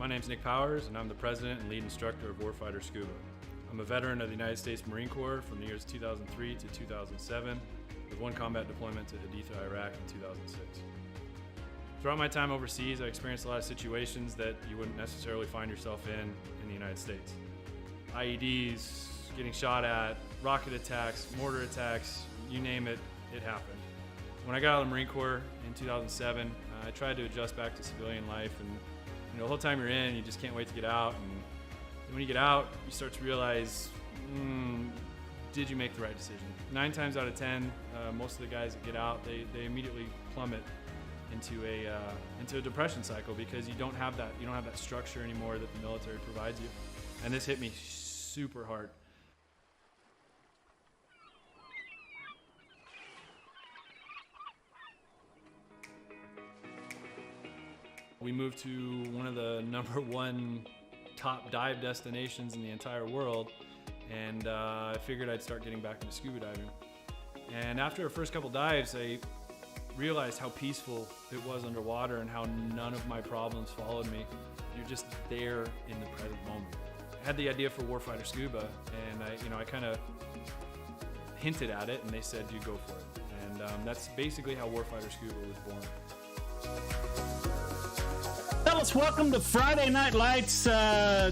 My name's Nick Powers, and I'm the president and lead instructor of Warfighter Scuba. I'm a veteran of the United States Marine Corps from the years 2003 to 2007, with one combat deployment to Haditha, Iraq in 2006. Throughout my time overseas, I experienced a lot of situations that you wouldn't necessarily find yourself in the United States. IEDs, getting shot at, rocket attacks, mortar attacks, you name it, it happened. When I got out of the Marine Corps in 2007, I tried to adjust back to civilian life, and the whole time you're in, you just can't wait to get out. And when you get out, you start to realize, did you make the right decision? 9 times out of 10, most of the guys that get out, they immediately plummet into a depression cycle because you don't have that structure anymore that the military provides you. And this hit me super hard. We moved to one of the #1 top dive destinations in the entire world, and I figured I'd start getting back into scuba diving. And after our first couple dives, I realized how peaceful it was underwater and how none of my problems followed me. You're just there in the present moment. I had the idea for Warfighter Scuba, and I kind of hinted at it, and they said, "You go for it." And that's basically how Warfighter Scuba was born. Fellas, welcome to Friday Night Lights. So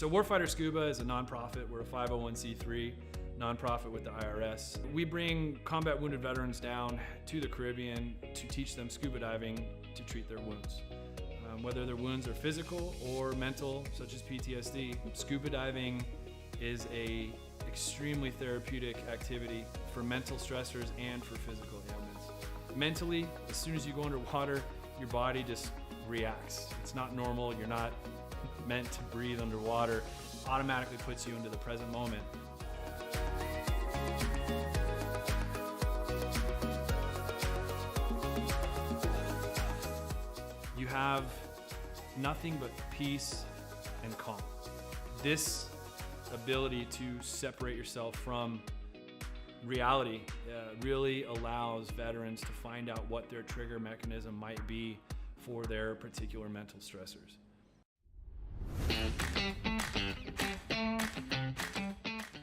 Warfighter Scuba is a nonprofit. We're a 501c3 nonprofit with the IRS. We bring combat wounded veterans down to the Caribbean to teach them scuba diving to treat their wounds. Whether their wounds are physical or mental, such as PTSD, scuba diving is a extremely therapeutic activity for mental stressors and for physical ailments. Mentally, as soon as you go underwater, your body just reacts. It's not normal. You're not meant to breathe underwater. It automatically puts you into the present moment. You have nothing but peace and calm. This ability to separate yourself from reality really allows veterans to find out what their trigger mechanism might be for their particular mental stressors.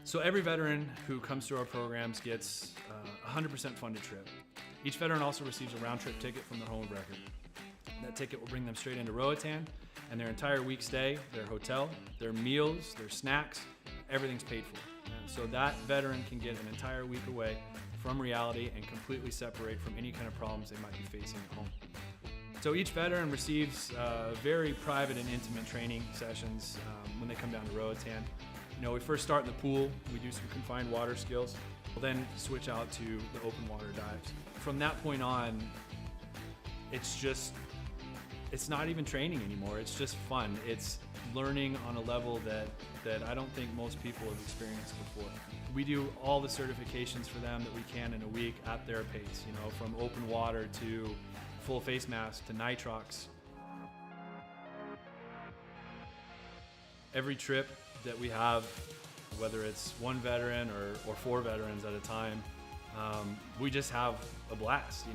So every veteran who comes through our programs gets a 100% funded trip. Each veteran also receives a round-trip ticket from their home of record. That ticket will bring them straight into Roatan, and their entire week stay, their hotel, their meals, their snacks, everything's paid for. And so that veteran can get an entire week away from reality and completely separate from any kind of problems they might be facing at home. So each veteran receives very private and intimate training sessions when they come down to Roatan. We first start in the pool. We do some confined water skills. We'll then switch out to the open water dives. From that point on, it's not even training anymore. It's just fun. It's learning on a level that I don't think most people have experienced before. We do all the certifications for them that we can in a week at their pace, from open water to full face mask to nitrox. Every trip that we have, whether it's one veteran or 4 veterans at a time, we just have a blast.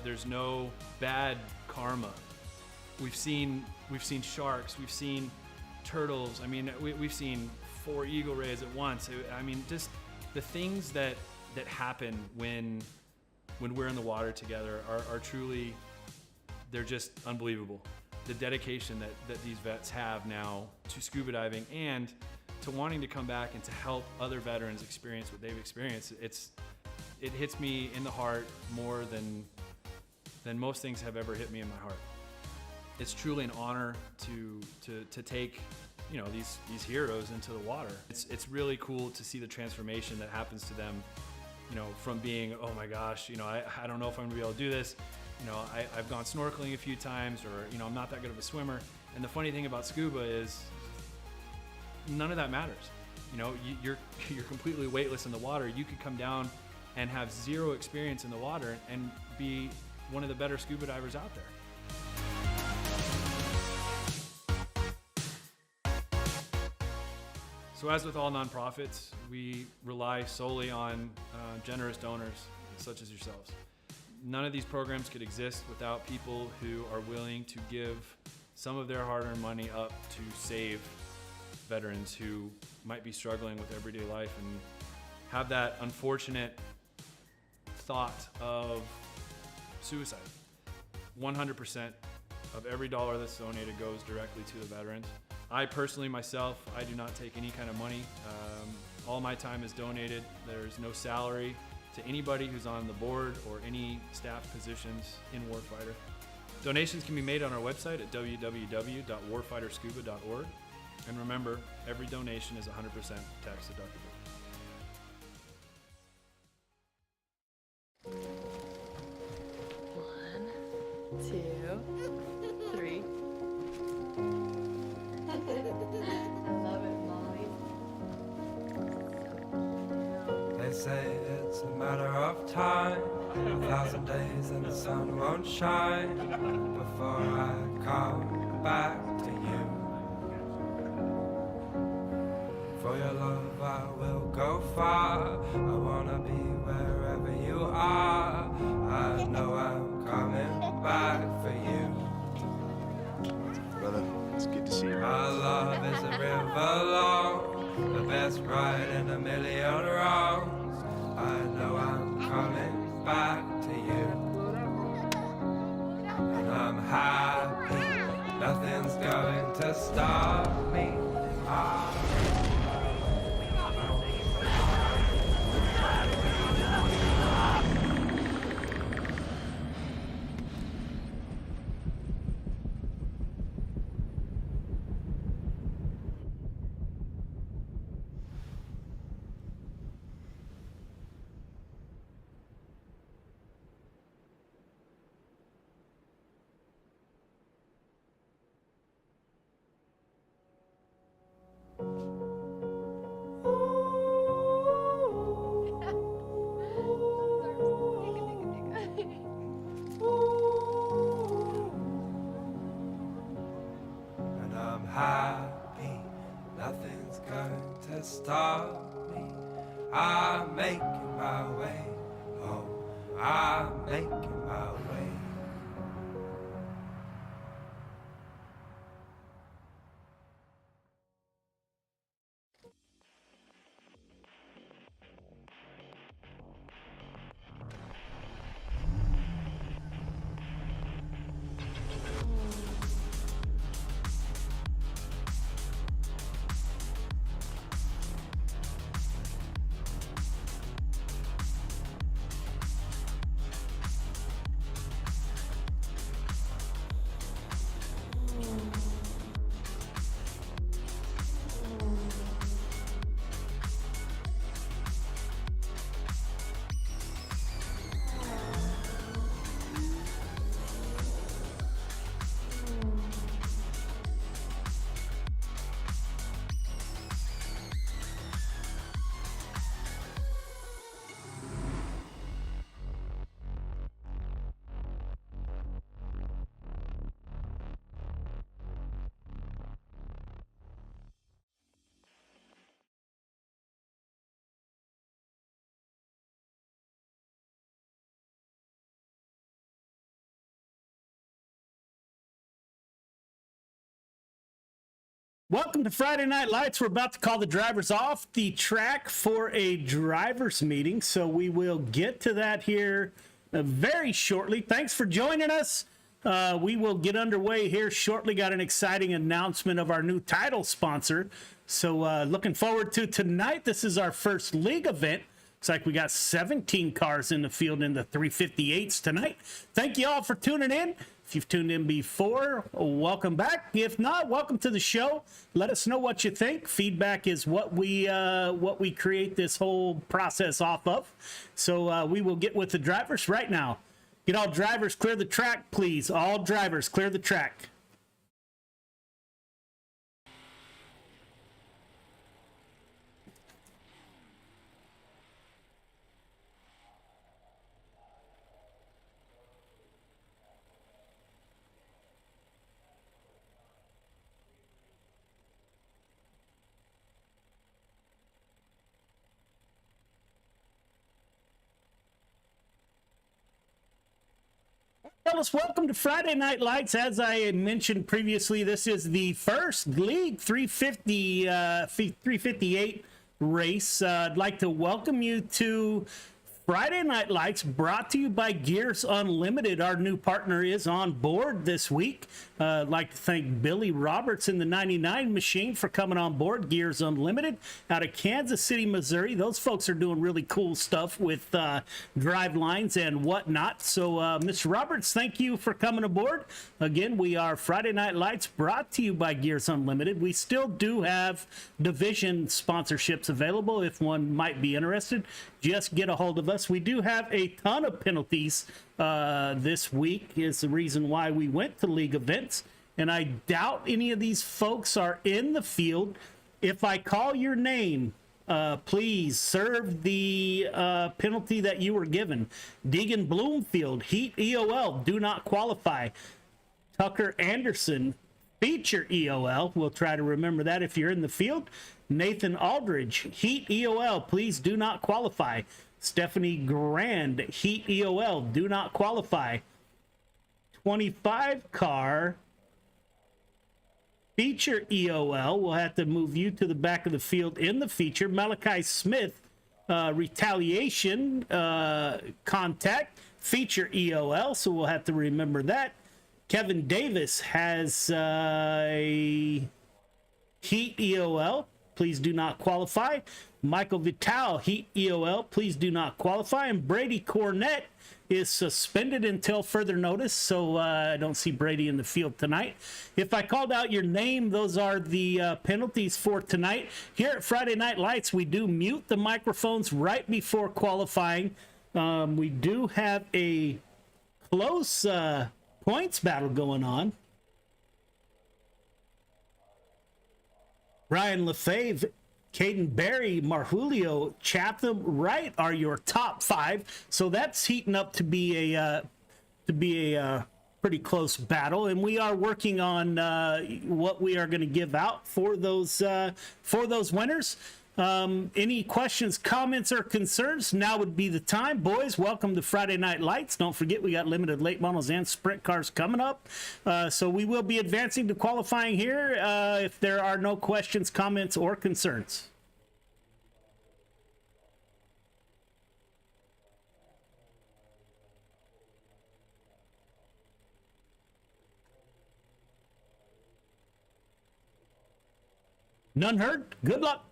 There's no bad karma. We've seen sharks, we've seen turtles. We've seen 4 eagle rays at once. Just the things that happen when we're in the water together are truly, they're just unbelievable. The dedication that these vets have now to scuba diving and to wanting to come back and to help other veterans experience what they've experienced. It hits me in the heart more than most things have ever hit me in my heart. It's truly an honor to take these heroes into the water. It's really cool to see the transformation that happens to them, from being, oh my gosh, I don't know if I'm gonna be able to do this. I've gone snorkeling a few times, or I'm not that good of a swimmer. And the funny thing about scuba is none of that matters. You're completely weightless in the water. You could come down and have 0 experience in the water and be one of the better scuba divers out there. So as with all nonprofits, we rely solely on generous donors such as yourselves. None of these programs could exist without people who are willing to give some of their hard-earned money up to save veterans who might be struggling with everyday life and have that unfortunate thought of suicide. 100% of every dollar that's donated goes directly to the veterans. I personally, myself, I do not take any kind of money. All my time is donated. There's no salary to anybody who's on the board or any staff positions in Warfighter. Donations can be made on our website at www.warfighterscuba.org. And remember, every donation is 100% tax deductible. One, two, three. I love it, Molly. They say it's a matter of time, 1,000 days and the sun won't shine before I come back to you. For your love I will go far, I wanna be wherever you are. I know I'm coming back for you. Brother, it's good to see you. Our love is a river long, the best ride in a million wrongs. I know I'm coming back to you. And I'm happy, nothing's going to stop me. And I'm happy, nothing's going to stop me. I'm making my way home, I'm making my way. Welcome to Friday Night Lights. We're about to call the drivers off the track for a drivers meeting, so we will get to that here very shortly. Thanks for joining us. We will get underway here shortly. Got an exciting announcement of our new title sponsor. So looking forward to tonight. This is our first league event. Looks like we got 17 cars in the field in the 358s tonight. Thank you all for tuning in. If you've tuned in before, welcome back. If not, welcome to the show. Let us know what you think. Feedback is what we create this whole process off of. So we will get with the drivers right now. Get all drivers clear the track, please. All drivers clear the track. fellas, welcome to Friday Night Lights. As I mentioned previously, this is the first League 358 race. I'd like to welcome you to Friday Night Lights, brought to you by Gears Unlimited. Our new partner is on board this week. I'd like to thank Billy Roberts in the 99 machine for coming on board. Gears Unlimited out of Kansas City, Missouri. Those folks are doing really cool stuff with drive lines and whatnot. So, Mr. Roberts, thank you for coming aboard. Again, we are Friday Night Lights, brought to you by Gears Unlimited. We still do have division sponsorships available if one might be interested. Just get a hold of us. We do have a ton of penalties this week, is the reason why we went to league events, and I doubt any of these folks are in the field. If I call your name, please serve the penalty that you were given. Deegan Bloomfield, Heat EOL, do not qualify. Tucker Anderson, feature EOL, we'll try to remember that if you're in the field. Nathan Aldridge, Heat EOL, please do not qualify. Stephanie Grand, Heat EOL, do not qualify. 25 car, feature EOL, we'll have to move you to the back of the field in the feature. Malachi Smith, retaliation, contact, feature EOL, so we'll have to remember that. Kevin Davis has a Heat EOL, please do not qualify. Michael Vital, Heat EOL, please do not qualify. And Brady Cornett is suspended until further notice, so I don't see Brady in the field tonight. If I called out your name, those are the penalties for tonight. Here at Friday Night Lights, we do mute the microphones right before qualifying. We do have a close points battle going on. Brian Lefebvre, Caden Berry, Marjulio, Chatham, Wright are your top five. So that's heating up to be a pretty close battle, and we are working on what we are going to give out for those winners. Any questions, comments, or concerns? Now would be the time. Boys, welcome to Friday Night Lights. Don't forget, we got limited late models and sprint cars coming up. So we will be advancing to qualifying here if there are no questions, comments, or concerns. None heard? Good luck.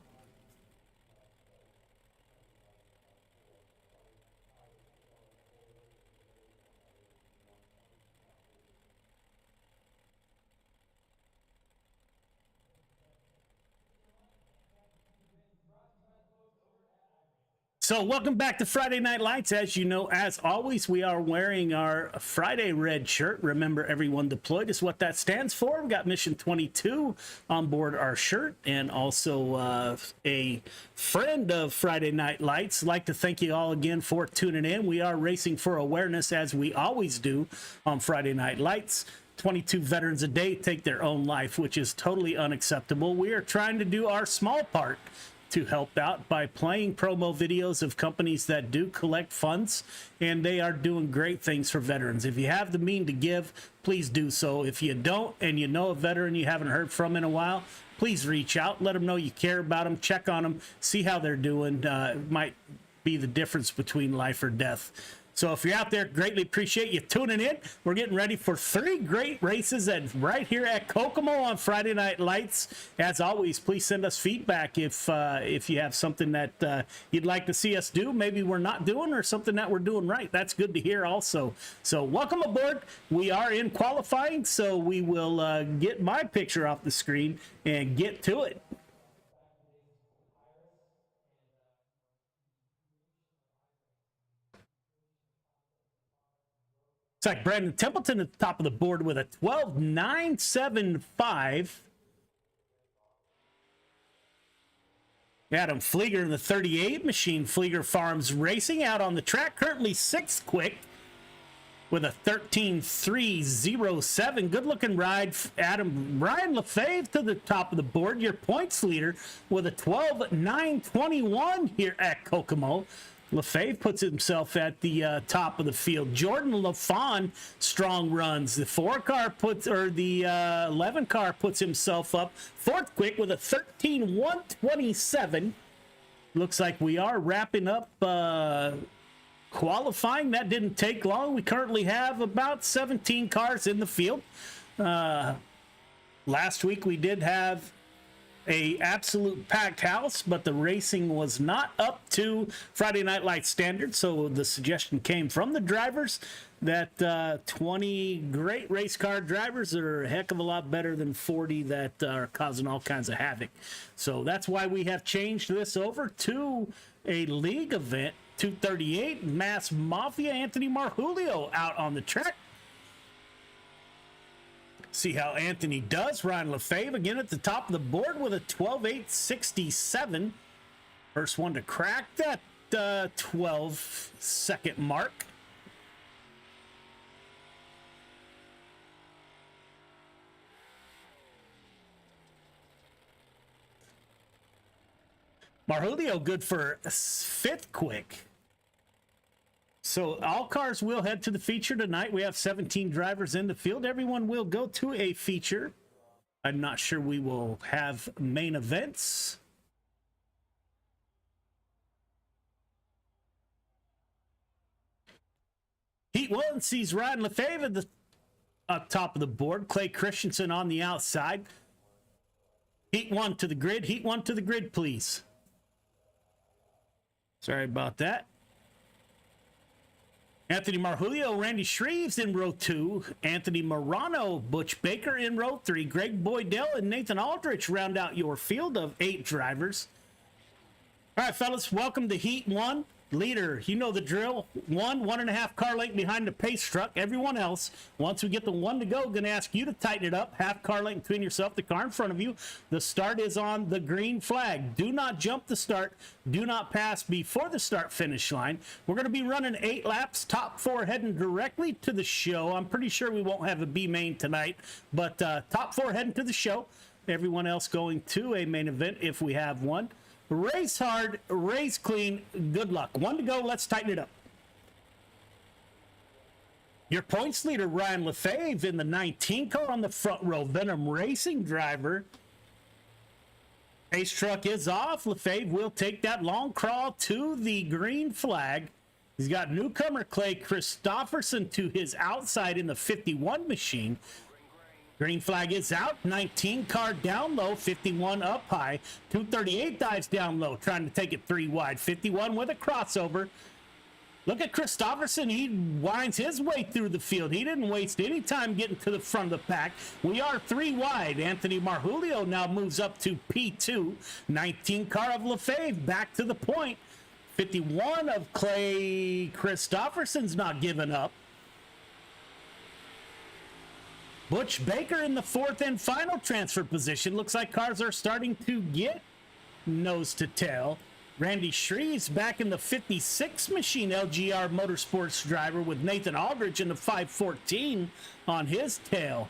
So welcome back to Friday Night Lights. As you know, as always, we are wearing our Friday red shirt. Remember, everyone deployed is what that stands for. We've got Mission 22 on board our shirt, and also a friend of Friday Night Lights. I'd like to thank you all again for tuning in. We are racing for awareness, as we always do on Friday Night Lights. 22 veterans a day take their own life, which is totally unacceptable. We are trying to do our small part to help out by playing promo videos of companies that do collect funds, and they are doing great things for veterans. If you have the means to give, please do so. If you don't, and you know a veteran you haven't heard from in a while, please reach out, let them know you care about them, check on them, see how they're doing. It might be the difference between life or death. So if you're out there, greatly appreciate you tuning in. We're getting ready for 3 great races right here at Kokomo on Friday Night Lights. As always, please send us feedback if you have something that you'd like to see us do. Maybe we're not doing, or something that we're doing right. That's good to hear also. So welcome aboard. We are in qualifying, so we will get my picture off the screen and get to it. It's like Brandon Templeton at the top of the board with a 12.975. Adam Flieger in the 38 machine. Flieger Farms Racing out on the track, currently 6th quick with a 13.307. Good looking ride, Adam. Ryan Lefebvre to the top of the board, your points leader with a 12.921 here at Kokomo. LaFave puts himself at the top of the field. Jordan LaFawn, strong runs. The 11 car puts himself up fourth quick with a 13.127. Looks like we are wrapping up qualifying. That didn't take long. We currently have about 17 cars in the field. Last week we did have a absolute packed house, but the racing was not up to Friday Night Lights standards. So the suggestion came from the drivers that 20 great race car drivers are a heck of a lot better than 40 that are causing all kinds of havoc. So that's why we have changed this over to a league event. 238 Mass Mafia, Anthony Marjulio out on the track. See how Anthony does. Ryan LaFave again at the top of the board with a 12.867. First one to crack that 12-second mark. Marjulio good for fifth quick. So all cars will head to the feature tonight. We have 17 drivers in the field. Everyone will go to a feature. I'm not sure we will have main events. Heat 1 sees Ryan LaFave at the top of the board. Clay Christensen on the outside. Heat 1 to the grid. Heat 1 to the grid, please. Sorry about that. Anthony Marjulio, Randy Shreves in row 2. Anthony Morano, Butch Baker in row 3. Greg Boydell and Nathan Aldrich round out your field of 8 drivers. All right, fellas, welcome to Heat 1. Leader, you know the drill. 1.5 car length behind the pace truck. Everyone else, once we get the one to go, going to ask you to tighten it up. Half car length between yourself, the car in front of you. The start is on the green flag. Do not jump the start. Do not pass before the start finish line. We're going to be running 8 laps. Top 4 heading directly to the show. I'm pretty sure we won't have a B main tonight, but top 4 heading to the show. Everyone else going to a main event if we have one. Race hard, race clean, good luck. One to go, let's tighten it up. Your points leader, Ryan LaFave, in the 19 car on the front row. Venom Racing driver. Ace truck is off. LaFave will take that long crawl to the green flag. He's got newcomer Clay Christopherson to his outside in the 51 machine. Green flag is out. 19 car down low. 51 up high. 238 dives down low, trying to take it 3 wide. 51 with a crossover. Look at Christopherson. He winds his way through the field. He didn't waste any time getting to the front of the pack. We are 3 wide. Anthony Marjulio now moves up to P2. 19 car of LaFave back to the point. 51 of Clay Christopherson's not giving up. Butch Baker in the 4th and final transfer position. Looks like cars are starting to get nose to tail. Randy Shreves back in the 56 machine, LGR Motorsports driver with Nathan Aldridge in the 514 on his tail.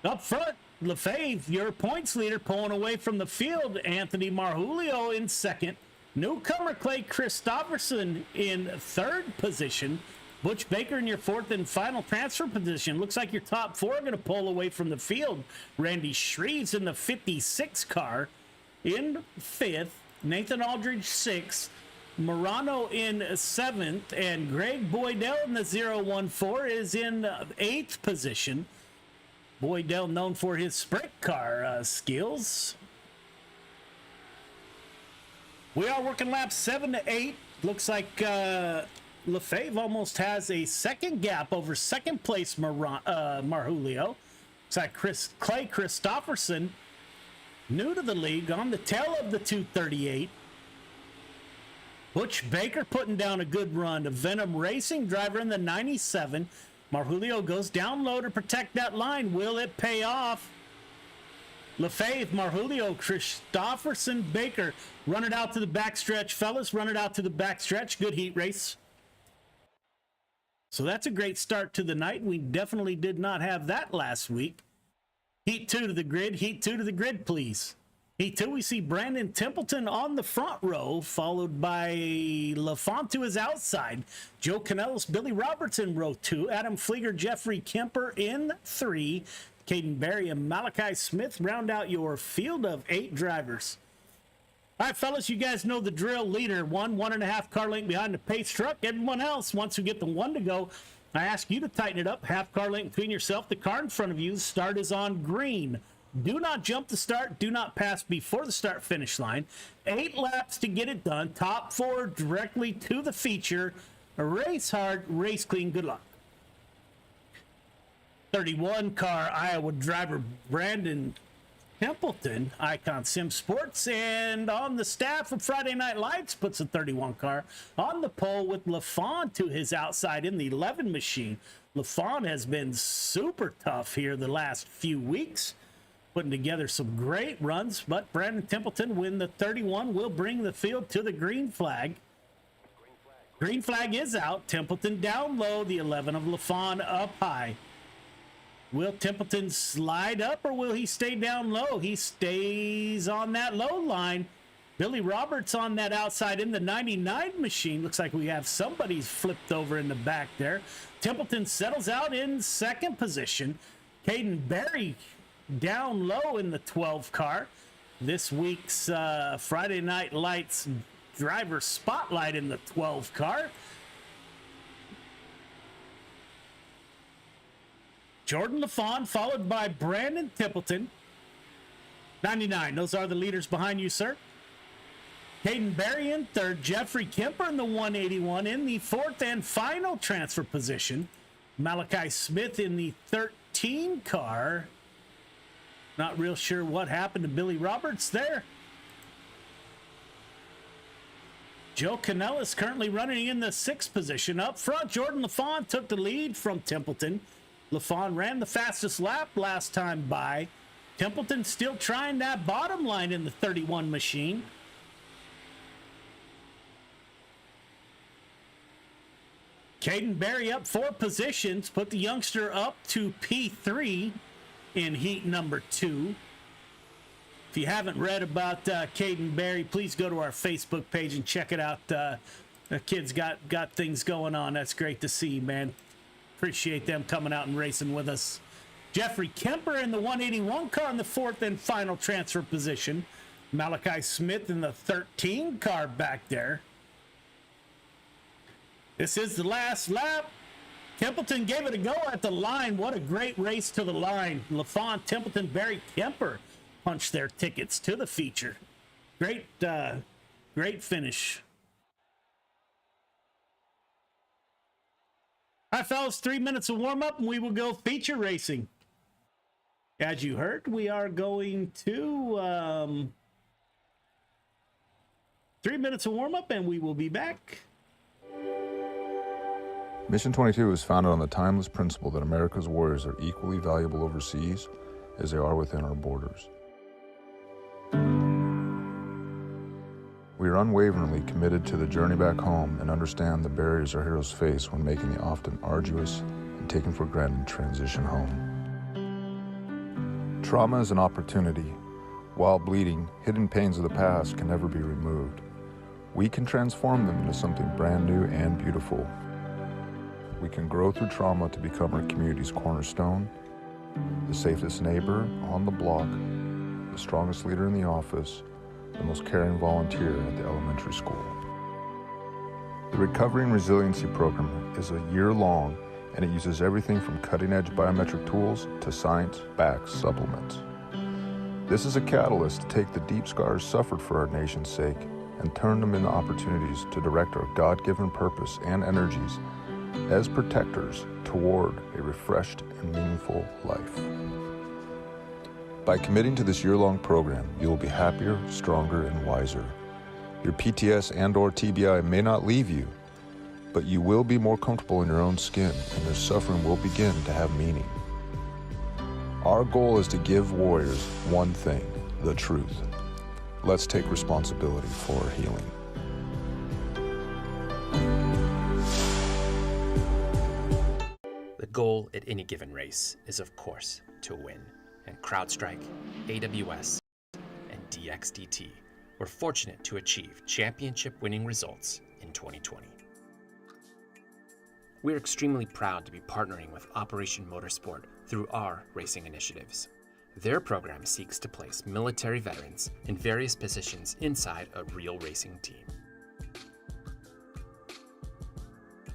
Up front, LaFave, your points leader, pulling away from the field. Anthony Marjulio in 2nd. Newcomer Clay Christopherson in 3rd position. Butch Baker in your 4th and final transfer position. Looks like your top 4 are going to pull away from the field. Randy Shreves in the 56 car in 5th. Nathan Aldridge 6th. Morano in 7th. And Greg Boydell in the 014 is in 8th position. Boydell known for his sprint car skills. We are working laps 7 to 8. Looks like LaFave almost has a second gap over second place Marjulio. Looks like Clay Christopherson, new to the league, on the tail of the 238. Butch Baker putting down a good run. A Venom Racing driver in the 97. Marjulio goes down low to protect that line. Will it pay off? LaFave, Marjulio, Christopherson, Baker. Run it out to the backstretch, fellas. Run it out to the backstretch. Good heat race. So that's a great start to the night. We definitely did not have that last week. Heat 2 to the grid. Heat 2 to the grid, please. Heat 2, we see Brandon Templeton on the front row, followed by LaFont to his outside. Joe Canellis, Billy Roberts in row 2. Adam Flieger, Jeffrey Kemper in 3. Caden Berry and Malachi Smith round out your field of 8 drivers. All right, fellas, you guys know the drill. Leader, 1.5 car length behind the pace truck. Everyone else, once you get the 1 to go, I ask you to tighten it up. Half car length between yourself, the car in front of you. Start is on green. Do not jump the start. Do not pass before the start finish line. 8 laps to get it done. Top 4 directly to the feature. Race hard, race clean. Good luck. 31 car Iowa driver Brandon Templeton, Icon Sim Sports, and on the staff of Friday Night Lights puts a 31 car on the pole with LaFont to his outside in the 11 machine. LaFont has been super tough here the last few weeks, putting together some great runs, but Brandon Templeton win the 31 will bring the field to the green flag. Green flag is out. Templeton down low, the 11 of LaFont up high. Will Templeton slide up or will he stay down low? He stays on that low line. Billy Roberts on that outside in the 99 machine. Looks like we have somebody flipped over in the back there. Templeton settles out in second position. Caden Berry down low in the 12 car. This week's Friday Night Lights driver spotlight in the 12 car. Jordan LaFont followed by Brandon Templeton. 99, those are the leaders behind you, sir. Caden Berry in third. Jeffrey Kemper in the 181 in the fourth and final transfer position. Malachi Smith in the 13 car. Not real sure what happened to Billy Roberts there. Joe Canellis currently running in the 6th position. Up front, Jordan LaFont took the lead from Templeton. LaFont ran the fastest lap last time by. Templeton still trying that bottom line in the 31 machine. Caden Berry up 4 positions, put the youngster up to P3 in heat number 2. If you haven't read about Caden Berry, please go to our Facebook page and check it out. The kid's got things going on. That's great to see, man. Appreciate them coming out and racing with us. Jeffrey Kemper in the 181 car in the 4th and final transfer position. Malachi Smith in the 13 car back there. This is the last lap. Templeton gave it a go at the line. What a great race to the line. LaFont, Templeton, Berry, Kemper punched their tickets to the feature. Great finish. All right, fellas, 3 minutes of warm-up, and we will go feature racing. As you heard, we are going to 3 minutes of warm-up, and we will be back. Mission 22 is founded on the timeless principle that America's warriors are equally valuable overseas as they are within our borders. We are unwaveringly committed to the journey back home and understand the barriers our heroes face when making the often arduous and taken for granted transition home. Trauma is an opportunity. While bleeding, hidden pains of the past can never be removed. We can transform them into something brand new and beautiful. We can grow through trauma to become our community's cornerstone, the safest neighbor on the block, the strongest leader in the office, the most caring volunteer at the elementary school. The Recovery and Resiliency Program is a year-long, and it uses everything from cutting-edge biometric tools to science-backed supplements. This is a catalyst to take the deep scars suffered for our nation's sake and turn them into opportunities to direct our God-given purpose and energies as protectors toward a refreshed and meaningful life. By committing to this year-long program, you will be happier, stronger, and wiser. Your PTS and/or TBI may not leave you, but you will be more comfortable in your own skin, and your suffering will begin to have meaning. Our goal is to give warriors one thing, the truth. Let's take responsibility for our healing. The goal at any given race is, of course, to win. And CrowdStrike, AWS, and DXDT were fortunate to achieve championship-winning results in 2020. We're extremely proud to be partnering with Operation Motorsport through our racing initiatives. Their program seeks to place military veterans in various positions inside a real racing team.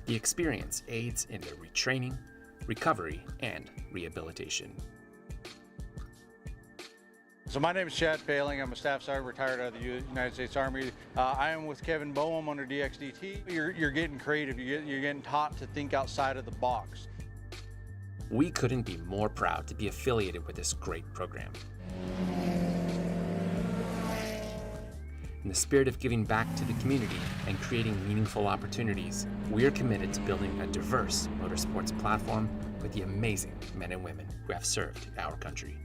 The experience aids in their retraining, recovery, and rehabilitation. So my name is Chad Failing. I'm a staff sergeant retired out of the United States Army. I am with Kevin Boehm under DXDT. You're getting creative. You're getting taught to think outside of the box. We couldn't be more proud to be affiliated with this great program. In the spirit of giving back to the community and creating meaningful opportunities, we are committed to building a diverse motorsports platform with the amazing men and women who have served our country.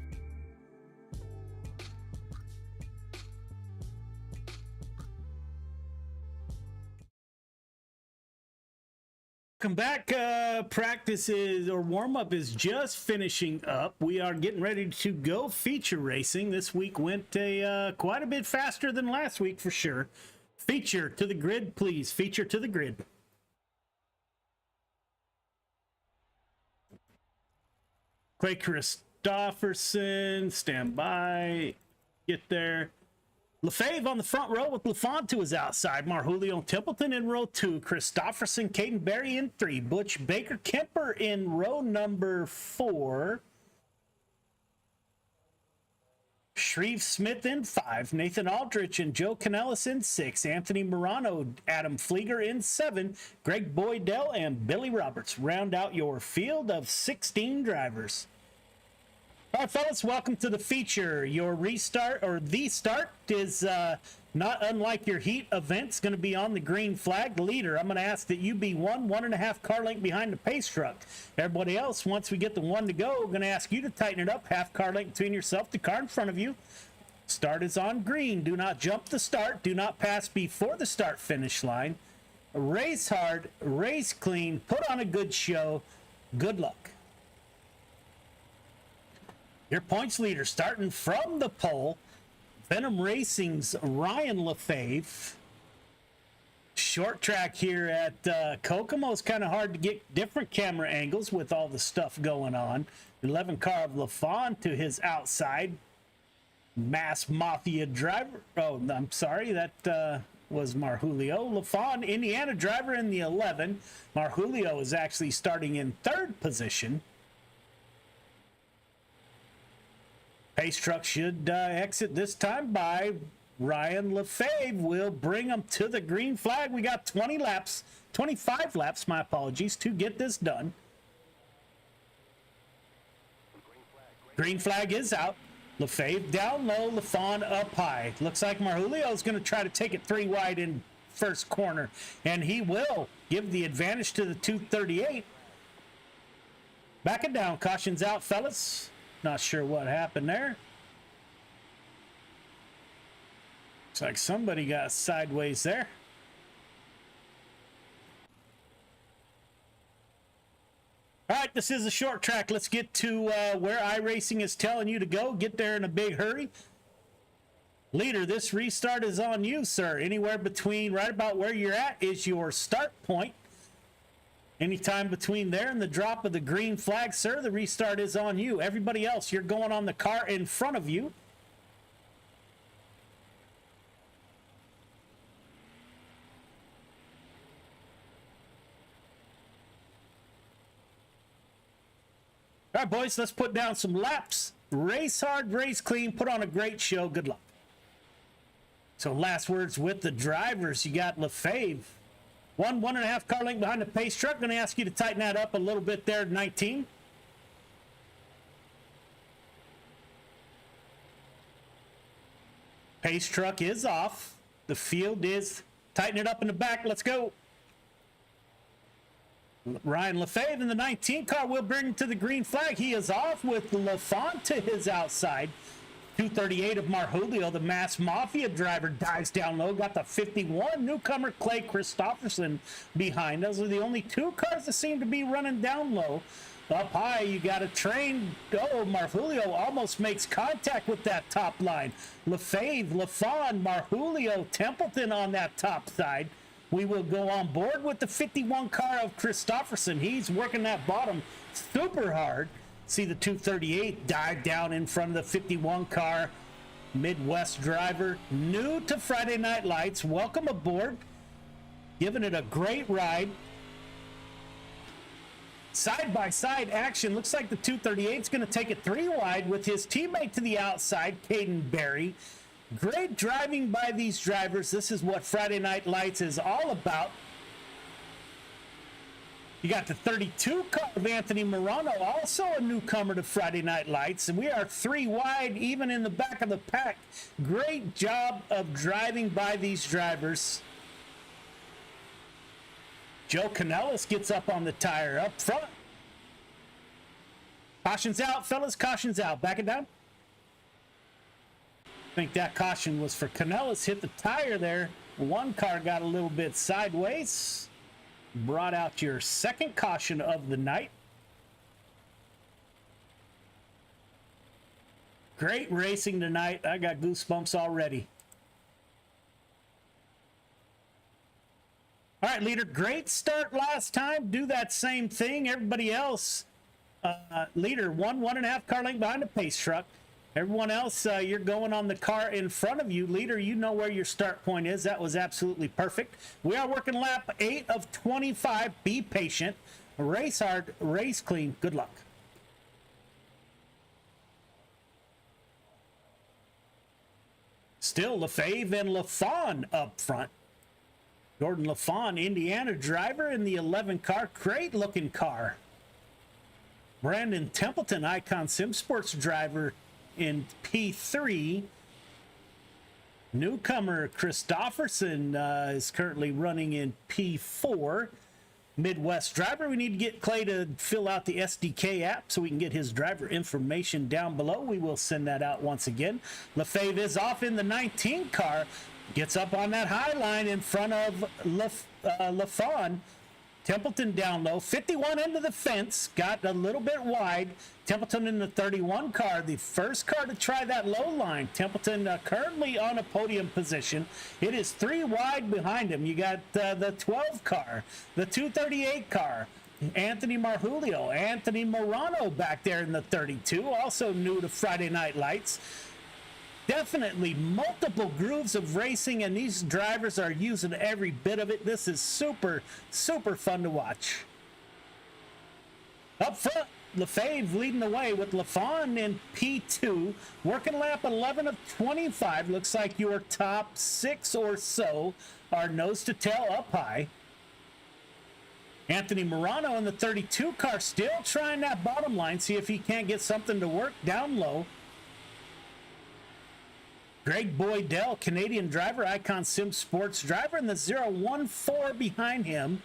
Welcome back. Practice is, or warm-up is just finishing up. We are getting ready to go feature racing. This week went quite a bit faster than last week for sure. Feature to the grid, please. Feature to the grid. Clay Christofferson, stand by. Get there. Lefebvre on the front row with LaFont to his outside. Marjulio Templeton in row 2. Christofferson, Caden Berry in 3. Butch Baker Kemper in row number 4. Shreve Smith in 5. Nathan Aldrich and Joe Canellis in 6. Anthony Morano, Adam Flieger in 7. Greg Boydell and Billy Roberts round out your field of 16 drivers. All right, fellas, welcome to the feature. Your restart, or the start, is not unlike your heat event. It's going to be on the green flag. Leader, I'm going to ask that you be 1.5 car length behind the pace truck. Everybody else, once we get the 1 to go, we're going to ask you to tighten it up. Half car length between yourself, the car in front of you. Start is on green. Do not jump the start. Do not pass before the start finish line. Race hard, race clean, put on a good show. Good luck. Your points leader starting from the pole, Venom Racing's Ryan Lefebvre. Short track here at Kokomo is kind of hard to get different camera angles with all the stuff going on. 11 car of LaFon to his outside. Mass Mafia driver. Oh, I'm sorry, that was Marjulio. LaFon, Indiana driver in the 11. Marjulio is actually starting in 3rd position. Pace truck should exit this time by Ryan Lefebvre. Will bring them to the green flag. We got 25 laps, my apologies, to get this done. Green flag is out. Lefebvre down low, LaFon up high. Looks like Marjulio is going to try to take it 3 wide in first corner, and he will give the advantage to the 238. Back it down. Caution's out, fellas. Not sure what happened there. Looks like somebody got sideways there. All right, this is a short track. Let's get to where iRacing is telling you to go. Get there in a big hurry. Leader, this restart is on you, sir. Anywhere between right about where you're at is your start point. Anytime between there and the drop of the green flag, sir, the restart is on you. Everybody else, you're going on the car in front of you. All right, boys, let's put down some laps. Race hard, race clean, put on a great show. Good luck. So last words with the drivers. You got Lefebvre. 1.5 car length behind the pace truck. Going to ask you to tighten that up a little bit there, 19. Pace truck is off. The field is tighten it up in the back. Let's go. Ryan Lefebvre in the 19 car will bring him to the green flag. He is off with LaFont to his outside. 238 of Marjulio, the Mass Mafia driver, dives down low. Got the 51 newcomer Clay Christofferson behind. Those are the only 2 cars that seem to be running down low. Up high, you got a train. Oh, Marjulio almost makes contact with that top line. Lefebvre, LaFawn, Marjulio, Templeton on that top side. We will go on board with the 51 car of Christofferson. He's working that bottom super hard. See the 238 dive down in front of the 51 car. Midwest driver, new to Friday Night Lights. Welcome aboard. Giving it a great ride. Side-by-side action. Looks like the 238 is going to take it 3 wide with his teammate to the outside, Caden Berry. Great driving by these drivers. This is what Friday Night Lights is all about. You got the 32 car of Anthony Morano, also a newcomer to Friday Night Lights. And we are 3 wide, even in the back of the pack. Great job of driving by these drivers. Joe Canellis gets up on the tire up front. Caution's out, fellas. Caution's out. Back it down. I think that caution was for Canellis. Hit the tire there. One car got a little bit sideways. Brought out your second caution of the night. Great racing tonight. I got goosebumps already. All right, leader, great start last time. Do that same thing. Everybody else, leader, 1.5 car length behind the pace truck. Everyone else, you're going on the car in front of you. Leader, you know where your start point is. That was absolutely perfect. We are working lap 8 of 25. Be patient. Race hard, race clean. Good luck. Still Lefebvre and LaFawn up front. Jordan LaFawn, Indiana driver in the 11 car. Great looking car. Brandon Templeton, Icon Sim Sports driver in P3. Newcomer Christofferson is currently running in P4. Midwest driver, we need to get Clay to fill out the SDK app so we can get his driver information down below. We will send that out once again. Lefebvre is off in the 19 car. Gets up on that high line in front of LaFawn. Templeton down low. 51 into the fence. Got a little bit wide. Templeton in the 31 car. The first car to try that low line. Templeton currently on a podium position. It is 3 wide behind him. You got the 12 car. The 238 car. Anthony Marjulio. Anthony Morano back there in the 32. Also new to Friday Night Lights. Definitely multiple grooves of racing, and these drivers are using every bit of it. This is super, super fun to watch. Up front, Lefebvre leading the way with LaFawn in P2. Working lap 11 of 25. Looks like your top 6 or so are nose to tail up high. Anthony Morano in the 32 car still trying that bottom line. See if he can't get something to work down low. Greg Boydell, Canadian driver, Icon Sim Sports driver, and the 014 behind him.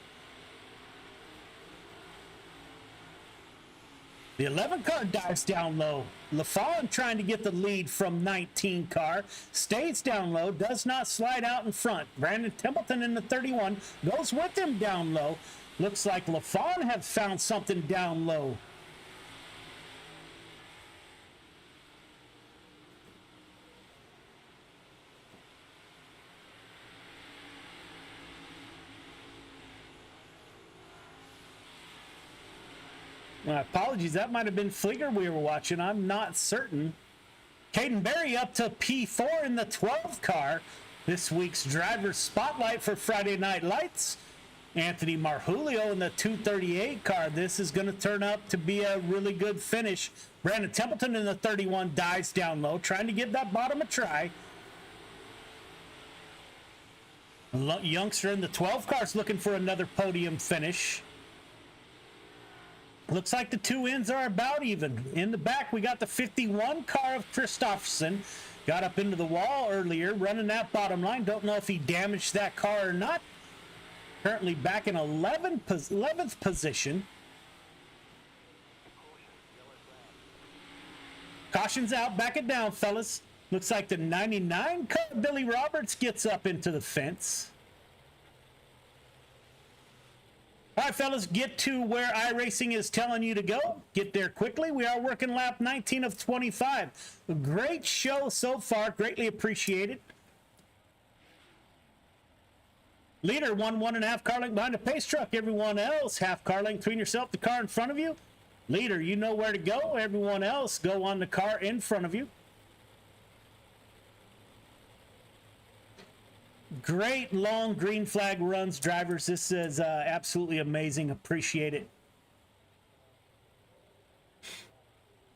The 11 car dives down low. LaFawn trying to get the lead from 19 car. Stays down low, does not slide out in front. Brandon Templeton in the 31 goes with him down low. Looks like LaFawn has found something down low. Apologies, that might have been Flieger we were watching. I'm not certain. Caden Berry up to P4 in the 12 car. This week's driver spotlight for Friday Night Lights. Anthony Marjulio in the 238 car. This is going to turn up to be a really good finish. Brandon Templeton in the 31 dives down low, trying to give that bottom a try. Youngster in the 12 car is looking for another podium finish. Looks like the 2 ends are about even. In the back, we got the 51 car of Christofferson. Got up into the wall earlier, running that bottom line. Don't know if he damaged that car or not. Currently back in 11th position. Caution's out. Back it down, fellas. Looks like the 99 car Billy Roberts gets up into the fence. All right, fellas, get to where iRacing is telling you to go. Get there quickly. We are working lap 19 of 25. A great show so far. Greatly appreciated. Leader, 1.5 car length behind the pace truck. Everyone else, half car length between yourself, the car in front of you. Leader, you know where to go. Everyone else, go on the car in front of you. Great long green flag runs, drivers. This is absolutely amazing. Appreciate it.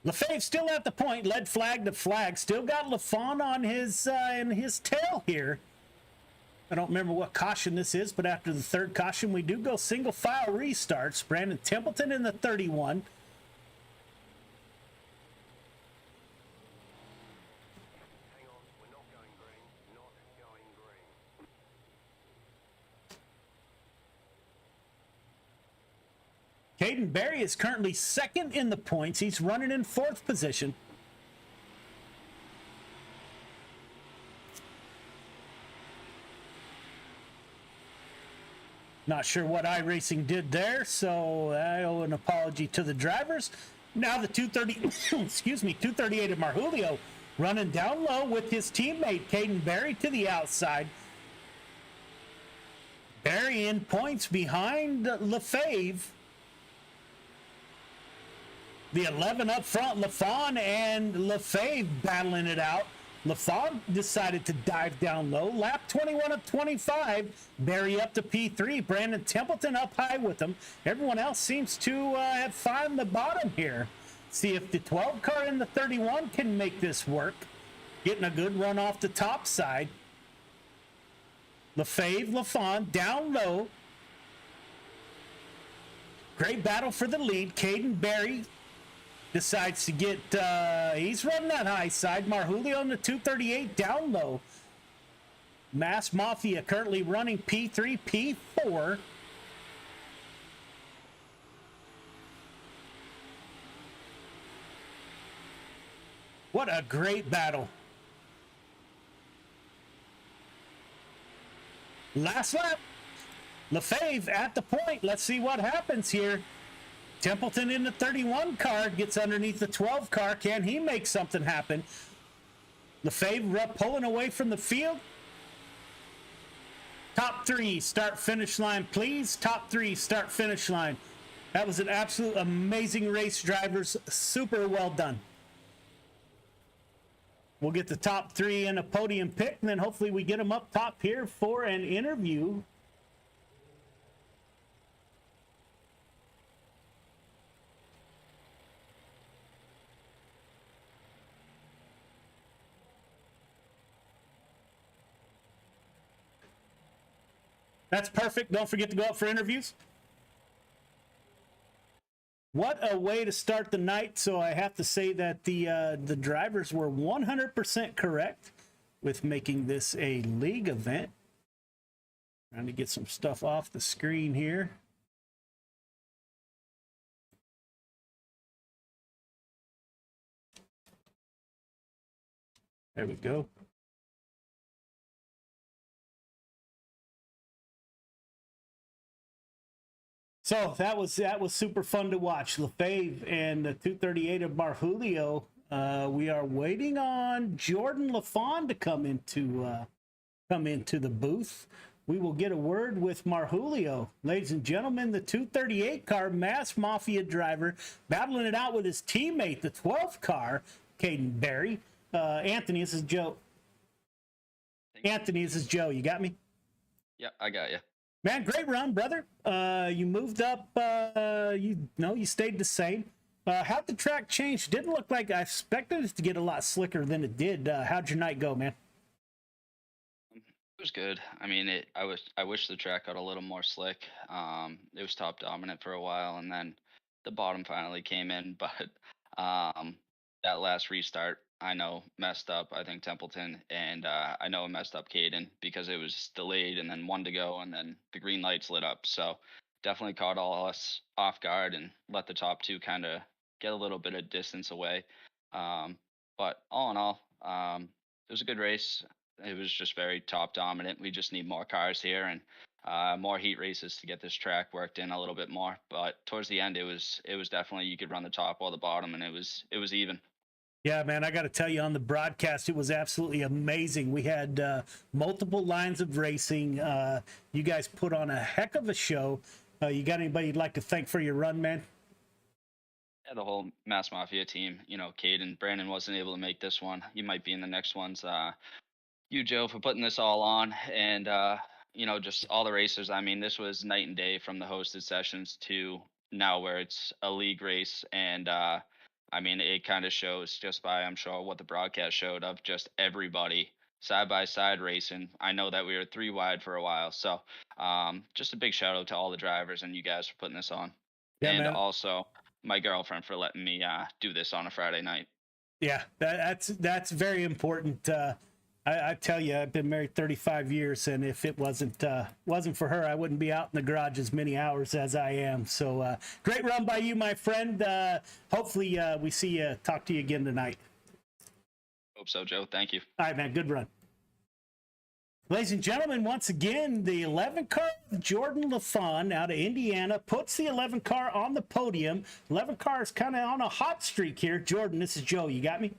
LaFave still at the point, led flag to flag. Still got LaFawn on his in his tail here. I don't remember what caution this is, but after the third caution, we do go single file restarts. Brandon Templeton in the 31. Caden Berry is currently second in the points. He's running in fourth position. Not sure what iRacing did there, so I owe an apology to the drivers. Now the 230, excuse me, 238 of Marjulio running down low with his teammate Caden Berry to the outside. Berry in points behind LaFave. The 11 up front, LaFawn and LaFave battling it out. LaFawn decided to dive down low. Lap 21 of 25. Berry up to P3. Brandon Templeton up high with him. Everyone else seems to have found the bottom here. See if the 12 car and the 31 can make this work. Getting a good run off the top side. LaFave, LaFawn down low. Great battle for the lead. Caden Berry decides to get, he's running that high side. Marjulio on the 238 down low. Mass Mafia currently running P3, P4. What a great battle. Last lap. LaFave at the point. Let's see what happens here. Templeton in the 31 car gets underneath the 12 car. Can he make something happen? LaFave pulling away from the field. Top three, start finish line, please. Top three, start finish line. That was an absolute amazing race, drivers. Super well done. We'll get the top three in a podium pick, and then hopefully we get them up top here for an interview. That's perfect. Don't forget to go up for interviews. What a way to start the night. So I have to say that the drivers were 100% correct with making this a league event. Trying to get some stuff off the screen here. There we go. So that was super fun to watch. LaFave and the 238 of Marjulio. We are waiting on Jordan LaFawn to come into the booth. We will get a word with Marjulio. Ladies and gentlemen, the 238 car Mass Mafia driver battling it out with his teammate, the 12 car, Caden Berry. Anthony, this is Joe. Anthony, this is Joe. You got me? Yeah, I got you. Man, great run, brother. You moved up. You stayed the same. How'd the track change? Didn't look like I expected it to get a lot slicker than it did. How'd your night go, man? It was good. I mean, I wish the track got a little more slick. It was top dominant for a while, and then the bottom finally came in. But that last restart, I know messed up. I think Templeton, and I know it messed up Caden because it was delayed and then one to go, and then the green lights lit up. So definitely caught all us off guard and let the top two kind of get a little bit of distance away. But all in all, it was a good race. It was just very top dominant. We just need more cars here, and more heat races to get this track worked in a little bit more. But towards the end, it was definitely you could run the top or the bottom, and it was even. Yeah, man, I got to tell you, on the broadcast, it was absolutely amazing. We had multiple lines of racing. You guys put on a heck of a show. You got anybody you'd like to thank for your run, man? Yeah, the whole Mass Mafia team. You know, Cade and Brandon wasn't able to make this one. You might be in the next ones. You, Joe, for putting this all on, and you know, just all the racers. I mean, this was night and day from the hosted sessions to now where it's a league race, and I mean, it kind of shows just by, I'm sure, what the broadcast showed of just everybody side by side racing. I know that we were 3 wide for a while, so just a big shout out to all the drivers and you guys for putting this on, Yeah, and man. also my girlfriend for letting me do this on a Friday night. Yeah, that's very important. I tell you, I've been married 35 years, and if it wasn't for her, I wouldn't be out in the garage as many hours as I am. So great run by you, my friend. Hopefully, we talk to you again tonight. Hope so, Joe. Thank you. All right, man. Good run. Ladies and gentlemen, once again, the 11 car of Jordan LaFawn out of Indiana puts the 11 car on the podium. 11 car is kind of on a hot streak here. Jordan, this is Joe. You got me?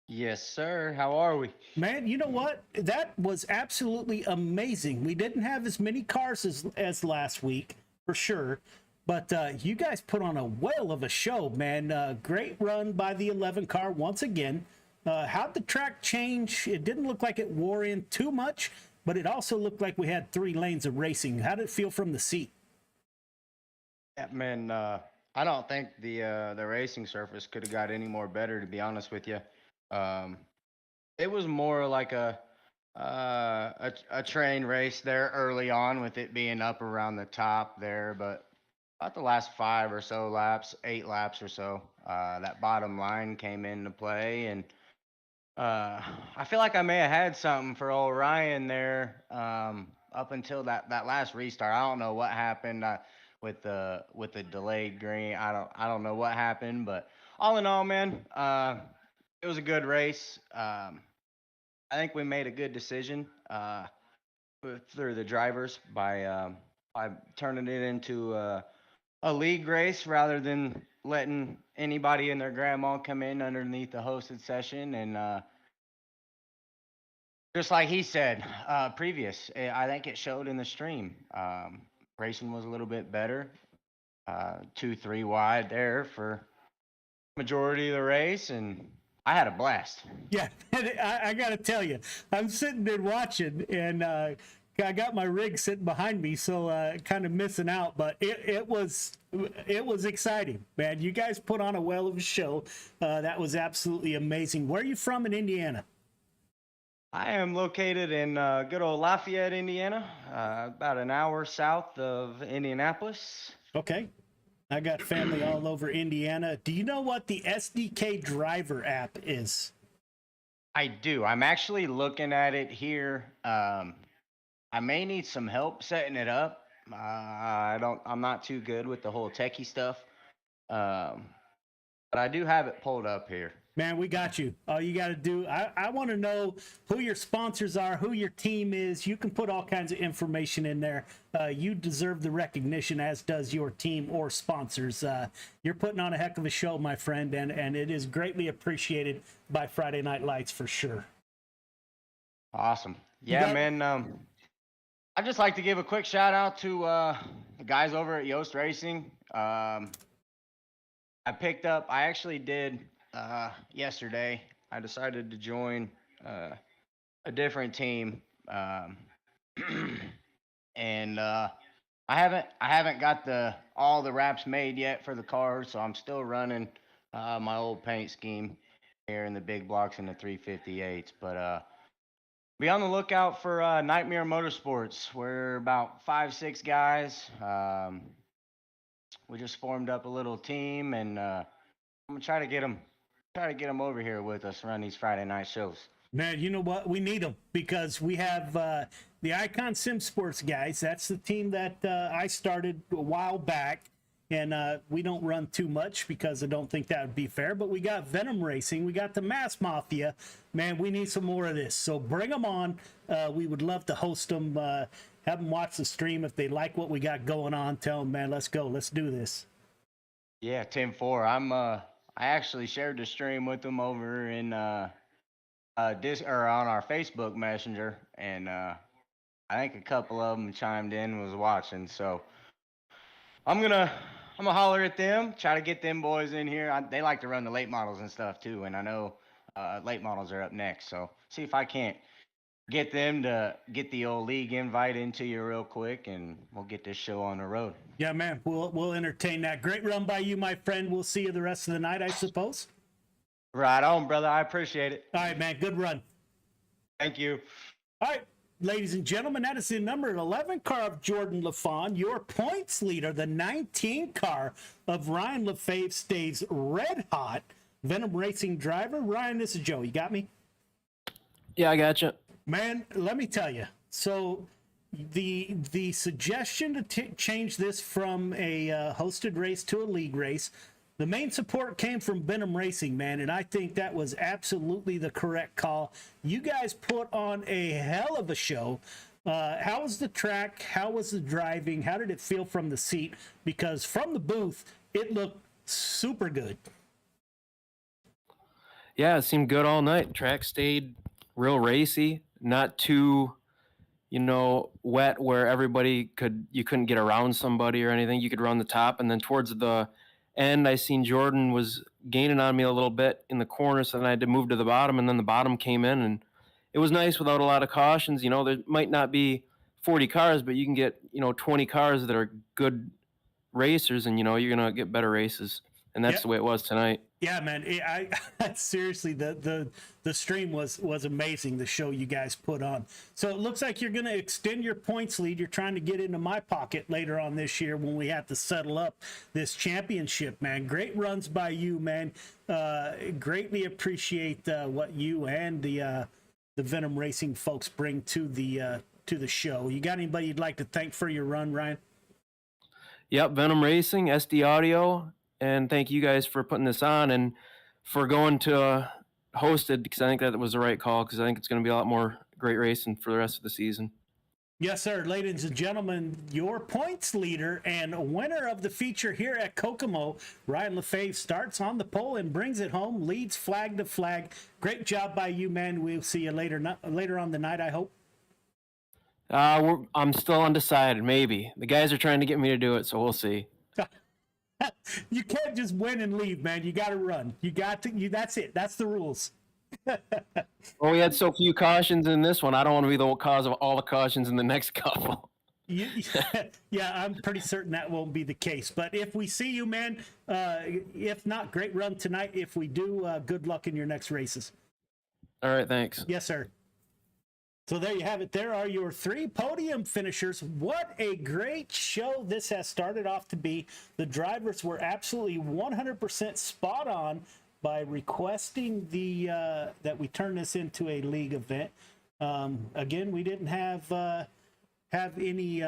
Yes, sir. How are we? Man, you know what? That was absolutely amazing. We didn't have as many cars as last week, for sure. But you guys put on a whale of a show, man. Great run by the 11 car once again. How'd the track change? It didn't look like it wore in too much, but it also looked like we had 3 lanes of racing. How did it feel from the seat? Yeah, man, I don't think the racing surface could have got any more better, to be honest with you. It was more like a train race there early on, with it being up around the top there, but about the last 5 or so laps, 8 laps or so, that bottom line came into play, and I feel like I may have had something for old Ryan there up until that last restart. I don't know what happened with the delayed green. I don't know what happened, but all in all, man, it was a good race. I think we made a good decision through the drivers by turning it into a league race rather than letting anybody and their grandma come in underneath the hosted session. And just like he said previous, I think it showed in the stream. Racing was a little bit better. 2-3 wide there for majority of the race, and I had a blast. Yeah, I got to tell you, I'm sitting there watching, and I got my rig sitting behind me, so kind of missing out. But it was exciting, man. You guys put on a whale of a show. That was absolutely amazing. Where are you from in Indiana? I am located in good old Lafayette, Indiana, about an hour south of Indianapolis. Okay. I got family all over Indiana. Do you know what the SDK driver app is? I do. I'm actually looking at it here. I may need some help setting it up. I'm not too good with the whole techie stuff. But I do have it pulled up here. Man, we got you. All you got to do, I want to know who your sponsors are, who your team is. You can put all kinds of information in there. You deserve the recognition, as does your team or sponsors. You're putting on a heck of a show, my friend, and it is greatly appreciated by Friday Night Lights for sure. Awesome. Yeah, man. I'd just like to give a quick shout out to the guys over at Yoast Racing. I actually did yesterday. I decided to join a different team, and I haven't got all the wraps made yet for the cars, so I'm still running my old paint scheme here in the big blocks and the 358s. But be on the lookout for Nightmare Motorsports. We're about 5-6 guys. We just formed up a little team, and I'm gonna try to get them over here with us, run these Friday night shows. Man, you know what? We need them because we have the Icon Sim Sports guys. That's the team that I started a while back, and we don't run too much because I don't think that would be fair. But we got Venom Racing. We got the Mass Mafia. Man, we need some more of this. So bring them on. We would love to host them. Have them watch the stream. If they like what we got going on, tell them, man, let's go. Let's do this. Yeah, 10-4. I actually shared the stream with them over in or on our Facebook Messenger, and I think a couple of them chimed in, was watching. So I'm gonna holler at them, try to get them boys in here. They like to run the late models and stuff too, and I know late models are up next. So see if I can't get them to get the old league invite into you real quick, and we'll get this show on the road. Yeah, man, we'll entertain that. Great run by you, my friend. We'll see you the rest of the night, I suppose. Right on, brother. I appreciate it. All right, man. Good run. Thank you. All right, ladies and gentlemen, that is the number 11 car of Jordan LaFawn. Your points leader, the 19 car of Ryan LaFave, stays red hot. Venom Racing driver. Ryan, this is Joe. You got me? Yeah, I got you. Man, let me tell you. So the suggestion to change this from a hosted race to a league race, the main support came from Venom Racing, man, and I think that was absolutely the correct call. You guys put on a hell of a show. How was the track? How was the driving? How did it feel from the seat? Because from the booth, it looked super good. Yeah, it seemed good all night. Track stayed real racy, not too, wet where you couldn't get around somebody or anything. You could run the top, and then towards the end, I seen Jordan was gaining on me a little bit in the corner, so then I had to move to the bottom, and then the bottom came in, and it was nice without a lot of cautions. There might not be 40 cars, but you can get, 20 cars that are good racers, and, you're going to get better races, and that's the way it was tonight. Yeah, man. I seriously, the stream was amazing. The show you guys put on. So it looks like you're going to extend your points lead. You're trying to get into my pocket later on this year when we have to settle up this championship, man. Great runs by you, man. Greatly appreciate what you and the Venom Racing folks bring to the show. You got anybody you'd like to thank for your run, Ryan? Yep, Venom Racing, SD Audio. And thank you guys for putting this on and for going to hosted, because I think that was the right call, because I think it's going to be a lot more great racing for the rest of the season. Yes, sir. Ladies and gentlemen, your points leader and winner of the feature here at Kokomo, Ryan LaFave, starts on the pole and brings it home, leads flag to flag. Great job by you, man. We'll see you later on the night, I hope. I'm still undecided, maybe. The guys are trying to get me to do it, so we'll see. You can't just win and leave, man. You got to run. That's it. That's the rules. Well, we had so few cautions in this one. I don't want to be the cause of all the cautions in the next couple. Yeah, I'm pretty certain that won't be the case. But if we see you, man, if not, great run tonight. If we do, good luck in your next races. All right, thanks. Yes, sir. So there you have it. There are your 3 podium finishers. What a great show this has started off to be. The drivers were absolutely 100% spot on by requesting that we turn this into a league event. Again, we didn't have any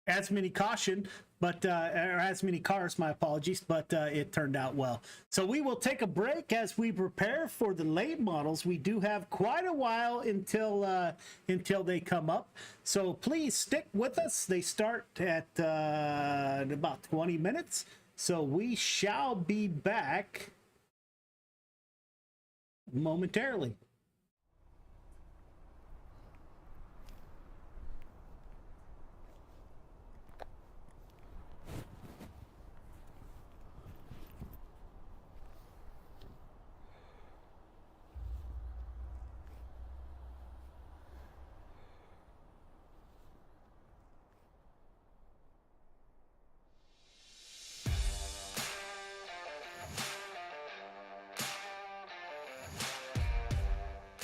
as many caution, but or as many cars, my apologies, but it turned out well. So we will take a break as we prepare for the late models. We do have quite a while until they come up, so please stick with us. They start at in about 20 minutes, so we shall be back momentarily.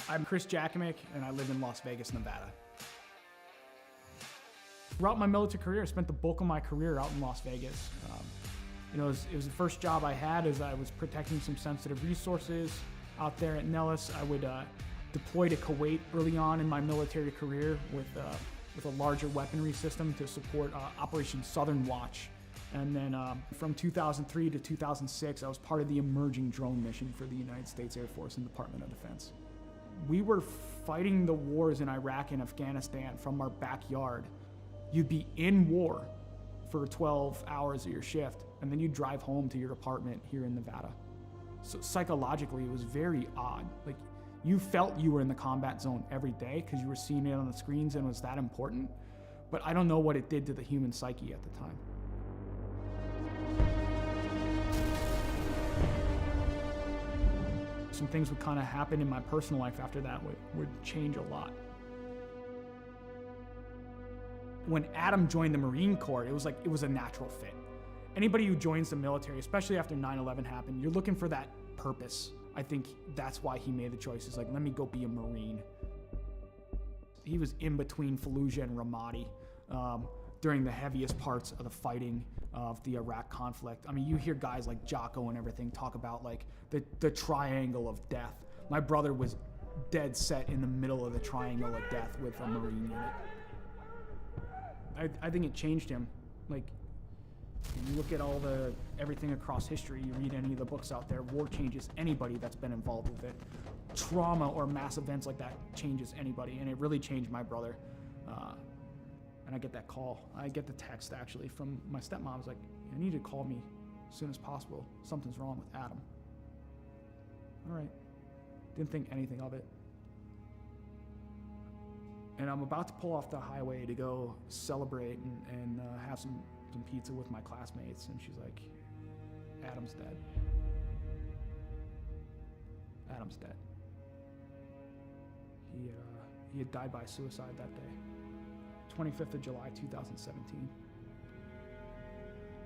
I'm Chris Jakimick, and I live in Las Vegas, Nevada. Throughout my military career, I spent the bulk of my career out in Las Vegas. It was the first job I had as I was protecting some sensitive resources out there at Nellis. I would deploy to Kuwait early on in my military career with a larger weaponry system to support Operation Southern Watch. And then from 2003 to 2006, I was part of the emerging drone mission for the United States Air Force and Department of Defense. we were fighting the wars in Iraq and Afghanistan from our backyard. You'd be in war for 12 hours of your shift, and then you'd drive home to your apartment here in Nevada. So psychologically, it was very odd. Like, you felt you were in the combat zone every day because you were seeing it on the screens and it was that important. But I don't know what it did to the human psyche at the time. Some things would kind of happen in my personal life after that would change a lot. When Adam joined the Marine Corps, it was a natural fit. Anybody who joins the military, especially after 9/11 happened, you're looking for that purpose. I think that's why he made the choice. It's like, let me go be a Marine. He was in between Fallujah and Ramadi during the heaviest parts of the fighting of the Iraq conflict. I mean, you hear guys like Jocko and everything talk about like the triangle of death. My brother was dead set in the middle of the triangle of death with a Marine unit. I think it changed him. Like, you look at everything across history, you read any of the books out there, war changes anybody that's been involved with it. Trauma or mass events like that changes anybody, and it really changed my brother. And I get that call. I get the text, actually, from my stepmom. I was like, I need you to call me as soon as possible. Something's wrong with Adam. All right. Didn't think anything of it. And I'm about to pull off the highway to go celebrate and have some pizza with my classmates, and she's like, Adam's dead. Adam's dead. He had died by suicide that day, 25th of July, 2017.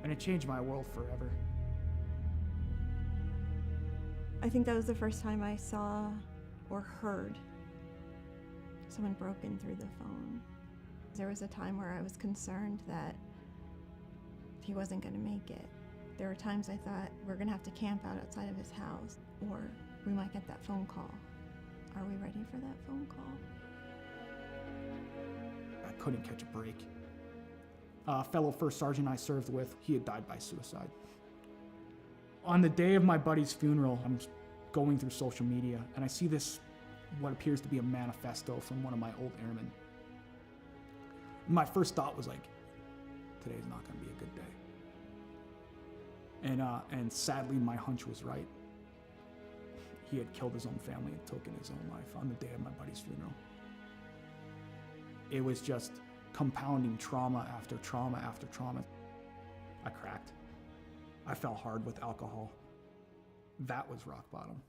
And it changed my world forever. I think that was the first time I saw or heard someone broken through the phone. There was a time where I was concerned that he wasn't going to make it. There were times I thought, we're going to have to camp out outside of his house, or we might get that phone call. Are we ready for that phone call? I couldn't catch a break. A fellow first sergeant I served with, he had died by suicide. On the day of my buddy's funeral, I'm going through social media, and I see this, what appears to be a manifesto from one of my old airmen. My first thought was like, today's not going to be a good day. And sadly, my hunch was right. He had killed his own family and taken his own life on the day of my buddy's funeral. It was just compounding trauma after trauma after trauma. I cracked. I fell hard with alcohol. That was rock bottom.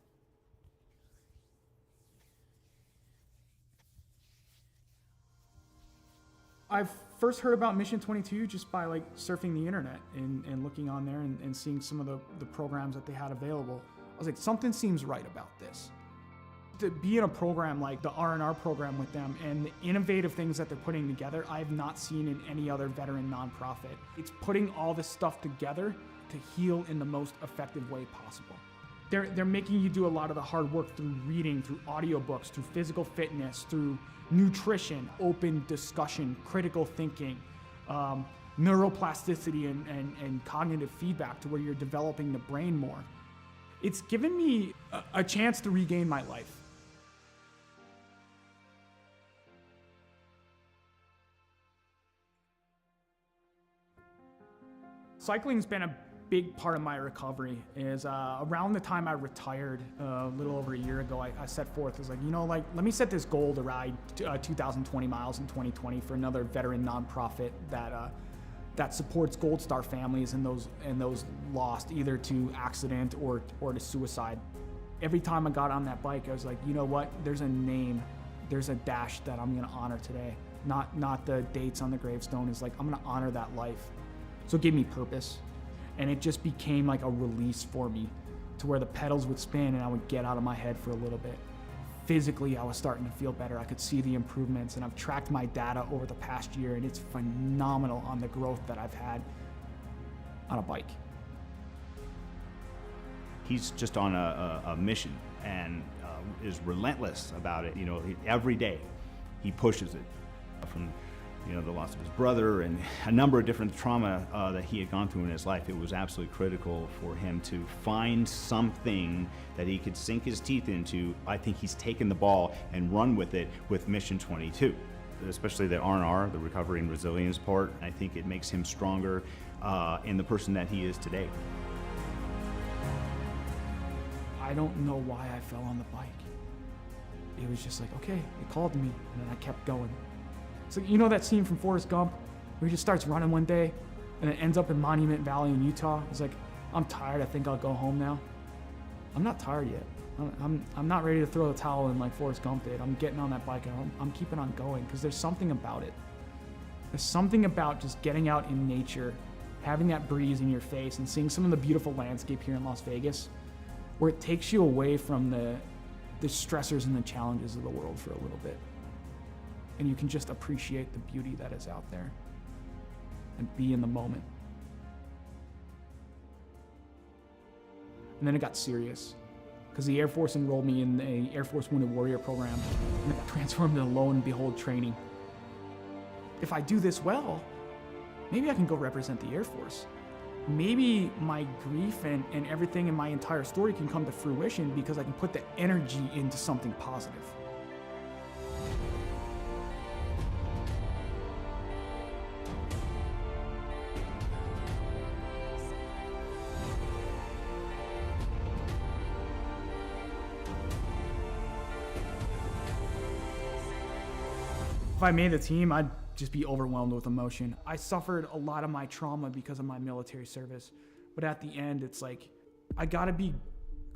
I first heard about Mission 22 just by like surfing the internet and looking on there and seeing some of the programs that they had available. I was like, something seems right about this. To be in a program like the R&R program with them and the innovative things that they're putting together, I have not seen in any other veteran nonprofit. It's putting all this stuff together to heal in the most effective way possible. They're making you do a lot of the hard work through reading, through audiobooks, through physical fitness, through nutrition, open discussion, critical thinking, neuroplasticity and cognitive feedback to where you're developing the brain more. It's given me a chance to regain my life. Cycling's been a big part of my recovery. Is around the time I retired, a little over a year ago, I set forth, as like, let me set this goal to ride 2,020 miles in 2020 for another veteran nonprofit that supports Gold Star families and those lost either to accident or to suicide. Every time I got on that bike, I was like, you know what? There's a name, there's a dash that I'm gonna honor today. Not the dates on the gravestone. Is like, I'm gonna honor that life. So it gave me purpose. And it just became like a release for me to where the pedals would spin and I would get out of my head for a little bit. Physically, I was starting to feel better. I could see the improvements, and I've tracked my data over the past year, and it's phenomenal on the growth that I've had on a bike. He's just on a mission and is relentless about it. Every day he pushes it. From the loss of his brother and a number of different trauma that he had gone through in his life. It was absolutely critical for him to find something that he could sink his teeth into. I think he's taken the ball and run with it with Mission 22, especially the R&R, the recovery and resilience part. I think it makes him stronger in the person that he is today. I don't know why I fell on the bike. It was just like, okay, it called to me, and then I kept going. So you know that scene from Forrest Gump where he just starts running one day and it ends up in Monument Valley in Utah? He's like, I'm tired, I think I'll go home now. I'm not tired yet. I'm not ready to throw the towel in like Forrest Gump did. I'm getting on that bike and I'm keeping on going because there's something about it. There's something about just getting out in nature, having that breeze in your face and seeing some of the beautiful landscape here in Las Vegas where it takes you away from the stressors and the challenges of the world for a little bit. And you can just appreciate the beauty that is out there and be in the moment. And then it got serious because the Air Force enrolled me in the Air Force Wounded Warrior program and it got transformed into Lo and Behold training. If I do this well, maybe I can go represent the Air Force. Maybe my grief and everything in my entire story can come to fruition because I can put the energy into something positive. If I made the team, I'd just be overwhelmed with emotion. I suffered a lot of my trauma because of my military service, but at the end, it's like, I gotta be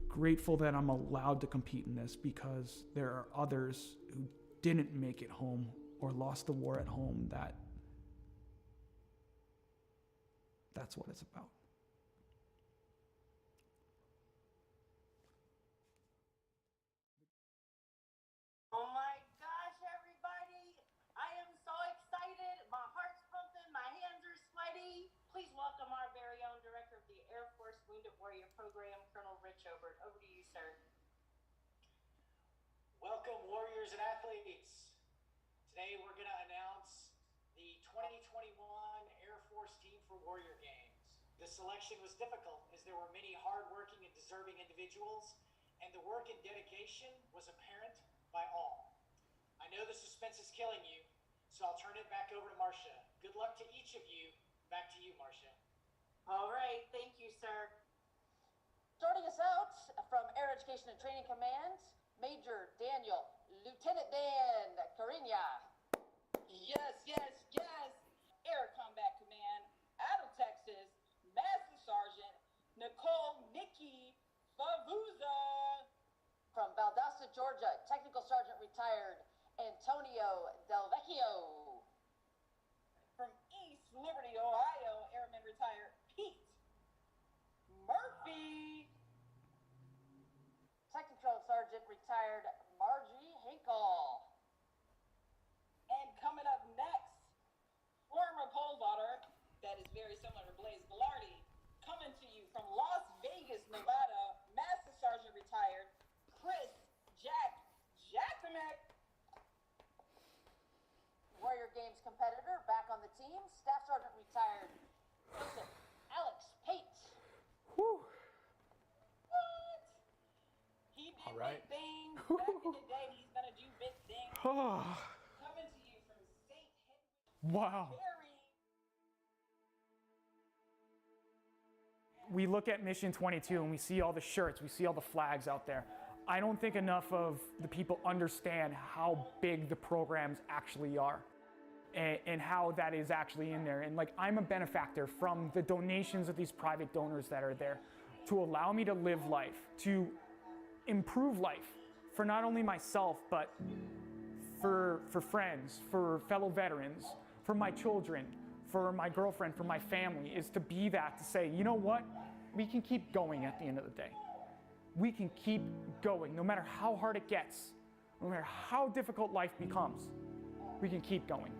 grateful that I'm allowed to compete in this because there are others who didn't make it home or lost the war at home that's what it's about. Oh my gosh, everybody. I am so excited. My heart's pumping. My hands are sweaty. Please welcome our very own Director of the Air Force Wounded Warrior Program, Colonel Rich Obert. Over to you, sir. Welcome, warriors and athletes. Today we're going to announce the 2021 Air Force Team for Warrior Games. The selection was difficult as there were many hardworking and deserving individuals, and the work and dedication was apparent by all. I know the suspense is killing you, so I'll turn it back over to Marcia. Good luck to each of you. Back to you, Marcia. All right, thank you, sir. Starting us out from Air Education and Training Command, Major Daniel, Lieutenant Dan Cariña. Yes, yes, yes. Air Combat Command, out of Texas, Master Sergeant Nicole Nikki Favuza. From Valdosta, Georgia, Technical Sergeant retired Antonio Del Vecchio. From East Liberty, Ohio, Airman retired Pete Murphy. Technical Sergeant retired Margie Hinkle. And coming up next, former pole vaulter, that is very similar to Blaze Velarde, coming to you from Las Vegas, Nevada, Master Sergeant retired Chris Jack Jackamek. Warrior Games competitor back on the team, Staff Sergeant retired Joseph Alex Pate. Whew. What? He did right. big things back in the day. He's gonna do big things. Coming to you from St. Henry. Wow. We look at Mission 22 and we see all the shirts, we see all the flags out there. I don't think enough of the people understand how big the programs actually are and how that is actually in there. And like, I'm a benefactor from the donations of these private donors that are there to allow me to live life, to improve life for not only myself, but for friends, for fellow veterans, for my children, for my girlfriend, for my family, is to be that, to say, you know what? We can keep going at the end of the day. We can keep going, no matter how hard it gets, no matter how difficult life becomes, we can keep going.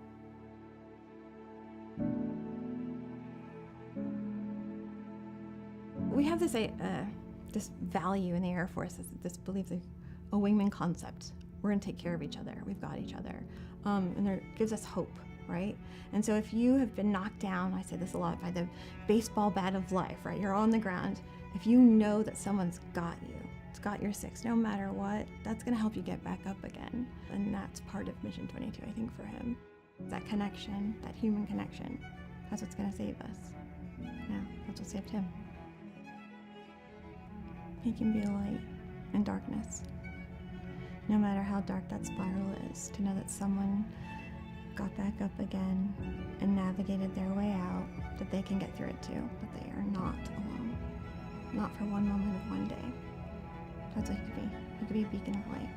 We have this this value in the Air Force, this belief, a wingman concept. We're gonna take care of each other. We've got each other, and it gives us hope. right? And so if you have been knocked down, I say this a lot, by the baseball bat of life, right? You're on the ground. If you know that someone's got you, it's got your six, no matter what, that's gonna help you get back up again. And that's part of Mission 22, I think, for him. That connection, that human connection, that's what's gonna save us. Yeah, that's what saved him. He can be a light in darkness. No matter how dark that spiral is, to know that someone got back up again and navigated their way out, that they can get through it too, that they are not alone. Not for one moment of one day. That's what he could be. He could be a beacon of light.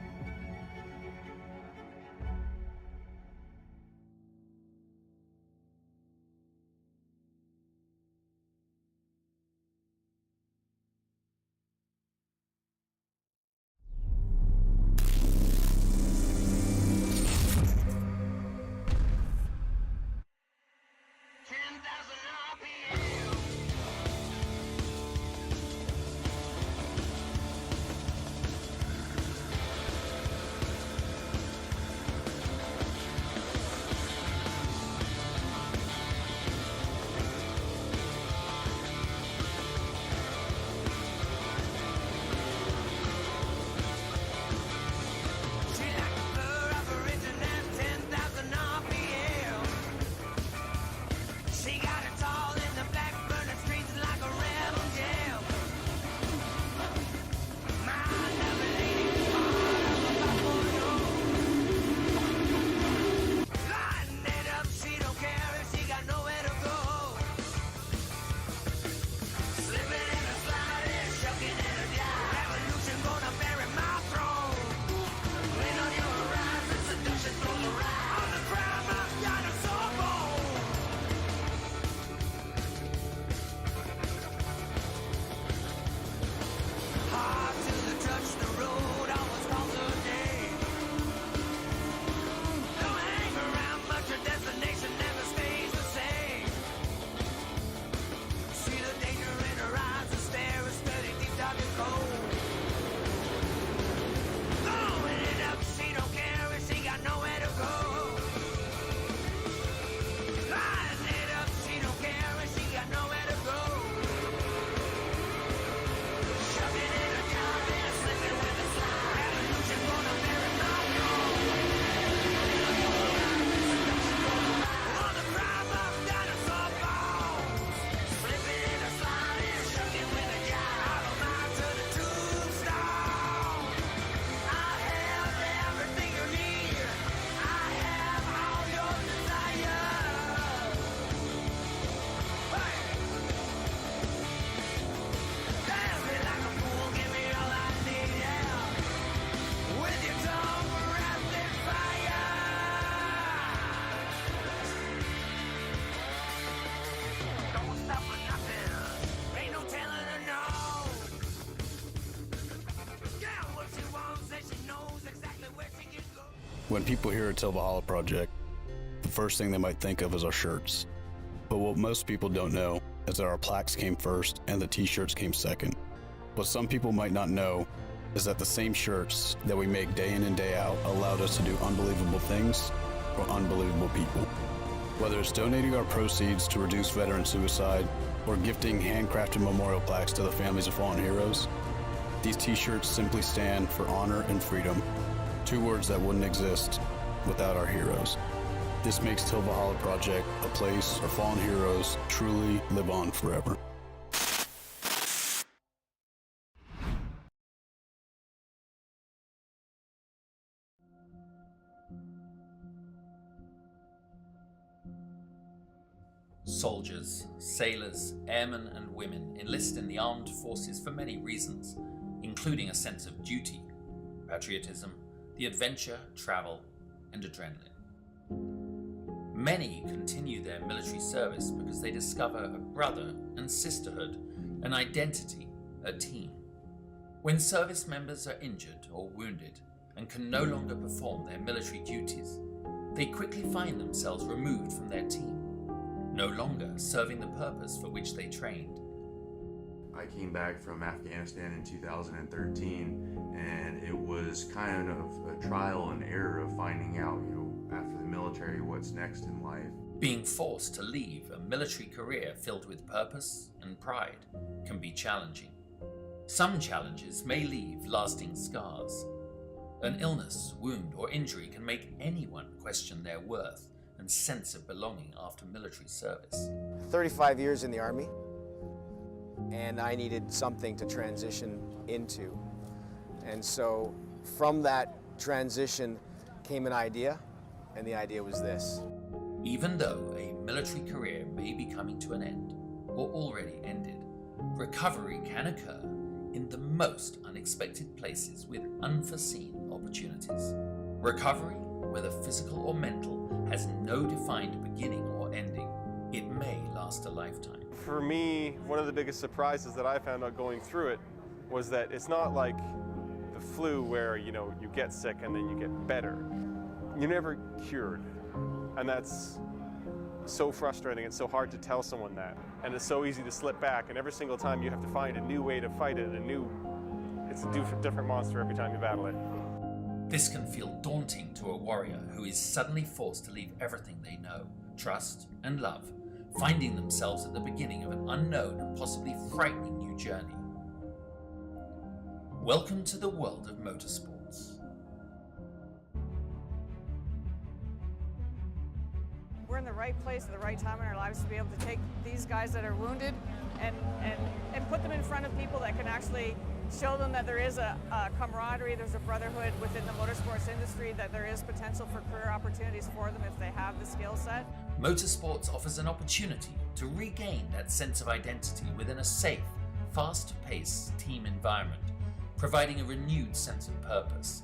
When people hear a Till Valhalla project, the first thing they might think of is our shirts. But what most people don't know is that our plaques came first and the t-shirts came second. What some people might not know is that the same shirts that we make day in and day out allowed us to do unbelievable things for unbelievable people. Whether it's donating our proceeds to reduce veteran suicide or gifting handcrafted memorial plaques to the families of fallen heroes, these t-shirts simply stand for honor and freedom, two words that wouldn't exist without our heroes. This makes Till Valhalla Project a place our fallen heroes truly live on forever. Soldiers, sailors, airmen and women enlist in the armed forces for many reasons, including a sense of duty, patriotism, the adventure, travel, and adrenaline. Many continue their military service because they discover a brother and sisterhood, an identity, a team. When service members are injured or wounded and can no longer perform their military duties, they quickly find themselves removed from their team, no longer serving the purpose for which they trained. I came back from Afghanistan in 2013, and it was kind of a trial and error of finding out, after the military what's next in life. Being forced to leave a military career filled with purpose and pride can be challenging. Some challenges may leave lasting scars. An illness, wound, or injury can make anyone question their worth and sense of belonging after military service. 35 years in the Army, and I needed something to transition into. And so from that transition came an idea, and the idea was this. Even though a military career may be coming to an end or already ended, recovery can occur in the most unexpected places with unforeseen opportunities. Recovery, whether physical or mental, has no defined beginning or ending. It may last a lifetime. For me, one of the biggest surprises that I found out going through it was that it's not like the flu where, you get sick and then you get better. You're never cured. And that's so frustrating. It's so hard to tell someone that. And it's so easy to slip back. And every single time you have to find a new way to fight it, it's a different monster every time you battle it. This can feel daunting to a warrior who is suddenly forced to leave everything they know, trust, and love, finding themselves at the beginning of an unknown and possibly frightening new journey. Welcome to the world of motorsports. We're in the right place at the right time in our lives to be able to take these guys that are wounded and put them in front of people that can actually show them that there is a camaraderie, there's a brotherhood within the motorsports industry, that there is potential for career opportunities for them if they have the skill set. Motorsports offers an opportunity to regain that sense of identity within a safe, fast-paced team environment, providing a renewed sense of purpose.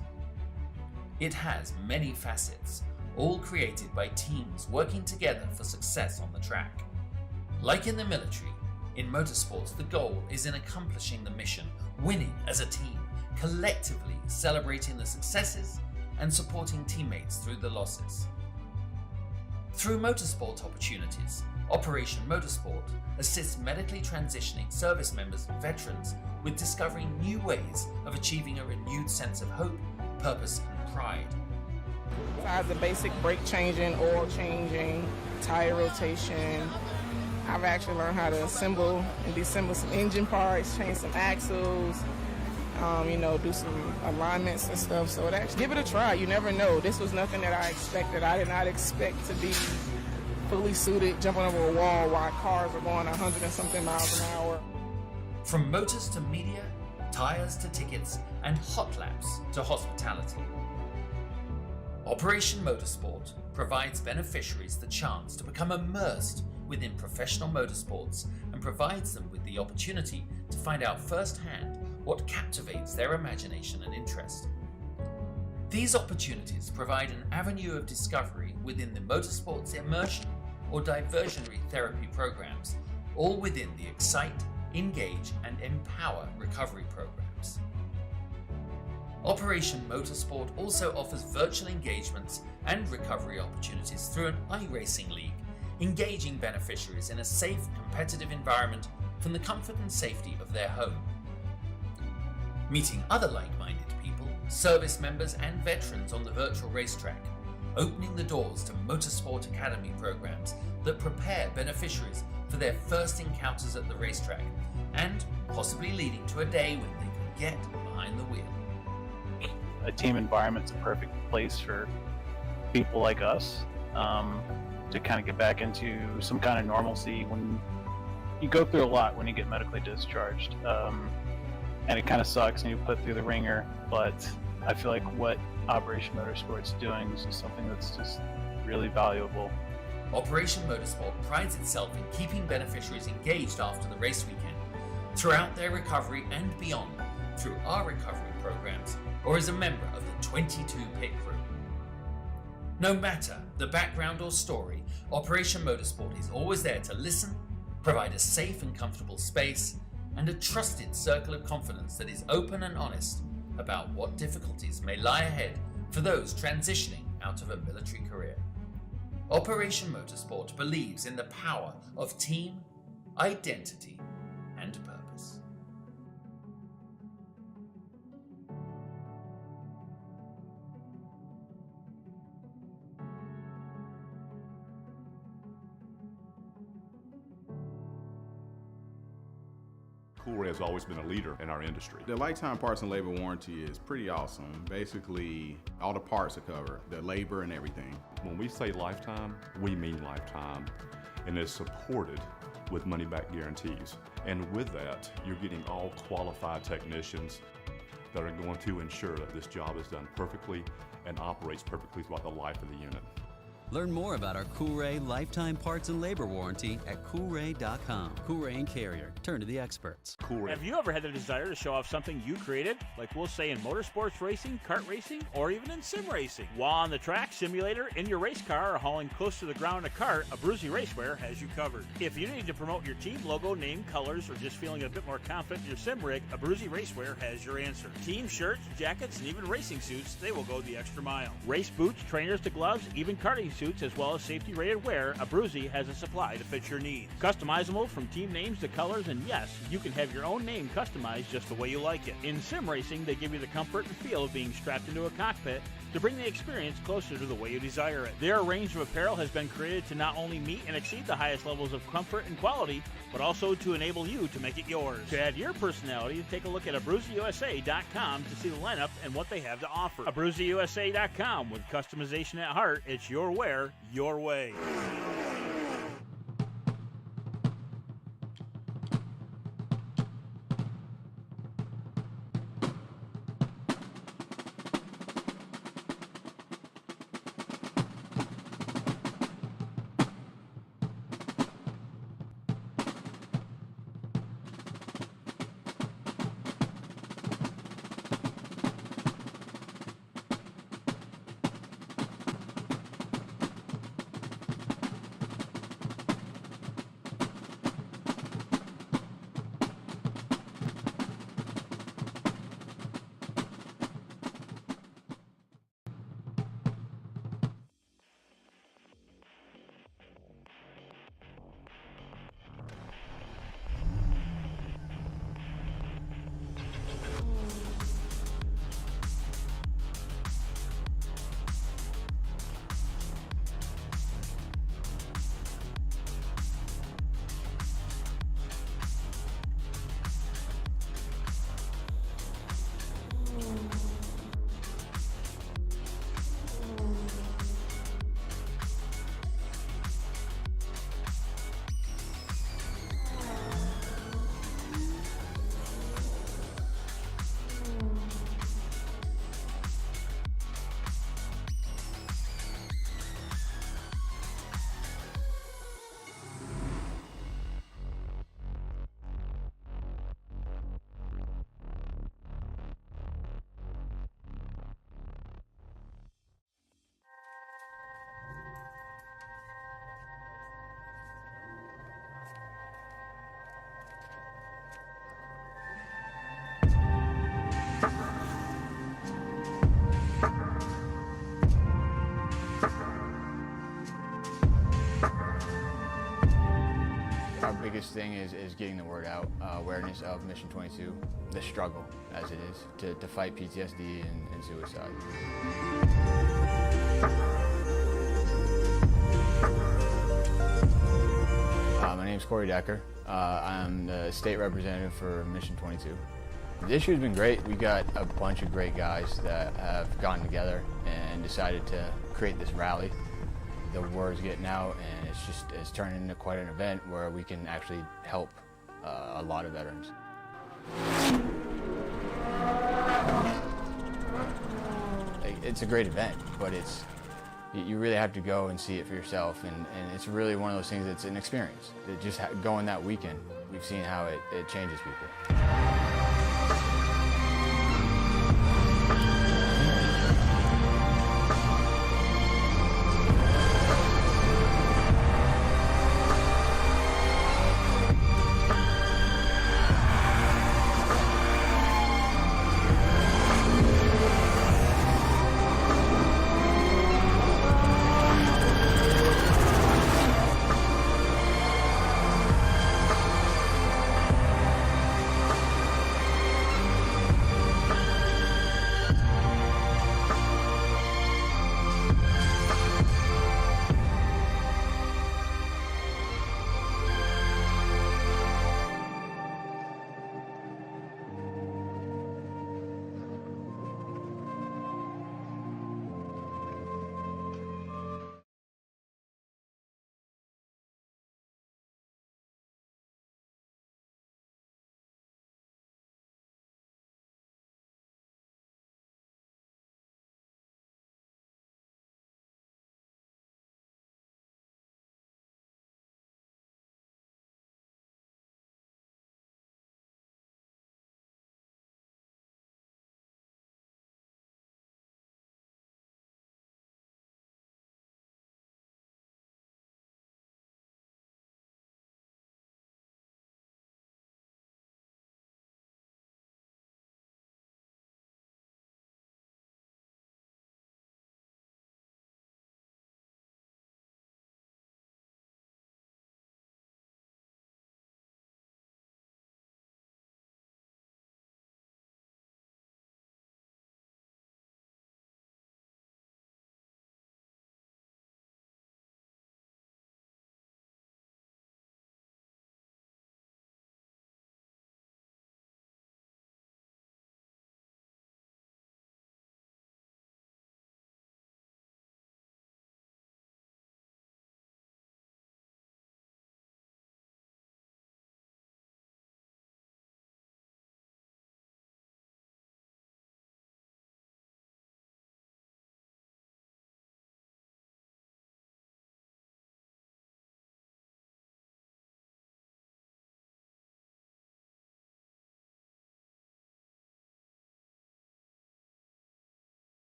It has many facets, all created by teams working together for success on the track. Like in the military, in motorsports, the goal is in accomplishing the mission, winning as a team, collectively celebrating the successes and supporting teammates through the losses. Through motorsport opportunities, Operation Motorsport assists medically transitioning service members and veterans with discovering new ways of achieving a renewed sense of hope, purpose, and pride. Besides the basic brake changing, oil changing, tire rotation, I've actually learned how to assemble and disassemble some engine parts, change some axles, do some alignments and stuff. So give it a try. You never know. This was nothing that I expected. I did not expect to be fully suited, jumping over a wall while cars are going 100 and something miles an hour. From motors to media, tires to tickets, and hot laps to hospitality. Operation Motorsport provides beneficiaries the chance to become immersed within professional motorsports and provides them with the opportunity to find out firsthand what captivates their imagination and interest. These opportunities provide an avenue of discovery within the motorsports immersion or diversionary therapy programs, all within the Excite, Engage, and Empower recovery programs. Operation Motorsport also offers virtual engagements and recovery opportunities through an iRacing league, engaging beneficiaries in a safe, competitive environment from the comfort and safety of their home. Meeting other like-minded people, service members and veterans on the virtual racetrack, opening the doors to Motorsport Academy programs that prepare beneficiaries for their first encounters at the racetrack, and possibly leading to a day when they can get behind the wheel. A team environment's a perfect place for people like us to kind of get back into some kind of normalcy when you go through a lot when you get medically discharged. And it kind of sucks and you put through the ringer, but I feel like what Operation Motorsport's doing is just something that's just really valuable. Operation Motorsport prides itself in keeping beneficiaries engaged after the race weekend, throughout their recovery and beyond, through our recovery programs, or as a member of the 22 pit crew. No matter the background or story, Operation Motorsport is always there to listen, provide a safe and comfortable space, and a trusted circle of confidence that is open and honest about what difficulties may lie ahead for those transitioning out of a military career. Operation Motorsport believes in the power of team, identity, and purpose. Cool Ray has always been a leader in our industry. The lifetime parts and labor warranty is pretty awesome. Basically, all the parts are covered, the labor and everything. When we say lifetime, we mean lifetime, and it's supported with money-back guarantees. And with that, you're getting all qualified technicians that are going to ensure that this job is done perfectly and operates perfectly throughout the life of the unit. Learn more about our Cool Ray lifetime parts and labor warranty at coolray.com. Cool Ray and Carrier. Turn to the experts. Cool Ray. Have you ever had the desire to show off something you created? Like we'll say in motorsports racing, kart racing, or even in sim racing. While on the track, simulator, in your race car, or hauling close to the ground in a cart, Abruzzi Racewear has you covered. If you need to promote your team logo, name, colors, or just feeling a bit more confident in your sim rig, Abruzzi Racewear has your answer. Team shirts, jackets, and even racing suits, they will go the extra mile. Race boots, trainers to gloves, even karting suits, as well as safety-rated wear, Abruzzi has a supply to fit your needs. Customizable from team names to colors, and yes, you can have your own name customized just the way you like it. In sim racing, they give you the comfort and feel of being strapped into a cockpit to bring the experience closer to the way you desire it. Their range of apparel has been created to not only meet and exceed the highest levels of comfort and quality, but also to enable you to make it yours. To add your personality, take a look at AbruzziUSA.com to see the lineup and what they have to offer. AbruzziUSA.com, with customization at heart, it's your wear, your way. Our biggest thing is getting the word out, awareness of Mission 22, the struggle as it is to fight PTSD and suicide. My name's Corey Decker. I'm the state representative for Mission 22. The issue's been great. We got a bunch of great guys that have gotten together and decided to create this rally. The word's getting out, and it's turned into quite an event where we can actually help a lot of veterans. It's a great event, but you really have to go and see it for yourself, and it's really one of those things that's an experience. Just going that weekend, we've seen how it changes people.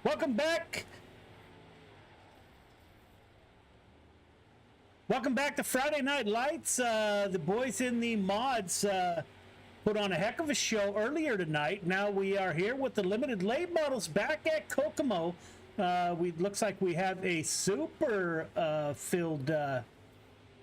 Welcome back. Welcome back to Friday Night Lights. The boys in the mods put on a heck of a show earlier tonight. Now we are here with the limited late models back at Kokomo. Looks like we have a super filled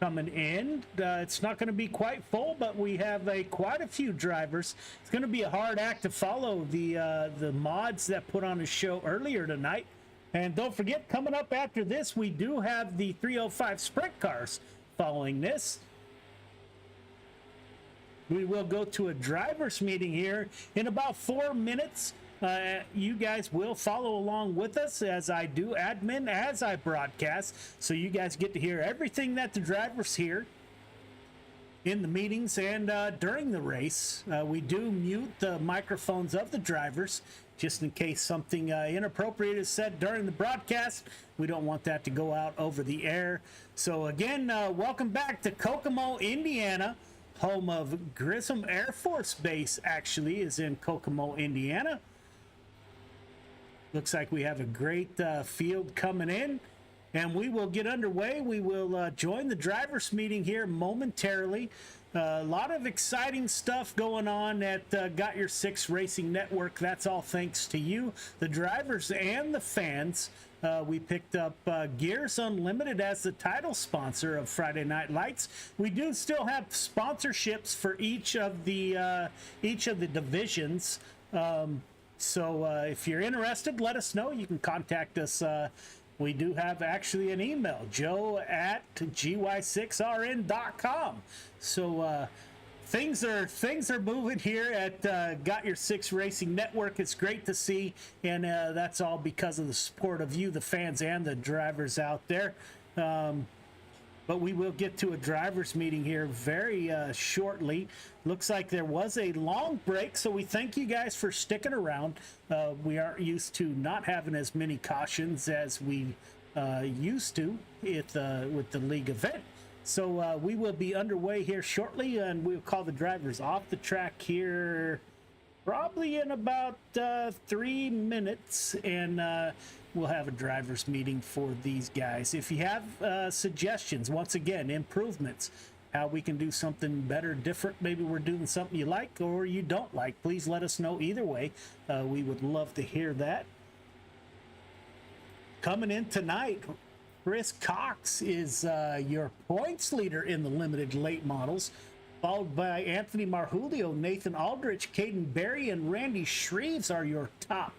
coming in. It's not going to be quite full, but we have quite a few drivers. It's going to be a hard act to follow the mods that put on a show earlier tonight. And don't forget, coming up after this, we do have the 305 sprint cars following this. We will go to a driver's meeting here in about 4 minutes. You guys will follow along with us as I do admin, as I broadcast. So you guys get to hear everything that the drivers hear in the meetings and during the race. We do mute the microphones of the drivers just in case something inappropriate is said during the broadcast. We don't want that to go out over the air. So again, welcome back to Kokomo, Indiana, home of Grissom Air Force Base. Actually is in Kokomo, Indiana. Looks like we have a great field coming in, and we will get underway. We will join the drivers meeting here momentarily. A lot of exciting stuff going on at Got Your Six Racing Network. That's all thanks to you, the drivers and the fans. We picked up Gears Unlimited as the title sponsor of Friday Night Lights. We do still have sponsorships for each of the divisions. So if you're interested, let us know. You can contact us. We do have actually an email, joe@gy6rn.com. So things are moving here at Got Your Six Racing Network. It's great to see, and that's all because of the support of you, the fans, and the drivers out there. But we will get to a drivers meeting here very shortly. Looks like there was a long break, so we thank you guys for sticking around. We aren't used to not having as many cautions as we used to with the league event. So we will be underway here shortly, and we'll call the drivers off the track here probably in about 3 minutes, and we'll have a drivers meeting for these guys. If you have suggestions, once again, improvements, how we can do something better, different, maybe we're doing something you like or you don't like, please let us know. Either way, we would love to hear that. Coming in tonight, Chris Cox is your points leader in the limited late models, followed by Anthony Marjulio, Nathan Aldrich, Caden Berry, and Randy Shreves are your top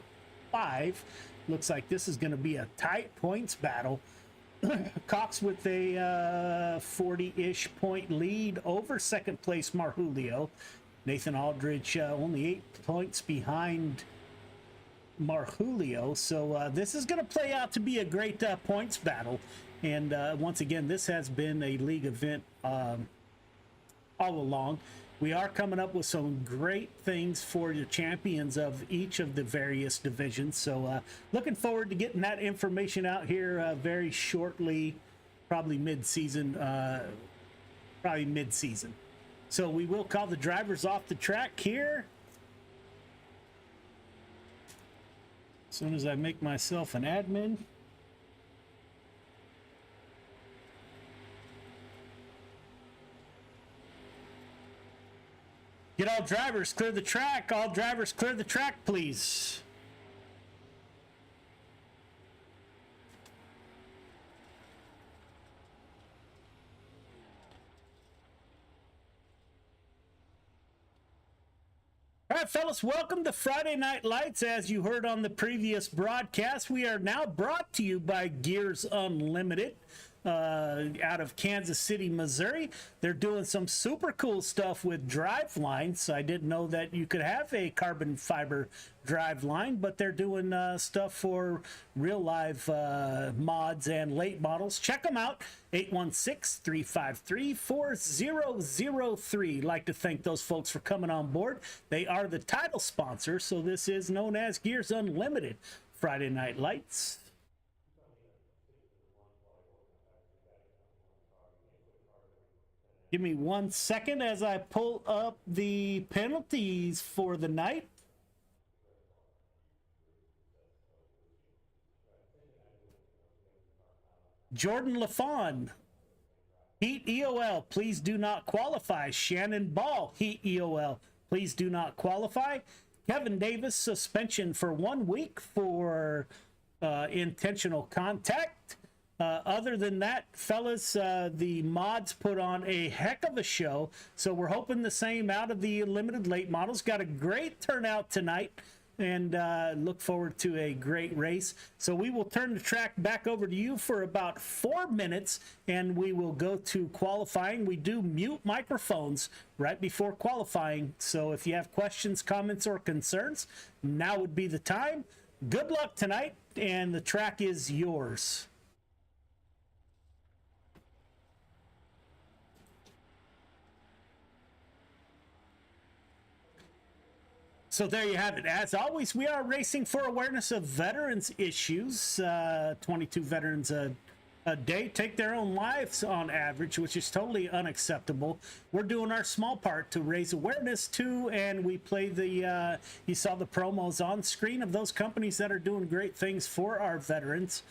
5. Looks like this is going to be a tight points battle. Cox with a 40-ish point lead over second place Marjulio. Nathan Aldrich only 8 points behind Marjulio. So this is going to play out to be a great points battle. And once again, this has been a league event all along. We are coming up with some great things for the champions of each of the various divisions. So looking forward to getting that information out here very shortly, probably mid-season. So we will call the drivers off the track here. As soon as I make myself an admin. Get all drivers, clear the track. All drivers, clear the track, please. All right, fellas, welcome to Friday Night Lights. As you heard on the previous broadcast, we are now brought to you by Gears Unlimited. Out of Kansas City, Missouri. They're doing some super cool stuff with drive lines. I didn't know that you could have a carbon fiber drive line, but they're doing stuff for real live mods and late models. Check them out, 816-353-4003. Like to thank those folks for coming on board. They are the title sponsor, so this is known as Gears Unlimited Friday Night Lights. Give me 1 second as I pull up the penalties for the night. Jordan LaFawn, Heat EOL, please do not qualify. Shannon Ball, Heat EOL, please do not qualify. Kevin Davis, suspension for 1 week for intentional contact. Other than that, fellas, the mods put on a heck of a show, so we're hoping the same out of the limited late models. Got a great turnout tonight, and look forward to a great race. So we will turn the track back over to you for about 4 minutes, and we will go to qualifying. We do mute microphones right before qualifying, so if you have questions, comments, or concerns, now would be the time. Good luck tonight, and the track is yours. So there you have it. As always, we are racing for awareness of veterans issues. 22 veterans a day take their own lives on average, which is totally unacceptable. We're doing our small part to raise awareness too, and we play the, you saw the promos on screen of those companies that are doing great things for our veterans.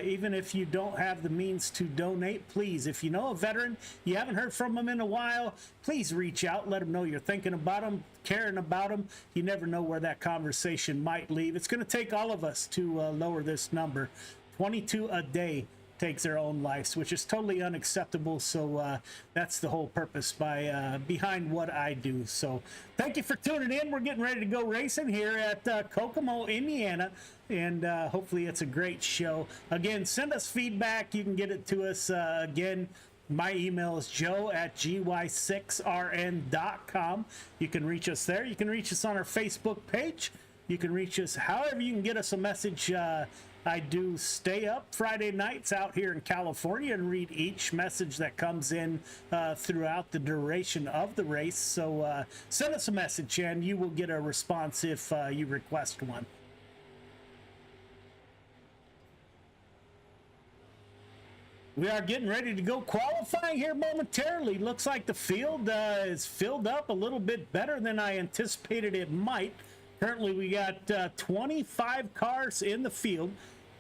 Even if you don't have the means to donate, please, if you know a veteran, you haven't heard from them in a while, please reach out, let them know you're thinking about them, caring about them. You never know where that conversation might lead. It's going to take all of us to lower this number. 22 a day takes their own lives, which is totally unacceptable. So that's the whole purpose behind what I do. So thank you for tuning in. We're getting ready to go racing here at Kokomo, Indiana, and hopefully it's a great show. Again, send us feedback. You can get it to us again. My email is joe@gy6rn.com. You can reach us there. You can reach us on our Facebook page. You can reach us however you can get us a message. I do stay up Friday nights out here in California and read each message that comes in throughout the duration of the race. So send us a message and you will get a response if you request one. We are getting ready to go qualifying here momentarily. Looks like the field is filled up a little bit better than I anticipated it might. Currently, we got 25 cars in the field.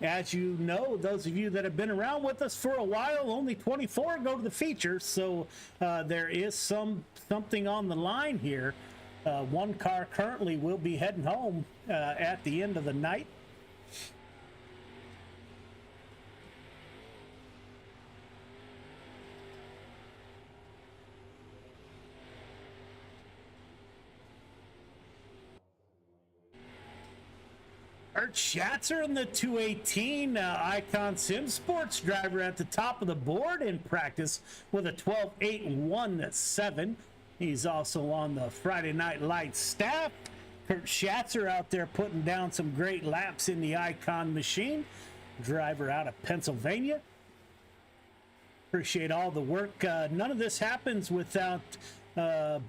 As you know, those of you that have been around with us for a while, only 24 go to the feature. So there is something on the line here. One car currently will be heading home at the end of the night. Kurt Schatzer in the 218, Icon Sim Sports driver at the top of the board in practice with a 12.817. He's also on the Friday Night Lights staff. Kurt Schatzer out there putting down some great laps in the Icon machine. Driver out of Pennsylvania. Appreciate all the work. None of this happens without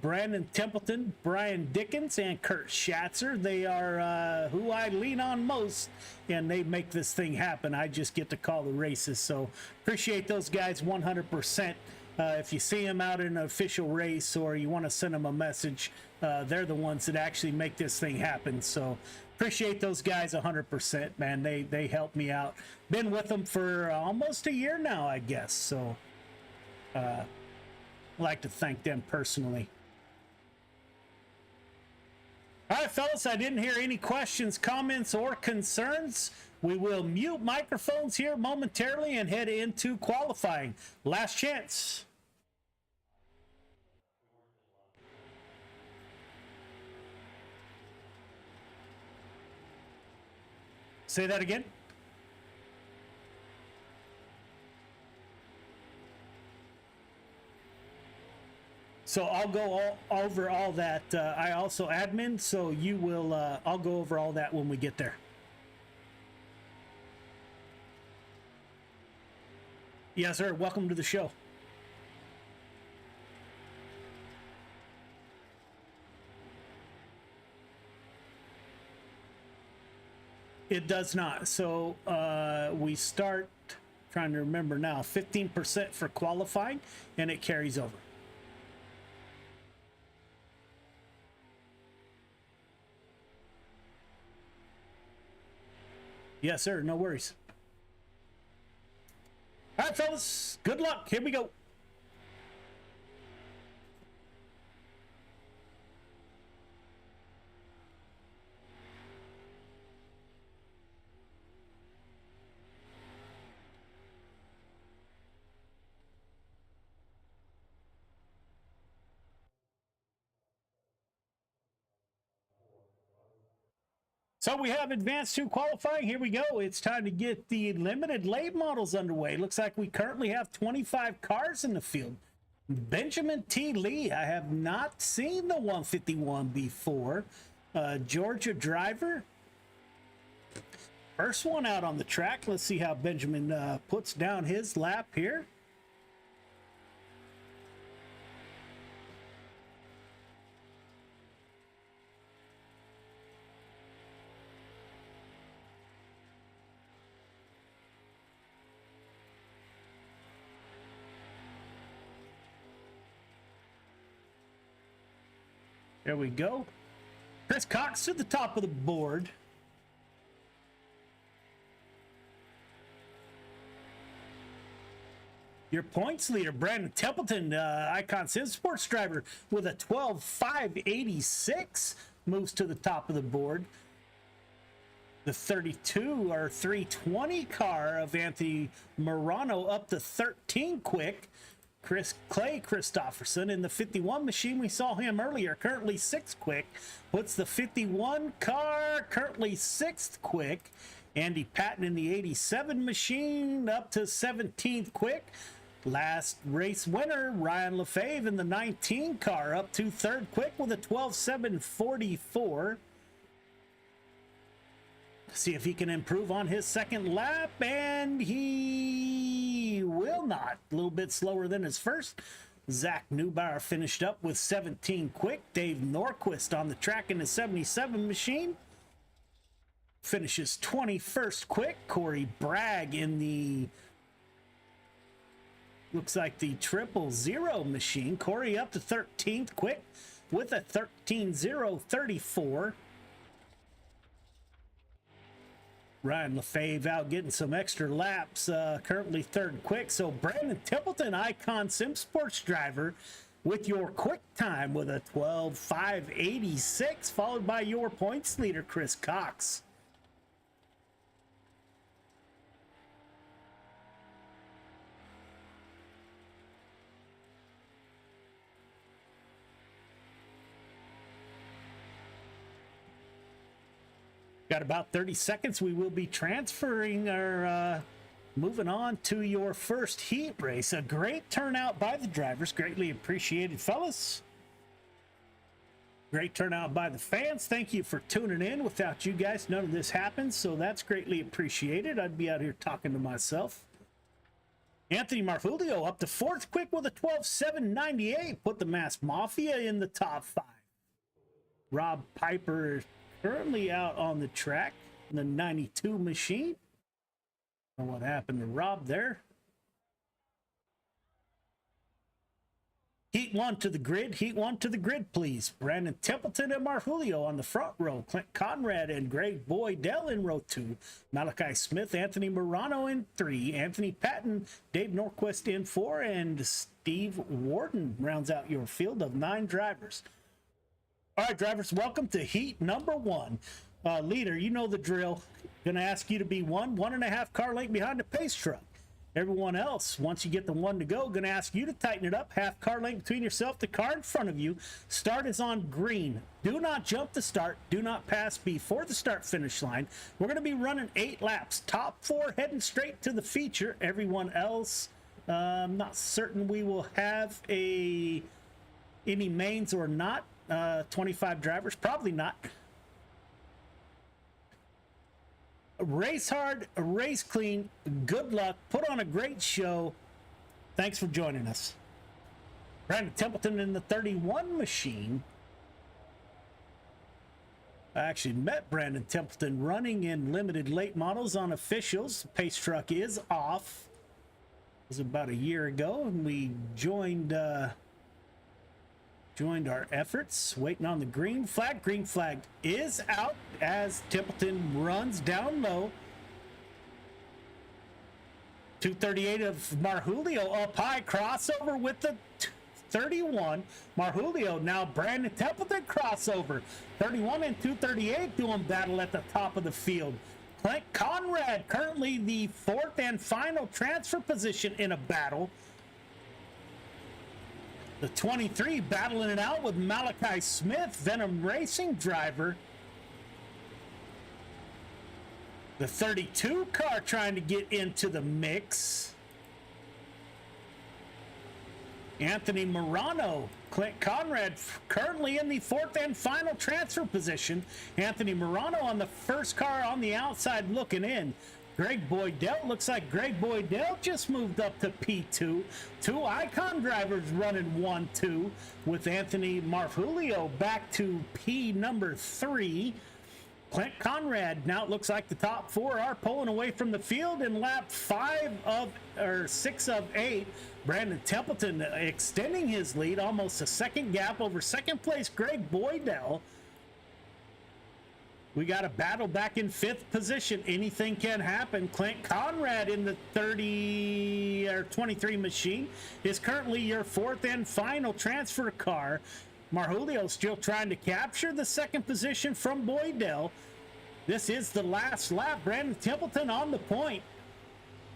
Brandon Templeton, Brian Dickens, and Kurt Schatzer. They are who I lean on most, and they make this thing happen. I just get to call the races, so appreciate those guys 100%. If you see them out in an official race or you want to send them a message, they're the ones that actually make this thing happen. So appreciate those guys 100%, man. They help me out. Been with them for almost a year now, I guess. So like to thank them personally. All right, fellas, I didn't hear any questions, comments, or concerns. We will mute microphones here momentarily and head into qualifying. Last chance. Say that again. So I'll go over all that. I also admin, so you will. I'll go over all that when we get there. Yes, sir. Welcome to the show. It does not. So we start, trying to remember now, 15% for qualifying, and it carries over. Yes, sir. No worries. right, fellas, good luck. Here we go. So we have advanced 2 qualifying. Here we go. It's time to get the limited late models underway. Looks like we currently have 25 cars in the field. Benjamin T. Lee, I have not seen the 151 before. Georgia driver. First one out on the track. Let's see how Benjamin puts down his lap here. There we go. Chris Cox to the top of the board. Your points leader, Brandon Templeton, Icon Sim Sports driver with a 12.586, moves to the top of the board. The 32 or 320 car of Anthony Morano up to 13 quick. Chris Clay Christopherson in the 51 machine, we saw him earlier, currently 6th quick, puts the 51 car currently 6th quick. Andy Patton in the 87 machine up to 17th quick. Last race winner, Ryan Lefebvre in the 19 car up to 3rd quick with a 12.744. See if he can improve on his second lap, and he will not. A little bit slower than his first. Zach Neubauer finished up with 17 quick. Dave Norquist on the track in the 77 machine finishes 21st quick. Corey Bragg in the, looks like the 000 machine. Corey up to 13th quick with a 13.034. Ryan Lefebvre out getting some extra laps, currently 3rd quick. So Brandon Templeton, Icon Sim Sports driver, with your quick time with a 12.586, followed by your points leader, Chris Cox. Got about 30 seconds. We will be transferring or moving on to your first heat race. A great turnout by the drivers. Greatly appreciated, fellas. Great turnout by the fans. Thank you for tuning in. Without you guys, none of this happens, so that's greatly appreciated. I'd be out here talking to myself. Anthony Marfulio up to 4th quick with a 12.798. Put the Mass Mafia in the top 5. Rob Piper currently out on the track in the 92 machine. I don't know what happened to Rob there. Heat 1 to the grid. Heat 1 to the grid, please. Brandon Templeton and Marfulio on the front row. Clint Conrad and Greg Boydell in row 2. Malachi Smith, Anthony Morano in 3. Anthony Patton, Dave Norquist in 4. And Steve Warden rounds out your field of 9 drivers. All right, drivers, welcome to heat number 1. Leader, you know the drill. Gonna ask you to be 1.5 car length behind the pace truck. Everyone else, once you get the 1 to go, gonna ask you to tighten it up. Half car length between yourself, the car in front of you. Start is on green. Do not jump the start. Do not pass before the start finish line. We're gonna be running 8 laps. Top 4 heading straight to the feature. Everyone else, I'm not certain we will have any mains or not. 25 drivers, probably not. Race hard, race clean. Good luck. Put on a great show. Thanks for joining us. Brandon Templeton in the 31 machine. I actually met Brandon Templeton running in limited late models on officials. The pace truck is off. It was about a year ago, and we joined our efforts, waiting on the green flag. Green flag is out as Templeton runs down low. 238 of Marjulio up high, crossover with the 31. Marjulio, now Brandon Templeton crossover. 31 and 238 doing battle at the top of the field. Clint Conrad, currently the fourth and final transfer position in a battle. The 23 battling it out with Malachi Smith, Venom Racing driver. The 32 car trying to get into the mix. Anthony Morano, Clint Conrad currently in the fourth and final transfer position. Anthony Morano on the first car on the outside looking in. Greg Boydell, looks like Greg Boydell just moved up to P2. Two Icon drivers running 1-2 with Anthony Marjulio back to P number 3. Clint Conrad, now it looks like the top 4 are pulling away from the field in lap 6 of 8. Brandon Templeton extending his lead, almost a second gap over second place Greg Boydell. We got a battle back in 5th position. Anything can happen. Clint Conrad in the 23 machine is currently your 4th and final transfer car. Marjulio still trying to capture the 2nd position from Boydell. This is the last lap. Brandon Templeton on the point.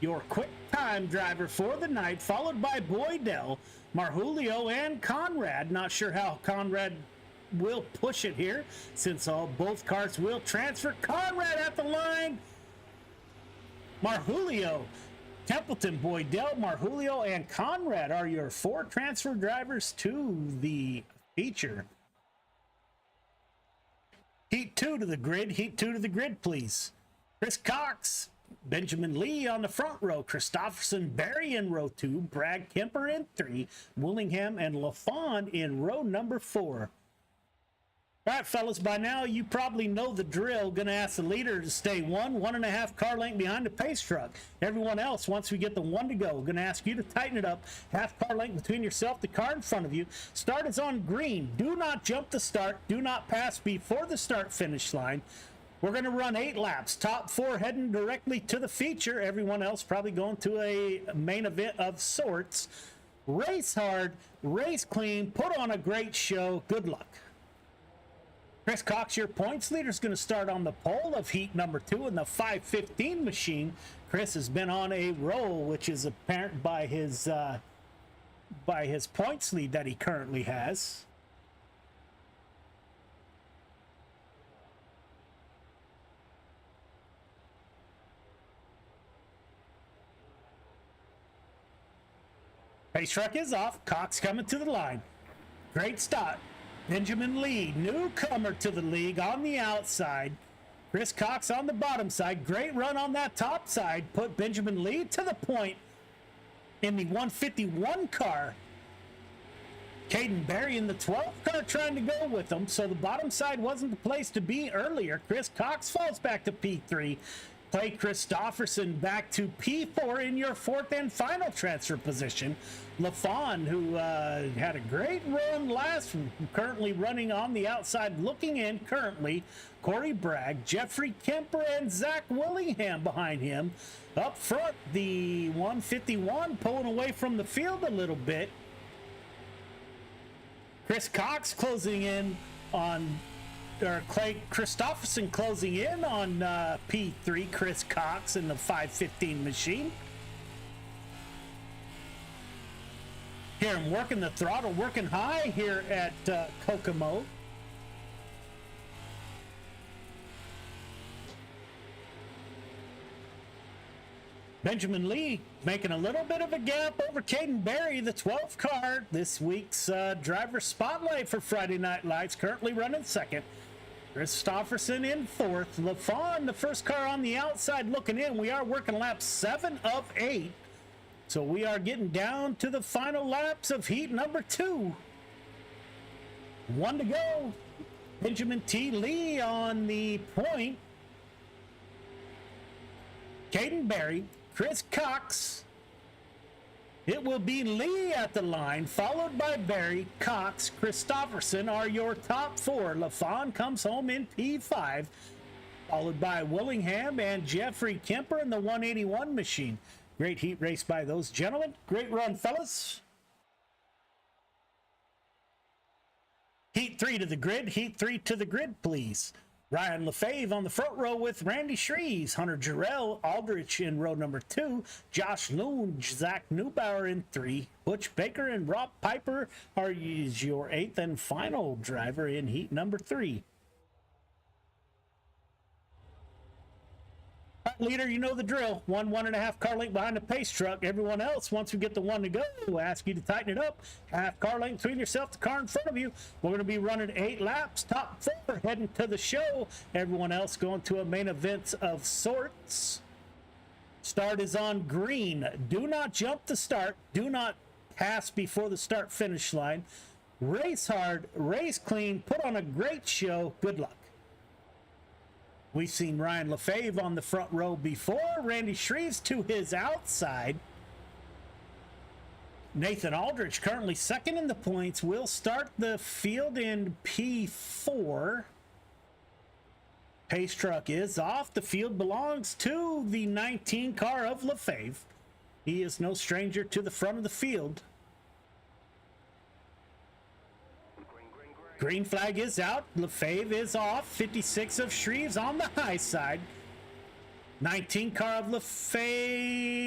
Your quick time driver for the night, followed by Boydell, Marjulio, and Conrad. Not sure how Conrad will push it here since both cars will transfer. Conrad at the line. Marjulio, Templeton, Boydell, Marjulio, and Conrad are your 4 transfer drivers to the feature. Heat 2 to the grid. Heat 2 to the grid, please. Chris Cox, Benjamin Lee on the front row. Christopherson, Barry in row 2. Brad Kemper in 3. Willingham and LaFawn in row number 4. All right, fellas, by now you probably know the drill. Going to ask the leader to stay 1.5 car length behind the pace truck. Everyone else, once we get the 1 to go, going to ask you to tighten it up. Half car length between yourself, the car in front of you. Start is on green. Do not jump the start. Do not pass before the start finish line. We're going to run 8 laps. Top 4 heading directly to the feature. Everyone else probably going to a main event of sorts. Race hard, race clean, put on a great show. Good luck. Chris Cox, your points leader, is going to start on the pole of heat number 2 in the 515 machine. Chris has been on a roll, which is apparent by his points lead that he currently has. Pace truck is off. Cox coming to the line. Great start. Benjamin Lee, newcomer to the league on the outside. Chris Cox on the bottom side. Great run on that top side. Put Benjamin Lee to the point in the 151 car. Caden Berry in the 12th car trying to go with him, so the bottom side wasn't the place to be earlier. Chris Cox falls back to P3. Clay Christopherson back to P4 in your 4th and final transfer position. LaFawn, who had a great run last, currently running on the outside, looking in currently. Corey Bragg, Jeffrey Kemper, and Zach Willingham behind him. Up front, the 151 pulling away from the field a little bit. Chris Cox closing in on, or Clay Christopherson closing in on P3, Chris Cox in the 515 machine. Here I'm working the throttle, working high here at Kokomo. Benjamin Lee making a little bit of a gap over Caden Berry, the 12th car. This week's driver spotlight for Friday Night Lights, currently running 2nd. Christopherson in 4th. LaFawn, the first car on the outside looking in. We are working lap 7 of 8. So we are getting down to the final laps of heat number 2. 1 to go. Benjamin T. Lee on the point. Caden Berry, Chris Cox. It will be Lee at the line, followed by Berry, Cox, Christopherson are your top 4. LaFawn comes home in P5, followed by Willingham and Jeffrey Kemper in the 181 machine. Great heat race by those gentlemen. Great run, fellas. Heat 3 to the grid. Heat 3 to the grid, please. Ryan LaFave on the front row with Randy Shreves, Hunter Jarrell Aldrich in row number 2, Josh Loon, Zach Neubauer in 3, Butch Baker and Rob Piper is your 8th and final driver in heat number 3. Leader, you know the drill. 1.5 car length behind the pace truck. Everyone else, once we get the one to go, we'll ask you to tighten it up. Half car length between yourself, the car in front of you. We're going to be running 8 laps, top 4, heading to the show. Everyone else going to a main event of sorts. Start is on green. Do not jump the start. Do not pass before the start finish line. Race hard, race clean, put on a great show. Good luck. We've seen Ryan LaFave on the front row before. Randy Shreves to his outside. Nathan Aldrich, currently second in the points, will start the field in P4. Pace truck is off. The field belongs to the 19 car of LaFave. He is no stranger to the front of the field. Green flag is out. LaFave is off. 56 of Shreves on the high side. 19 car of LaFave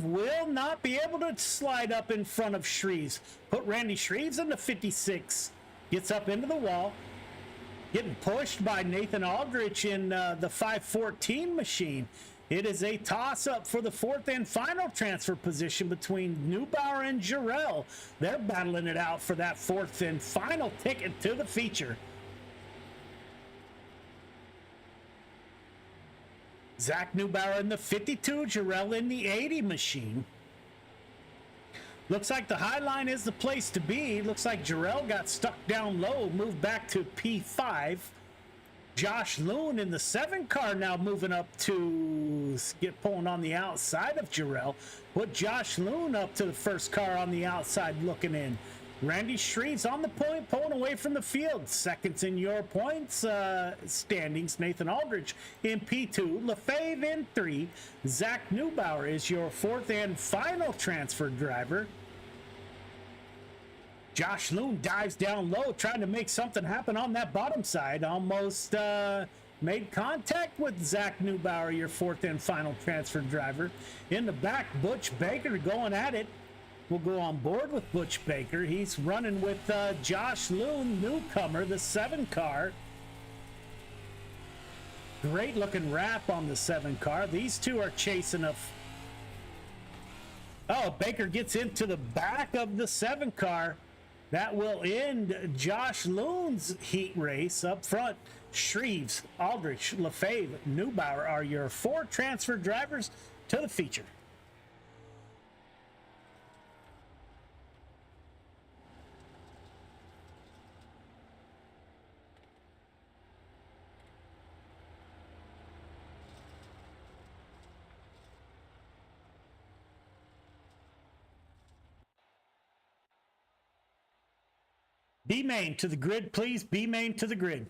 will not be able to slide up in front of Shreves. Put Randy Shreves in the 56. Gets up into the wall. Getting pushed by Nathan Aldrich in the 514 machine. It is a toss-up for the 4th and final transfer position between Neubauer and Jarrell. They're battling it out for that 4th and final ticket to the feature. Zach Neubauer in the 52, Jarrell in the 80 machine. Looks like the high line is the place to be. Looks like Jarrell got stuck down low, moved back to P5. Josh Loon in the 7 car now moving up to get pulling on the outside of Jarrell. Put Josh Loon up to the 1st car on the outside looking in. Randy Shreves on the point, pulling away from the field. Seconds in your points standings. Nathan Aldrich in P2. LaFave in 3. Zach Neubauer is your 4th and final transfer driver. Josh Loon dives down low, trying to make something happen on that bottom side. Almost made contact with Zach Neubauer, your 4th and final transfer driver. In the back, Butch Baker going at it. We'll go on board with Butch Baker. He's running with Josh Loon, newcomer, the 7 car. Great looking wrap on the 7 car. These two are chasing a... Oh, Baker gets into the back of the 7 car. That will end Josh Loon's heat race up front. Shreves, Aldrich, LaFave, Neubauer are your 4 transfer drivers to the feature. B main to the grid, please. B main to the grid.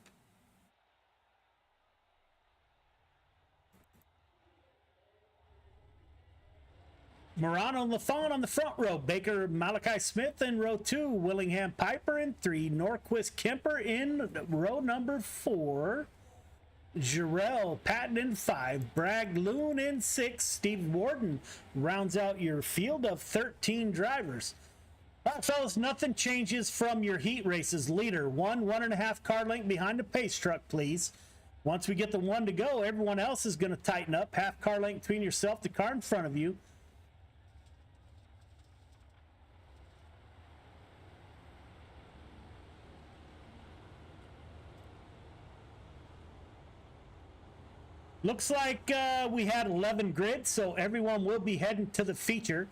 Morano and Lafon on the front row. Baker, Malachi Smith in row 2. Willingham Piper in 3. Norquist Kemper in row number 4. Jarrell Patton in 5. Bragg Loon in 6. Steve Warden rounds out your field of 13 drivers. All right, fellas, nothing changes from your heat races. Leader, 1.5 car length behind the pace truck, please. Once we get the one to go, everyone else is going to tighten up. Half car length between yourself, the car in front of you. Looks like we had 11 grids, so everyone will be heading to the feature.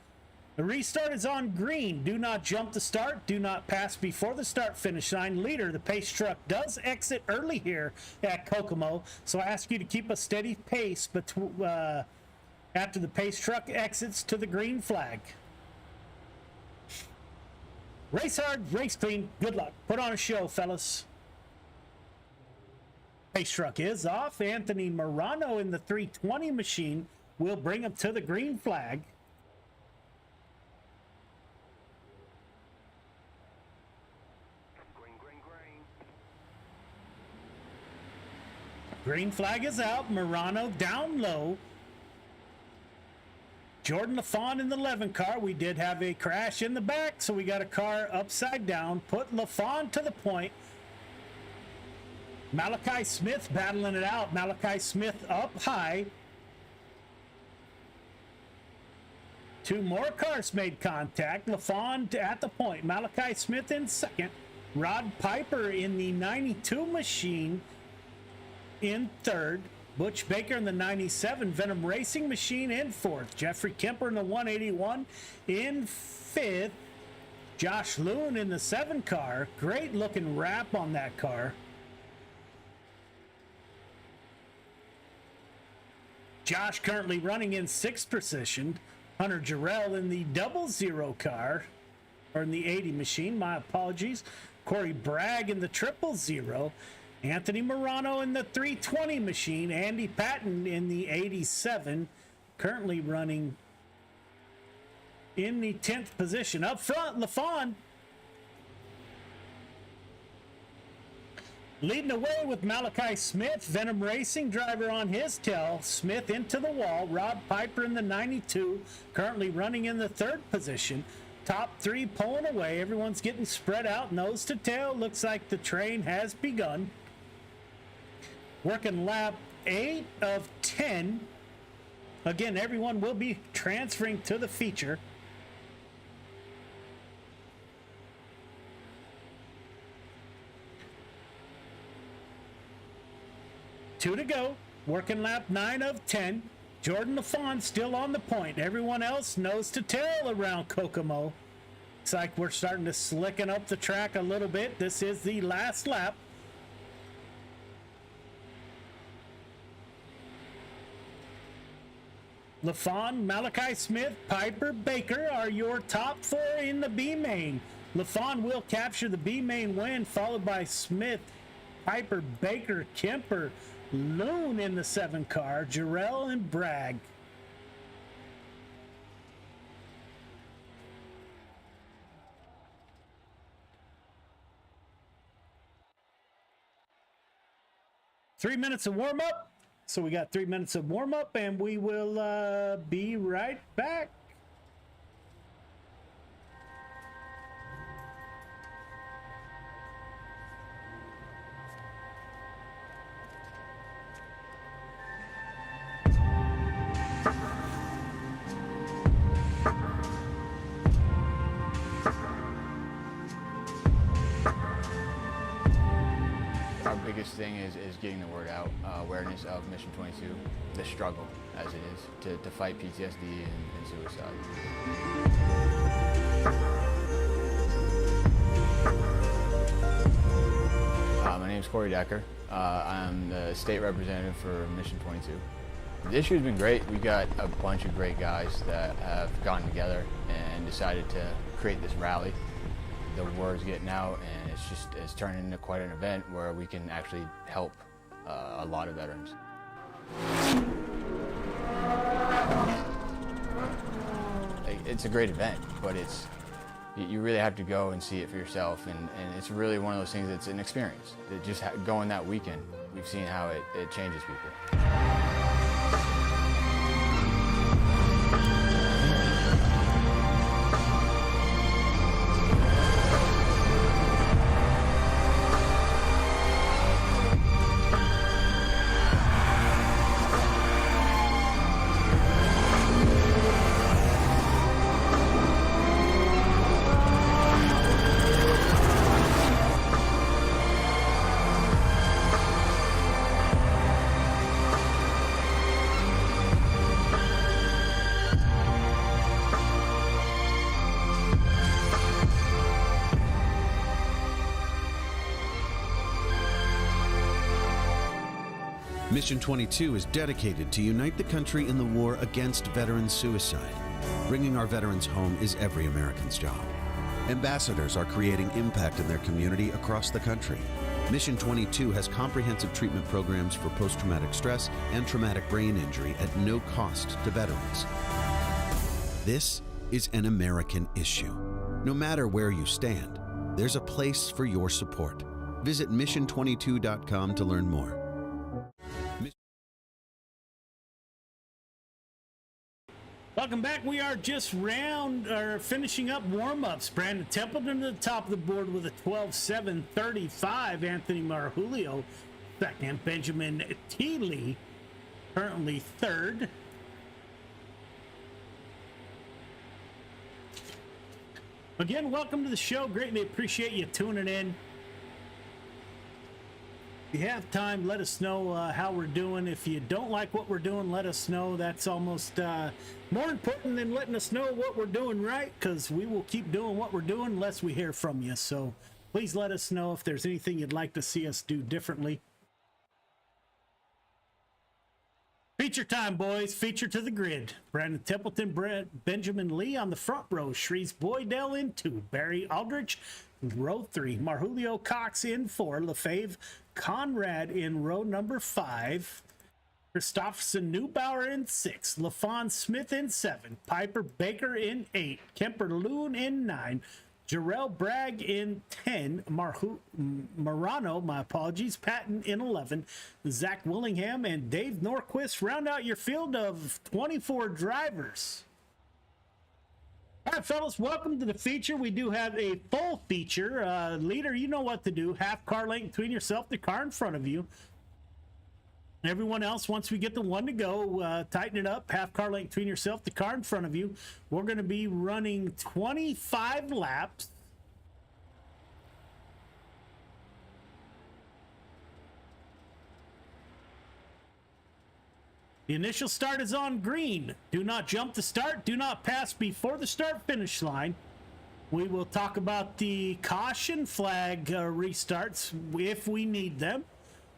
The restart is on green. Do not jump the start. Do not pass before the start finish line. Leader, the pace truck does exit early here at Kokomo, so I ask you to keep a steady pace after the pace truck exits to the green flag. Race hard, race clean. Good luck. Put on a show, fellas. Pace truck is off. Anthony Morano in the 320 machine We'll bring them to the green flag. Green flag is out. Murano down low. Jordan LaFawn in the 11 car. We did have a crash in the back, so we got a car upside down. Put LaFawn to the point. Malachi Smith battling it out. Malachi Smith up high. Two more cars made contact. LaFawn at the point. Malachi Smith in second. Rod Piper in the 92 machine in third. Butch Baker in the 97 Venom Racing Machine in fourth. Jeffrey Kemper in the 181 in fifth. Josh Loon in the 7 car. Great looking wrap on that car. Josh currently running in 6th position. Hunter Jarrell in the 00 car, or in the 80 machine, my apologies. Corey Bragg in the 000. Anthony Morano in the 320 machine. Andy Patton in the 87, currently running in the 10th position. Up front, LaFawn leading the way with Malachi Smith, Venom Racing driver on his tail. Smith into the wall. Rod Piper in the 92, currently running in the 3rd position. Top 3 pulling away. Everyone's getting spread out nose to tail. Looks like the train has begun. Working lap 8 of 10. Again, everyone will be transferring to the feature. Two to go. Working lap 9 of 10. Jordan LaFawn still on the point. Everyone else nose to tail around Kokomo. Looks like we're starting to slicken up the track a little bit. This is the last lap. LaFawn, Malachi Smith, Piper, Baker are your top 4 in the B main. LaFawn will capture the B main win, followed by Smith, Piper, Baker, Kemper, Loon in the 7 car, Jarrell and Bragg. Three minutes of warm up. So we got 3 minutes of warm up, and we will be right back. Thing is getting the word out, awareness of Mission 22, the struggle as it is to fight PTSD and suicide. My name is Corey Decker. I'm the state representative for Mission 22. This year's been great. We got a bunch of great guys that have gotten together and decided to create this rally. The word's getting out, and it's turning into quite an event where we can actually help a lot of veterans. It's a great event, but you really have to go and see it for yourself, and it's really one of those things that's an experience. Just going that weekend, we've seen how it changes people. Mission 22 is dedicated to unite the country in the war against veteran suicide. Bringing our veterans home is every American's job. Ambassadors are creating impact in their community across the country. Mission 22 has comprehensive treatment programs for post-traumatic stress and traumatic brain injury at no cost to veterans. This is an American issue. No matter where you stand, there's a place for your support. Visit mission22.com to learn more. Welcome back. We are just finishing up warm-ups. Brandon Templeton to the top of the board with a 12.735. Anthony Marjulio second. Benjamin Teeley currently third. Again, welcome to the show. Greatly appreciate you tuning in. If you have time, let us know how we're doing. If you don't like what we're doing, let us know. That's almost more important than letting us know what we're doing right, because we will keep doing what we're doing unless we hear from you. So please let us know if there's anything you'd like to see us do differently. Feature time, boys. Feature to the grid. Brandon Templeton, Benjamin Lee on the front row. Shrees Boydell in 2. Barry Aldrich, row 3. Marjulio Cox in 4. LaFave Conrad in row number 5. Christopherson Neubauer in 6. LaFawn Smith in 7. Piper Baker in 8. Kemper Loon in 9. Jarrell Bragg in 10. Marano, my apologies, Patton in 11. Zach Willingham and Dave Norquist round out your field of 24 drivers. All right, fellas, welcome to the feature. We do have a full feature. Leader, you know what to do. Half car length between yourself, the car in front of you. Everyone else, once we get the one to go, tighten it up. Half car length between yourself, the car in front of you. We're going to be running 25 laps. The initial start is on green. Do not jump the start. Do not pass before the start-finish line. We will talk about the caution flag restarts if we need them.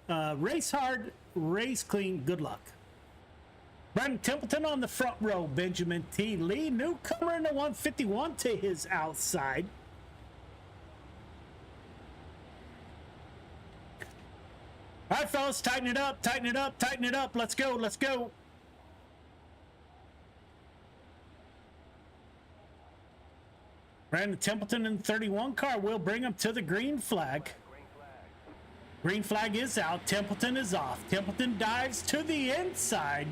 Race hard, race clean. Good luck. Brandon Templeton on the front row. Benjamin T. Lee, newcomer in the 151 to his outside. All right, fellas, tighten it up, tighten it up, tighten it up. Let's go, let's go. Brandon Templeton in the 31 car will bring him to the green flag. Green flag is out. Templeton is off. Templeton dives to the inside.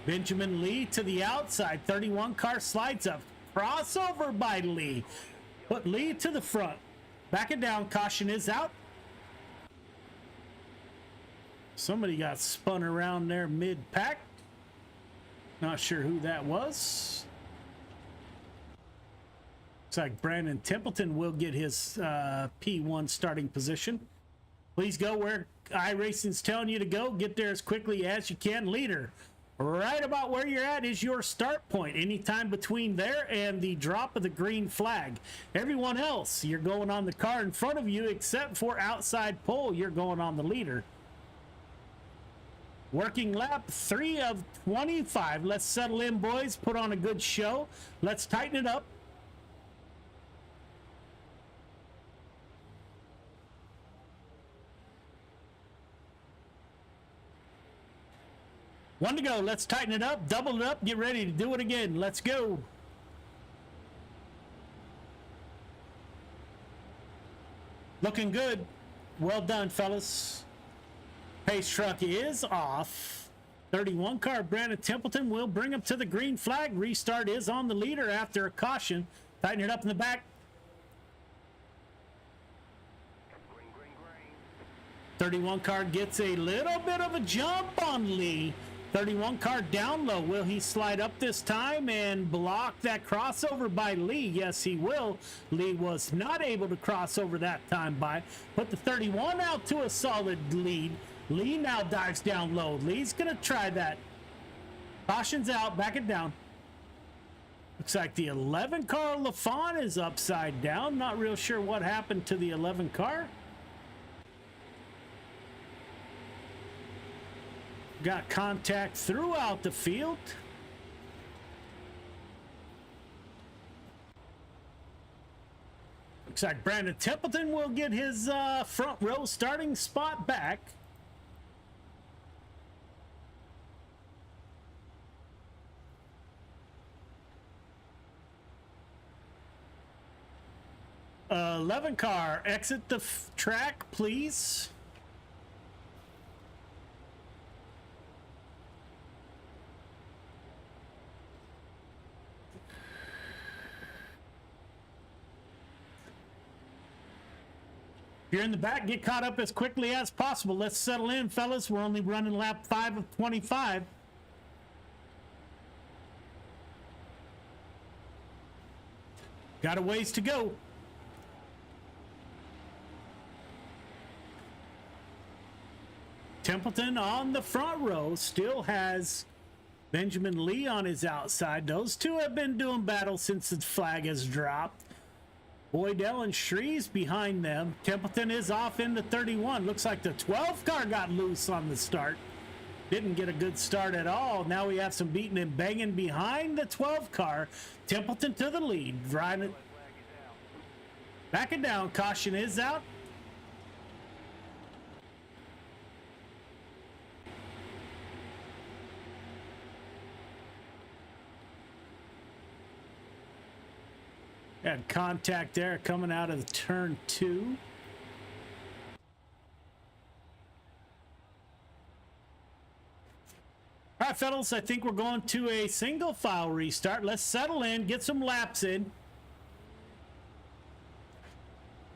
Benjamin Lee to the outside. 31 car slides up. Crossover by Lee. Put Lee to the front. Back it down. Caution is out. Somebody got spun around there mid-pack. Not sure who that was. Looks like Brandon Templeton will get his P1 starting position. Please go where iRacing's telling you to go. Get there as quickly as you can. Leader, right about where you're at is your start point. Anytime between there and the drop of the green flag. Everyone else, you're going on the car in front of you, except for outside pole, you're going on the leader. Working lap 3 of 25. Let's settle in, boys. Put on a good show. Let's tighten it up. One to go. Let's tighten it up, double it up, get ready to do it again. Let's go. Looking good. Well done, fellas. Pace truck is off. 31 car Brandon Templeton will bring him to the green flag. Restart is on the leader after a caution. Tighten it up in the back. 31 car gets a little bit of a jump on Lee. 31 car down low. Will he slide up this time and block that crossover by Lee? Yes, he will. Lee was not able to cross over that time by. Put the 31 out to a solid lead. Lee now dives down low. Lee's going to try that. Caution's out. Back it down. Looks like the 11 car LaFawn is upside down. Not real sure what happened to the 11 car. Got contact throughout the field. Looks like Brandon Templeton will get his front row starting spot back. Uh, 11 car, exit the track, please. If you're in the back, get caught up as quickly as possible. Let's settle in, fellas. We're only running lap 5 of 25. Got a ways to go. Templeton on the front row still has Benjamin Lee on his outside. Those two have been doing battle since the flag has dropped. Boydell and Shreves behind them. Templeton is off into 31. Looks like the 12 car got loose on the start. Didn't get a good start at all. Now we have some beating and banging behind the 12 car. Templeton to the lead. Driving. Backing down. Caution is out. Had contact there coming out of the turn 2. All right, fellas, I think we're going to a single file restart. Let's settle in, get some laps in.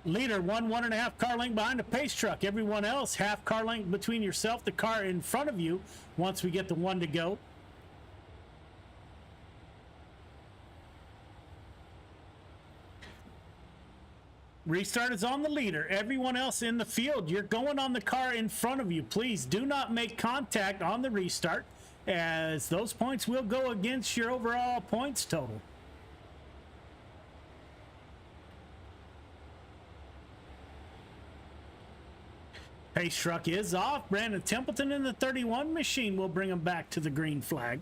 Leader, 1.5 car length behind the pace truck. Everyone else, half car length between yourself, the car in front of you once we get the 1 to go. Restart is on the leader. Everyone else in the field, you're going on the car in front of you. Please do not make contact on the restart, as those points will go against your overall points total. Pace truck is off. Brandon Templeton in the 31 machine will bring him back to the green flag.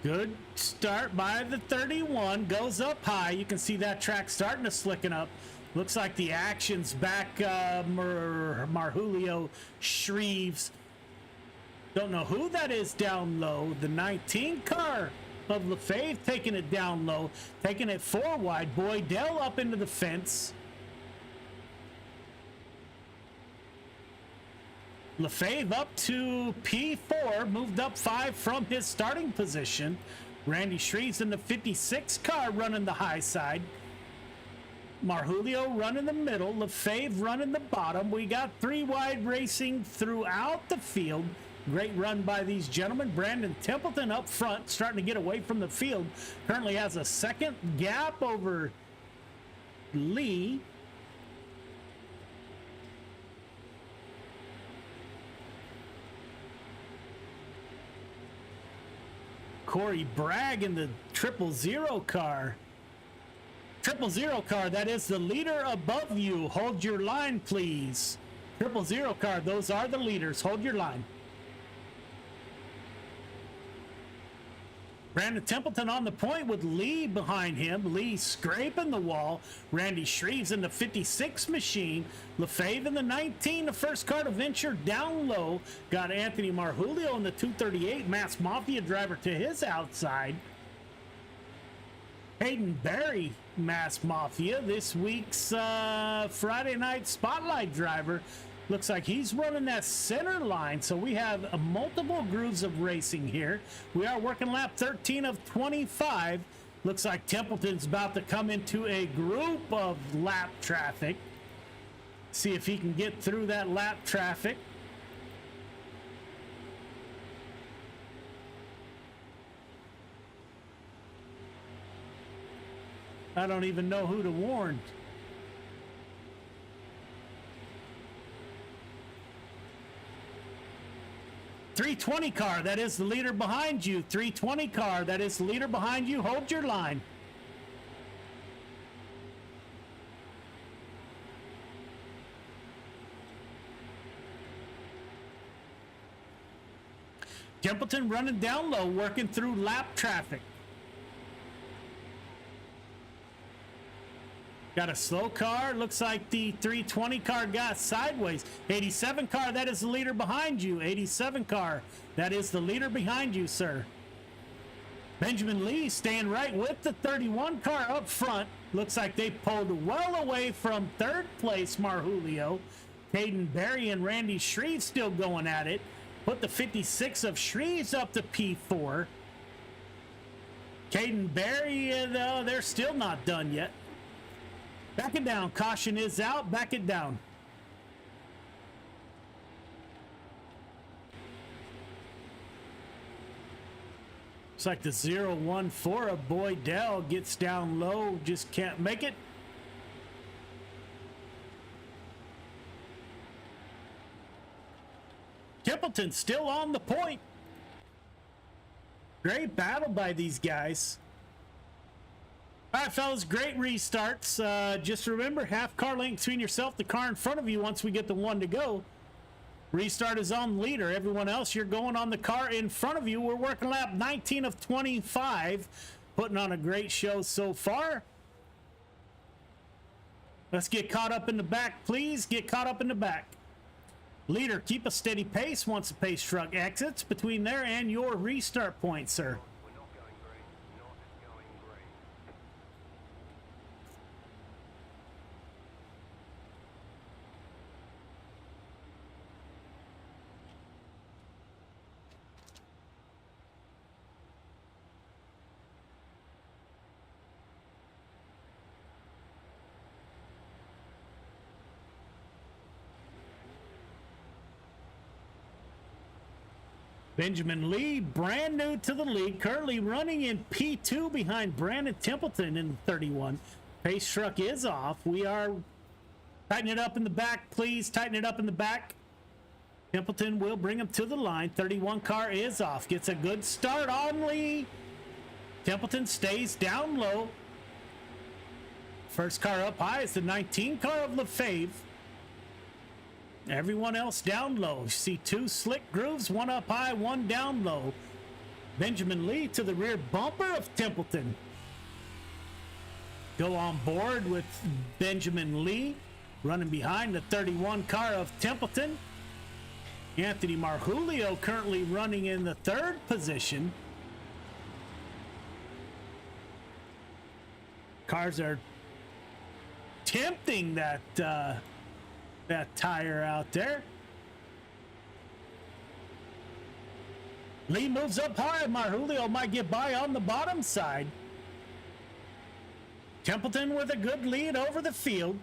Good start by the 31. Goes up high. You can see that track starting to slicken up. Looks like the action's back. Marjulio Shreves. Don't know who that is down low. The 19 car of Lefebvre taking it down low. Taking it 4 wide. Boydell up into the fence. Lefebvre up to P4, moved up 5 from his starting position. Randy Shreves in the 56 car running the high side. Marjulio running the middle. Lefebvre running the bottom. We got 3 wide racing throughout the field. Great run by these gentlemen. Brandon Templeton up front, starting to get away from the field. Currently has a second gap over Lee. Corey Bragg in the 000 car. 000 car, that is the leader above you. Hold your line, please. 000 car, those are the leaders. Hold your line. Brandon Templeton on the point with Lee behind him. Lee scraping the wall. Randy Shreves in the 56 machine. Lefebvre in the 19, the first car to venture down low. Got Anthony Marjulio in the 238. Mass Mafia driver to his outside. Hayden Berry, Mass Mafia, this week's Friday night spotlight driver. Looks like he's running that center line, so we have multiple grooves of racing here. We are working lap 13 of 25. Looks like Templeton's about to come into a group of lap traffic. See if he can get through that lap traffic. I don't even know who to warn. .320 car, that is the leader behind you. .320 car, that is the leader behind you. Hold your line. Templeton running down low, working through lap traffic. Got a slow car. Looks like the 320 car got sideways. 87 car, that is the leader behind you. 87 car, that is the leader behind you, sir. Benjamin Lee staying right with the 31 car up front. Looks like they pulled well away from third place, Marjulio. Caden Berry and Randy Shreve still going at it. Put the 56 of Shreves up to P4. Caden Berry, they're still not done yet. Back it down. Caution is out. Back it down. It's like the 014 of Boydell gets down low, just can't make it. Templeton still on the point. Great battle by these guys. All right, fellas, great restarts. Just remember, half car length between yourself, the car in front of you once we get the one to go. Restart is on leader. Everyone else, you're going on the car in front of you. We're working lap 19 of 25. Putting on a great show so far. Let's get caught up in the back, please. Get caught up in the back. Leader, keep a steady pace once the pace truck exits between there and your restart point, sir. Benjamin Lee, brand new to the league, currently running in P2 behind Brandon Templeton in 31. Pace truck is off. We are tighten it up in the back, please. Tighten it up in the back. Templeton will bring him to the line. 31 car is off. Gets a good start on Lee. Templeton stays down low. First car up high is the 19 car of Lefebvre. Everyone else down low. You see two slick grooves, one up high, one down low. Benjamin Lee to the rear bumper of Templeton. Go on board with Benjamin Lee, running behind the 31 car of Templeton. Anthony Marjulio currently running in the third position. Cars are tempting that tire out there. Lee moves up high. Marjulio might get by on the bottom side. Templeton with a good lead over the field.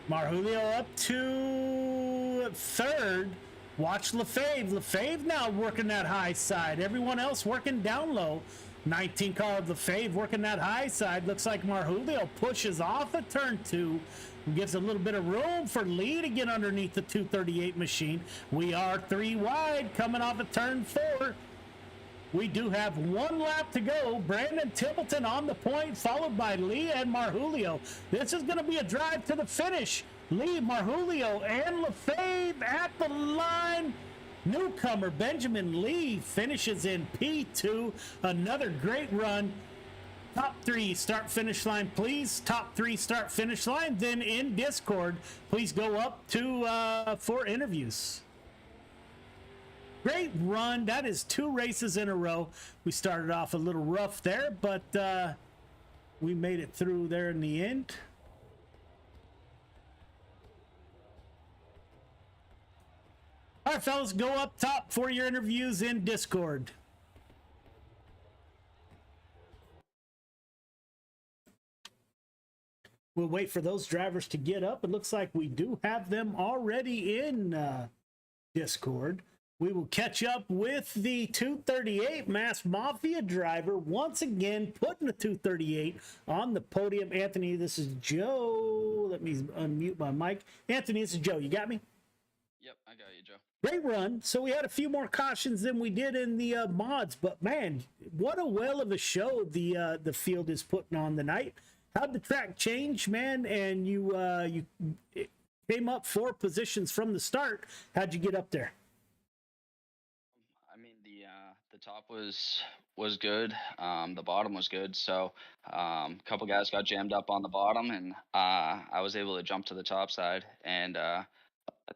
Marjulio up to third. Watch Lefebvre. Lefebvre now working that high side. Everyone else working down low. 19 car of Lefebvre working that high side. Looks like Marjulio pushes off at turn 2 and gives a little bit of room for Lee to get underneath the 238 machine. We are 3 wide coming off at turn 4. We do have 1 lap to go. Brandon Templeton on the point, followed by Lee and Marjulio. This is going to be a drive to the finish. Lee, Marjulio, and Lefebvre at the line. Newcomer Benjamin Lee finishes in P2. Another great run. Top 3 start finish line, please. Top 3 start finish line. Then in Discord, please go up to for interviews. Great run. That is 2 races in a row. We started off a little rough there, but we made it through there in the end. All right, fellas, go up top for your interviews in Discord. We'll wait for those drivers to get up. It looks like we do have them already in Discord. We will catch up with the 238 Mass Mafia driver once again, putting the 238 on the podium. Anthony, this is Joe. Let me unmute my mic. Anthony, this is Joe. You got me? Yep, I got you, Joe. Great run. So we had a few more cautions than we did in the mods, but man, what a well of a show the field is putting on tonight. how'd the track change, man? And you came up 4 positions from the start. How'd you get up there? I mean, the top was good. The bottom was good. So a couple guys got jammed up on the bottom, and I was able to jump to the top side. And I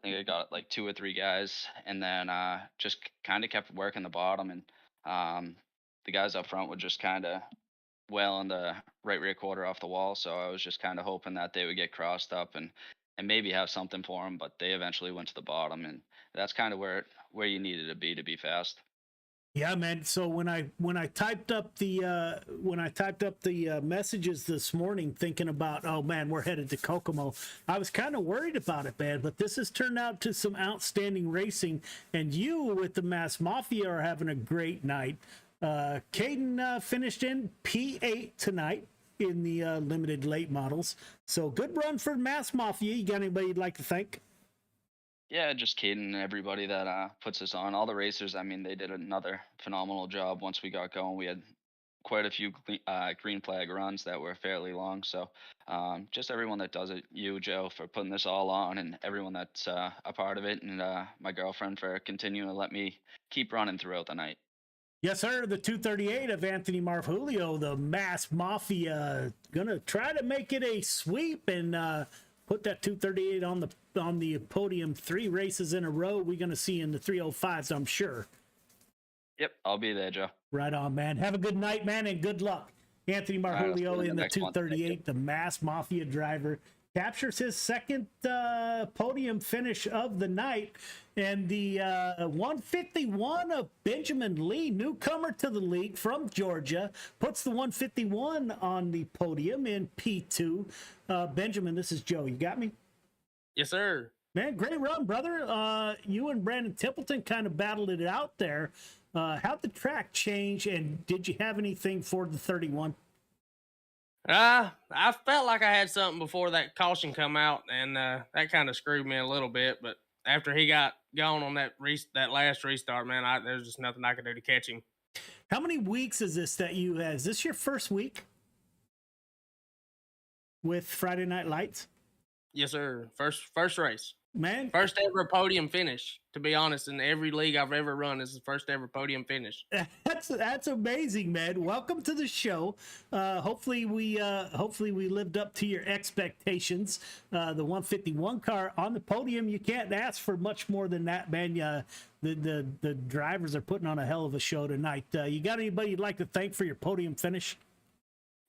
think I got like 2 or 3 guys, and then just kind of kept working the bottom. And the guys up front would just kind of well in the right rear quarter off the wall. So I was just kind of hoping that they would get crossed up and maybe have something for them. But they eventually went to the bottom, and that's kind of where you needed to be fast. Yeah, man. So when I typed up the messages this morning, thinking about, oh man, we're headed to Kokomo, I was kind of worried about it, man. But this has turned out to some outstanding racing, and you with the Mass Mafia are having a great night. Caden finished in P8 tonight in the limited late models. So good run for Mass Mafia. You got anybody you'd like to thank? Yeah, just Caden and everybody that puts us on. All the racers, I mean, they did another phenomenal job once we got going. We had quite a few green flag runs that were fairly long. So just everyone that does it, you, Joe, for putting this all on, and everyone that's a part of it, and my girlfriend for continuing to let me keep running throughout the night. Yes, sir. The 238 of Anthony Marvulio, the Mass Mafia, gonna try to make it a sweep and put that 238 on the podium 3 races in a row. We're gonna see in the 305s, I'm sure. Yep, I'll be there, Joe. Right on, man. Have a good night, man, and good luck. Anthony Marvulio in the 238, the Mass Mafia driver, captures his second podium finish of the night. And the 151 of Benjamin Lee, newcomer to the league from Georgia, puts the 151 on the podium in P2. Benjamin, this is Joe. You got me? Yes, sir. Man, great run, brother. You and Brandon Templeton kind of battled it out there. How'd the track change, and did you have anything for the 31? I felt like I had something before that caution come out, and that kind of screwed me a little bit. But after he got gone on that last restart, man, there's just nothing I could do to catch him. How many weeks is this that you have? Is this your first week with Friday Night Lights? Yes, sir. First race. Man. First ever podium finish, to be honest. In every league I've ever run, this is the first ever podium finish. That's amazing, man. Welcome to the show. Hopefully we lived up to your expectations. The 151 car on the podium, you can't ask for much more than that, man. The drivers are putting on a hell of a show tonight. You got anybody you'd like to thank for your podium finish?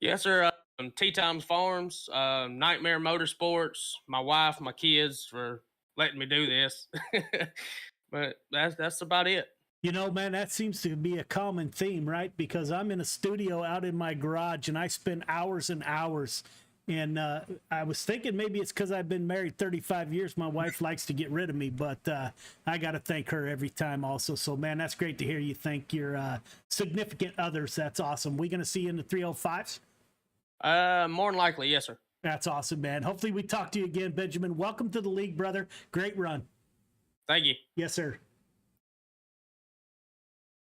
Yes, sir. T-Times Farms, Nightmare Motorsports, my wife, my kids for letting me do this. But that's about it. You know, man, that seems to be a common theme, right? Because I'm in a studio out in my garage and I spend hours and hours. And I was thinking maybe it's because I've been married 35 years. My wife likes to get rid of me, but I got to thank her every time also. So, man, that's great to hear you thank your significant others. That's awesome. We going to see you in the 305s? More than likely, yes, sir. That's awesome, man. Hopefully we talk to you again, Benjamin. Welcome to the league, brother. Great run. Thank you. Yes, sir.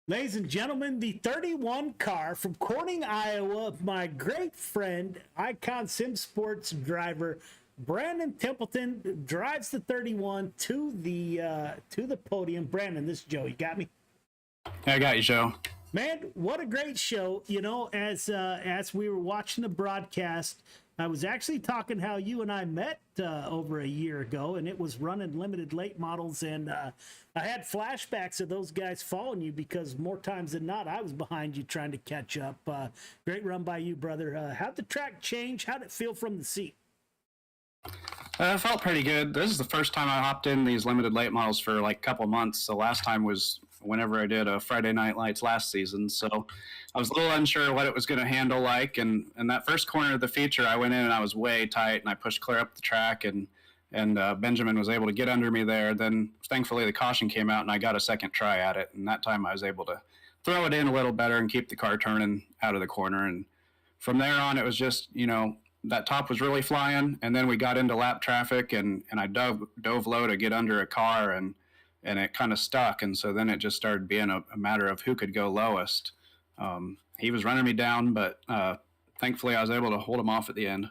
Ladies and gentlemen, the 31 car from Corning, Iowa, my great friend, Icon Sim Sports driver, Brandon Templeton, drives the 31 to the podium. Brandon, this is Joe. You got me? I got you, Joe. Man, what a great show. You know, as we were watching the broadcast, I was actually talking how you and I met over a year ago, and it was running limited late models, and I had flashbacks of those guys following you because more times than not, I was behind you trying to catch up. Great run by you, brother. How'd the track change? How'd it feel from the seat? It felt pretty good. This is the first time I hopped in these limited late models for like a couple months. The last time was whenever I did a Friday Night Lights last season. So I was a little unsure what it was going to handle like. And that first corner of the feature, I went in and I was way tight and I pushed clear up the track and Benjamin was able to get under me there. Then thankfully the caution came out and I got a second try at it. And that time I was able to throw it in a little better and keep the car turning out of the corner. And from there on, it was just, you know, that top was really flying. And then we got into lap traffic and I dove low to get under a car and it kind of stuck. And so then it just started being a matter of who could go lowest. He was running me down, but thankfully I was able to hold him off at the end.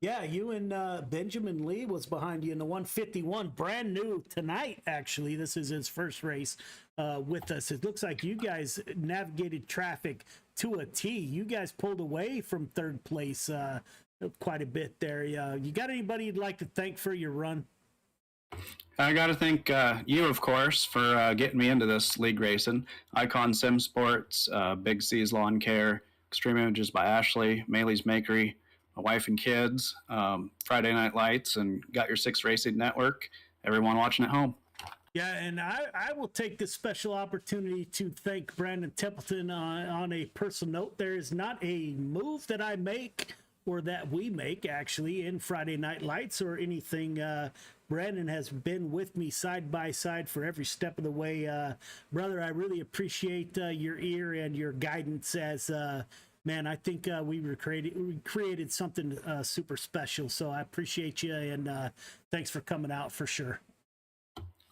Yeah, you and Benjamin Lee was behind you in the 151, brand new tonight, actually. This is his first race with us. It looks like you guys navigated traffic to a T. You guys pulled away from third place quite a bit there. You got anybody you'd like to thank for your run? I got to thank you, of course, for getting me into this league racing. Icon Sim Sports, Big C's Lawn Care, Extreme Images by Ashley, Maley's Makery, my wife and kids, Friday Night Lights, and Got Your Six Racing Network, everyone watching at home. Yeah, and I will take this special opportunity to thank Brandon Templeton on a personal note. There is not a move that I make or that we make, actually, in Friday Night Lights or anything. Brandon has been with me side by side for every step of the way. Brother, I really appreciate your ear and your guidance as man, I think we created something super special. So I appreciate you, and thanks for coming out for sure.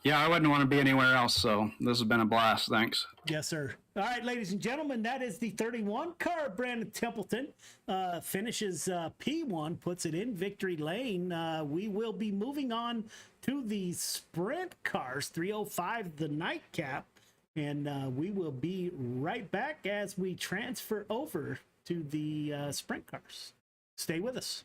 Yeah, I wouldn't want to be anywhere else, so this has been a blast. Thanks. Yes, sir. All right, ladies and gentlemen, that is the 31 car. Brandon Templeton finishes P1, puts it in victory lane. We will be moving on to the sprint cars, 305, the nightcap. And we will be right back as we transfer over to the sprint cars. Stay with us.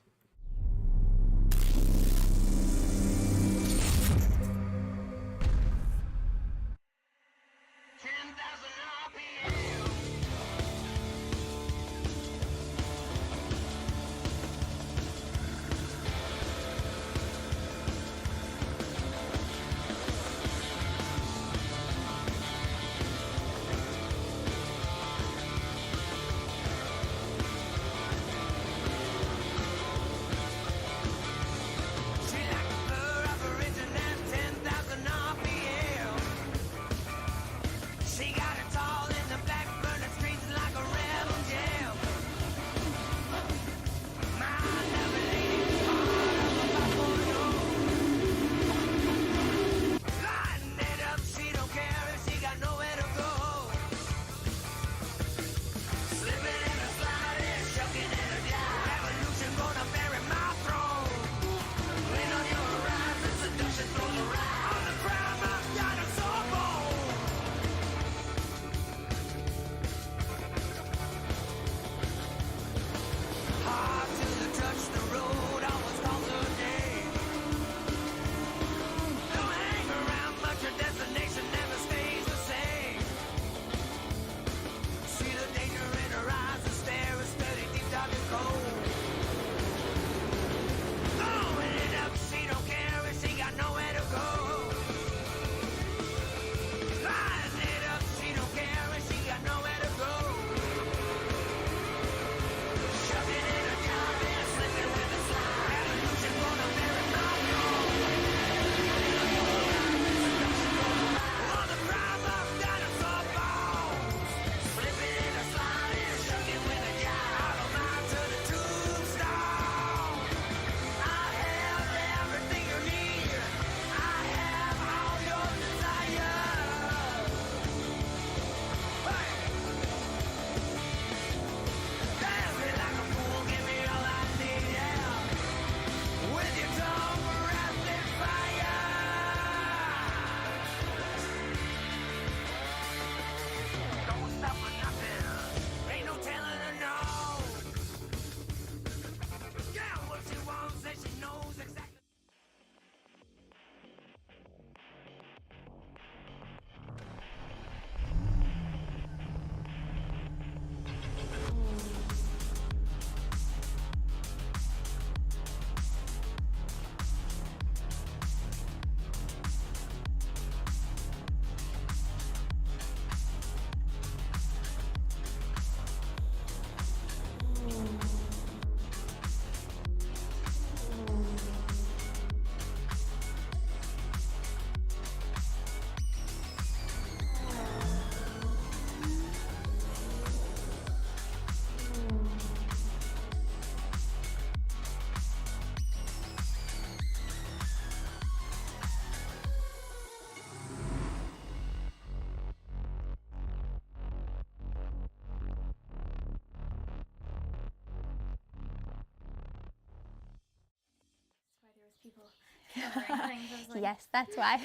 Yes, that's why.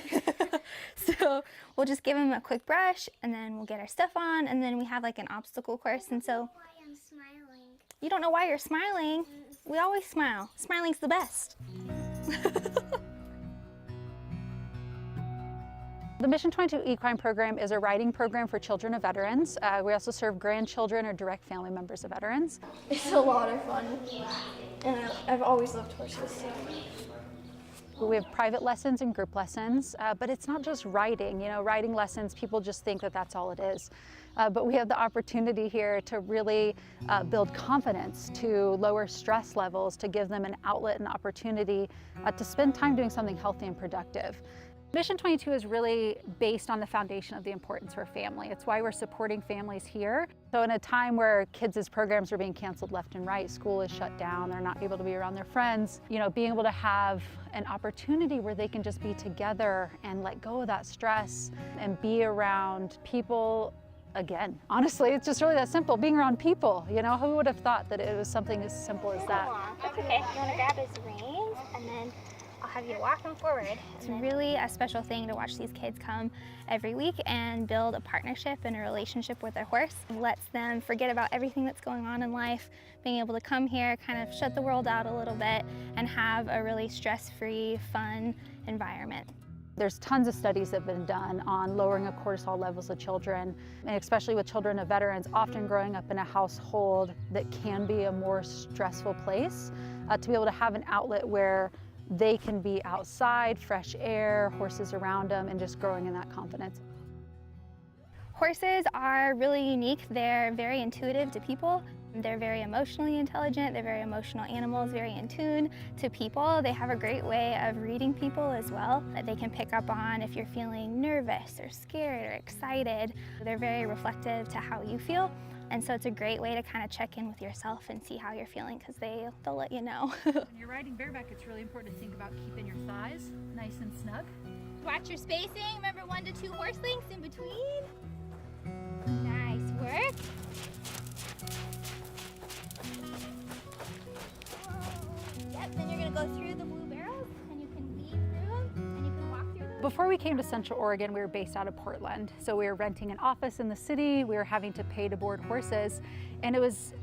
So we'll just give them a quick brush, and then we'll get our stuff on, and then we have like an obstacle course. And so Why I'm smiling. you don't know why you're smiling. We always smile. Smiling's the best. The Mission 22 Equine Program is a riding program for children of veterans. We also serve grandchildren or direct family members of veterans. It's a lot of fun, and I've always loved horses. We have private lessons and group lessons, but it's not just riding. You know, riding lessons, people just think that that's all it is. But we have the opportunity here to really build confidence, to lower stress levels, to give them an outlet and opportunity to spend time doing something healthy and productive. Mission 22 is really based on the foundation of the importance for family. It's why we're supporting families here. So in a time where kids' programs are being canceled left and right, school is shut down, they're not able to be around their friends, you know, being able to have an opportunity where they can just be together and let go of that stress and be around people. Again, honestly, it's just really that simple, being around people. You know, who would have thought that it was something as simple as that? That's okay. You want to grab his reins, and then I'll have you walk him forward. It's really a special thing to watch these kids come every week and build a partnership and a relationship with their horse. It lets them forget about everything that's going on in life, being able to come here, kind of shut the world out a little bit, and have a really stress-free, fun environment. There's tons of studies that have been done on lowering of cortisol levels of children, and especially with children of veterans, often growing up in a household that can be a more stressful place, to be able to have an outlet where they can be outside, fresh air, horses around them, and just growing in that confidence. Horses are really unique. They're very intuitive to people. They're very emotionally intelligent. They're very emotional animals, very in tune to people. They have a great way of reading people as well, that they can pick up on if you're feeling nervous or scared or excited. They're very reflective to how you feel. And so it's a great way to kind of check in with yourself and see how you're feeling, because they'll let you know. When you're riding bareback, it's really important to think about keeping your thighs nice and snug. Watch your spacing. Remember 1 to 2 horse lengths in between. Nice work. Yep, then you're gonna go through the blue barrels, and you can weave through them, and you can walk through them. Before we came to Central Oregon, we were based out of Portland. So we were renting an office in the city, we were having to pay to board horses, and it was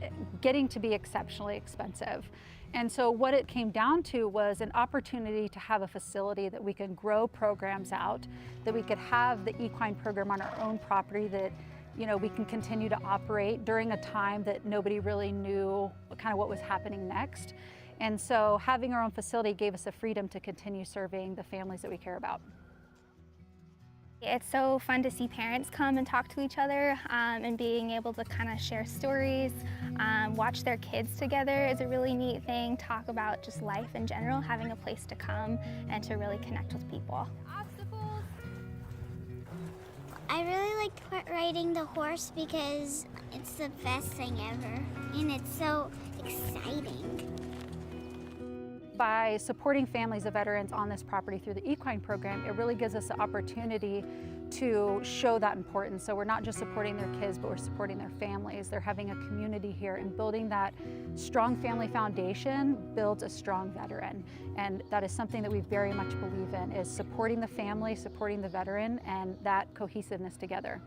getting to be exceptionally expensive. And so what it came down to was an opportunity to have a facility that we can grow programs out, that we could have the equine program on our own property, that we can continue to operate during a time that nobody really knew kind of what was happening next. And so having our own facility gave us the freedom to continue serving the families that we care about. It's so fun to see parents come and talk to each other, and being able to kind of share stories, watch their kids together is a really neat thing. Talk about just life in general, having a place to come and to really connect with people. Obstacles. I really like riding the horse because it's the best thing ever, and it's so exciting. By supporting families of veterans on this property through the equine program, it really gives us the opportunity to show that importance. So we're not just supporting their kids, but we're supporting their families. They're having a community here, and building that strong family foundation builds a strong veteran. And that is something that we very much believe in, is supporting the family, supporting the veteran, and that cohesiveness together.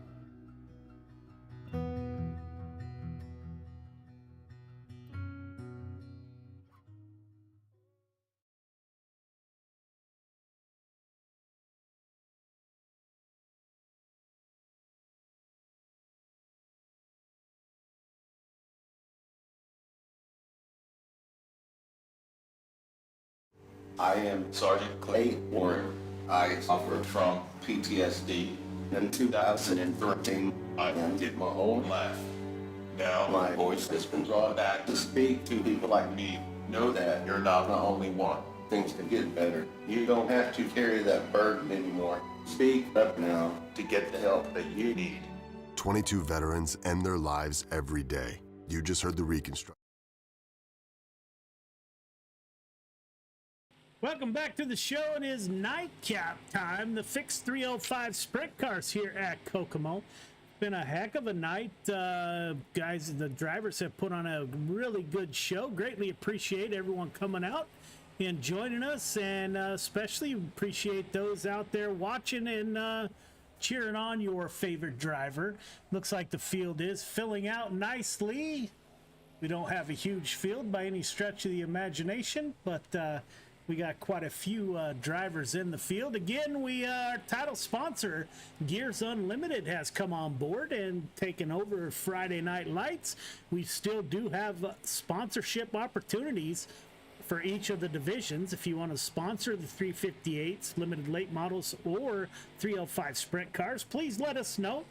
I am Sergeant Clay Warren. I suffered from PTSD. In 2013, I ended my whole life. Now my voice has been brought back to speak to people like me. Know that you're not the only one. Things can get better. You don't have to carry that burden anymore. Speak up now to get the help that you need. 22 veterans end their lives every day. You just heard the reconstruction. Welcome back to the show. It is nightcap time. The Fix 305 sprint cars here at Kokomo. Been a heck of a night. Guys, the drivers have put on a really good show. Greatly appreciate everyone coming out in joining us, and especially appreciate those out there watching and cheering on your favorite driver. Looks like the field is filling out nicely. We don't have a huge field by any stretch of the imagination, but we got quite a few drivers in the field. Again, our title sponsor, Gears Unlimited, has come on board and taken over Friday Night Lights. We still do have sponsorship opportunities for each of the divisions. If you want to sponsor the 358s, limited late models, or 305 sprint cars, please let us know.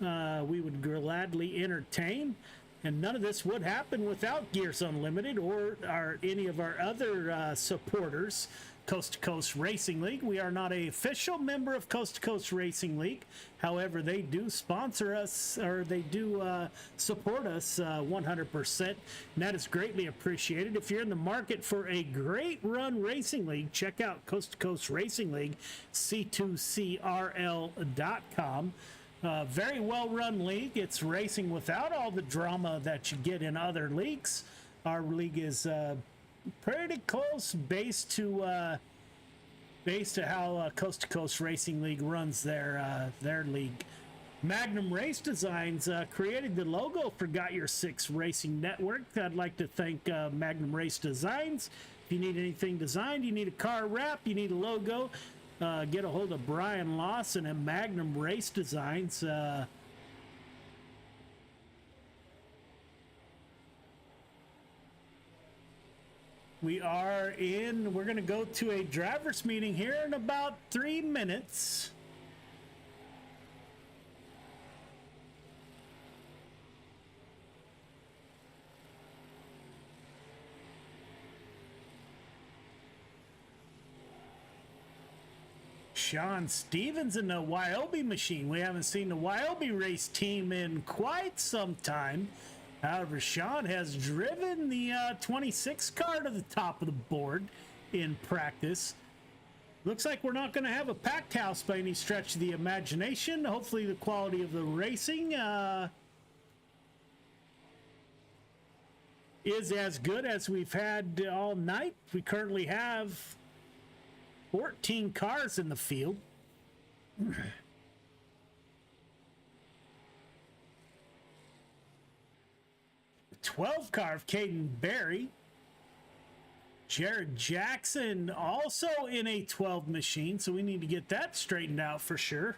We would gladly entertain. And none of this would happen without Gears Unlimited or any of our other supporters, Coast to Coast Racing League. We are not an official member of Coast to Coast Racing League. However, they do sponsor us, or they do support us 100%. And that is greatly appreciated. If you're in the market for a great run racing league, check out Coast to Coast Racing League, C2CRL.com. Very well-run league. It's racing without all the drama that you get in other leagues. Our league is pretty close based to how Coast to Coast Racing League runs their league. Magnum Race Designs created the logo for Got Your Six Racing Network. I'd like to thank Magnum Race Designs. If you need anything designed, you need a car wrap, you need a logo, get a hold of Brian Lawson at Magnum Race Designs. We're going to go to a driver's meeting here in about 3 minutes. Sean Stevens in the Wyobe machine. We haven't seen the Wyobe race team in quite some time. However, Sean has driven the 26 car to the top of the board in practice. Looks like we're not going to have a packed house by any stretch of the imagination. Hopefully the quality of the racing is as good as we've had all night. We currently have 14 cars in the field. 12 car of Caden Berry. Jared Jackson also in a 12 machine, so we need to get that straightened out for sure.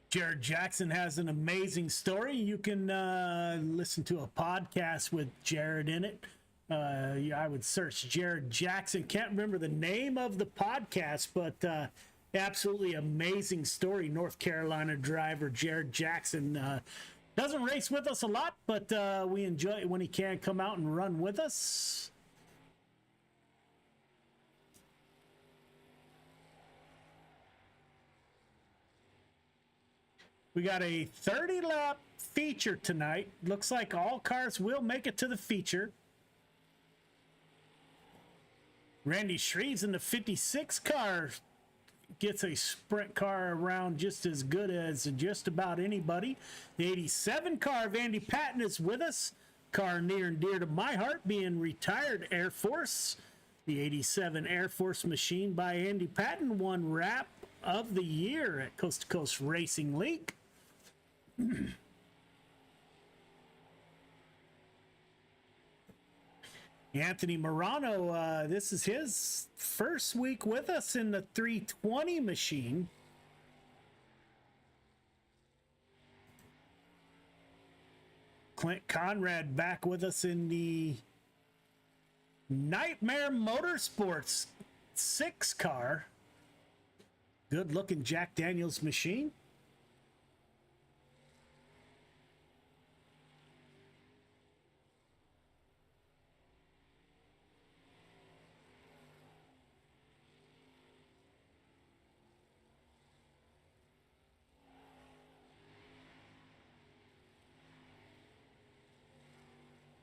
Jared Jackson has an amazing story. You can listen to a podcast with Jared in it. I would search Jared Jackson. Can't remember the name of the podcast, but absolutely amazing story. North Carolina driver Jared Jackson doesn't race with us a lot, but we enjoy it when he can come out and run with us. We got a 30-lap feature tonight. Looks like all cars will make it to the feature. Randy Shreves in the 56 car gets a sprint car around just as good as just about anybody. The 87 car of Andy Patton is with us. Car near and dear to my heart, being retired Air Force. The 87 Air Force machine by Andy Patton won wrap of the year at Coast to Coast Racing League. Anthony Morano, this is his first week with us in the 320 machine. Clint Conrad back with us in the Nightmare Motorsports 6 car. Good looking Jack Daniels machine.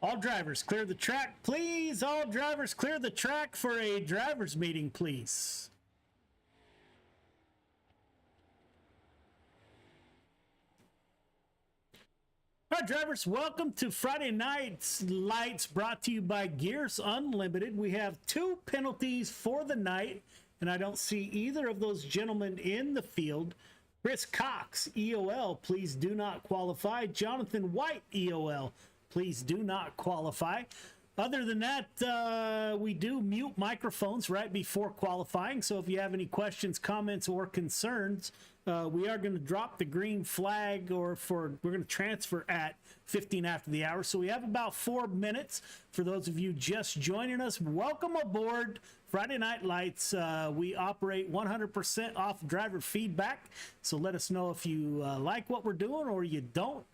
All drivers, clear the track, please. All drivers, clear the track for a driver's meeting, please. All right, drivers, welcome to Friday Night's Lights, brought to you by Gears Unlimited. We have 2 penalties for the night, and I don't see either of those gentlemen in the field. Chris Cox, EOL, please do not qualify. Jonathan White, EOL, please do not qualify. Other than that, we do mute microphones right before qualifying, so if you have any questions, comments, or concerns, we are going to drop the green flag, we're going to transfer at 15 after the hour. So we have about 4 minutes. For those of you just joining us, welcome aboard Friday Night Lights. We operate 100% off driver feedback. So let us know if you like what we're doing or you don't.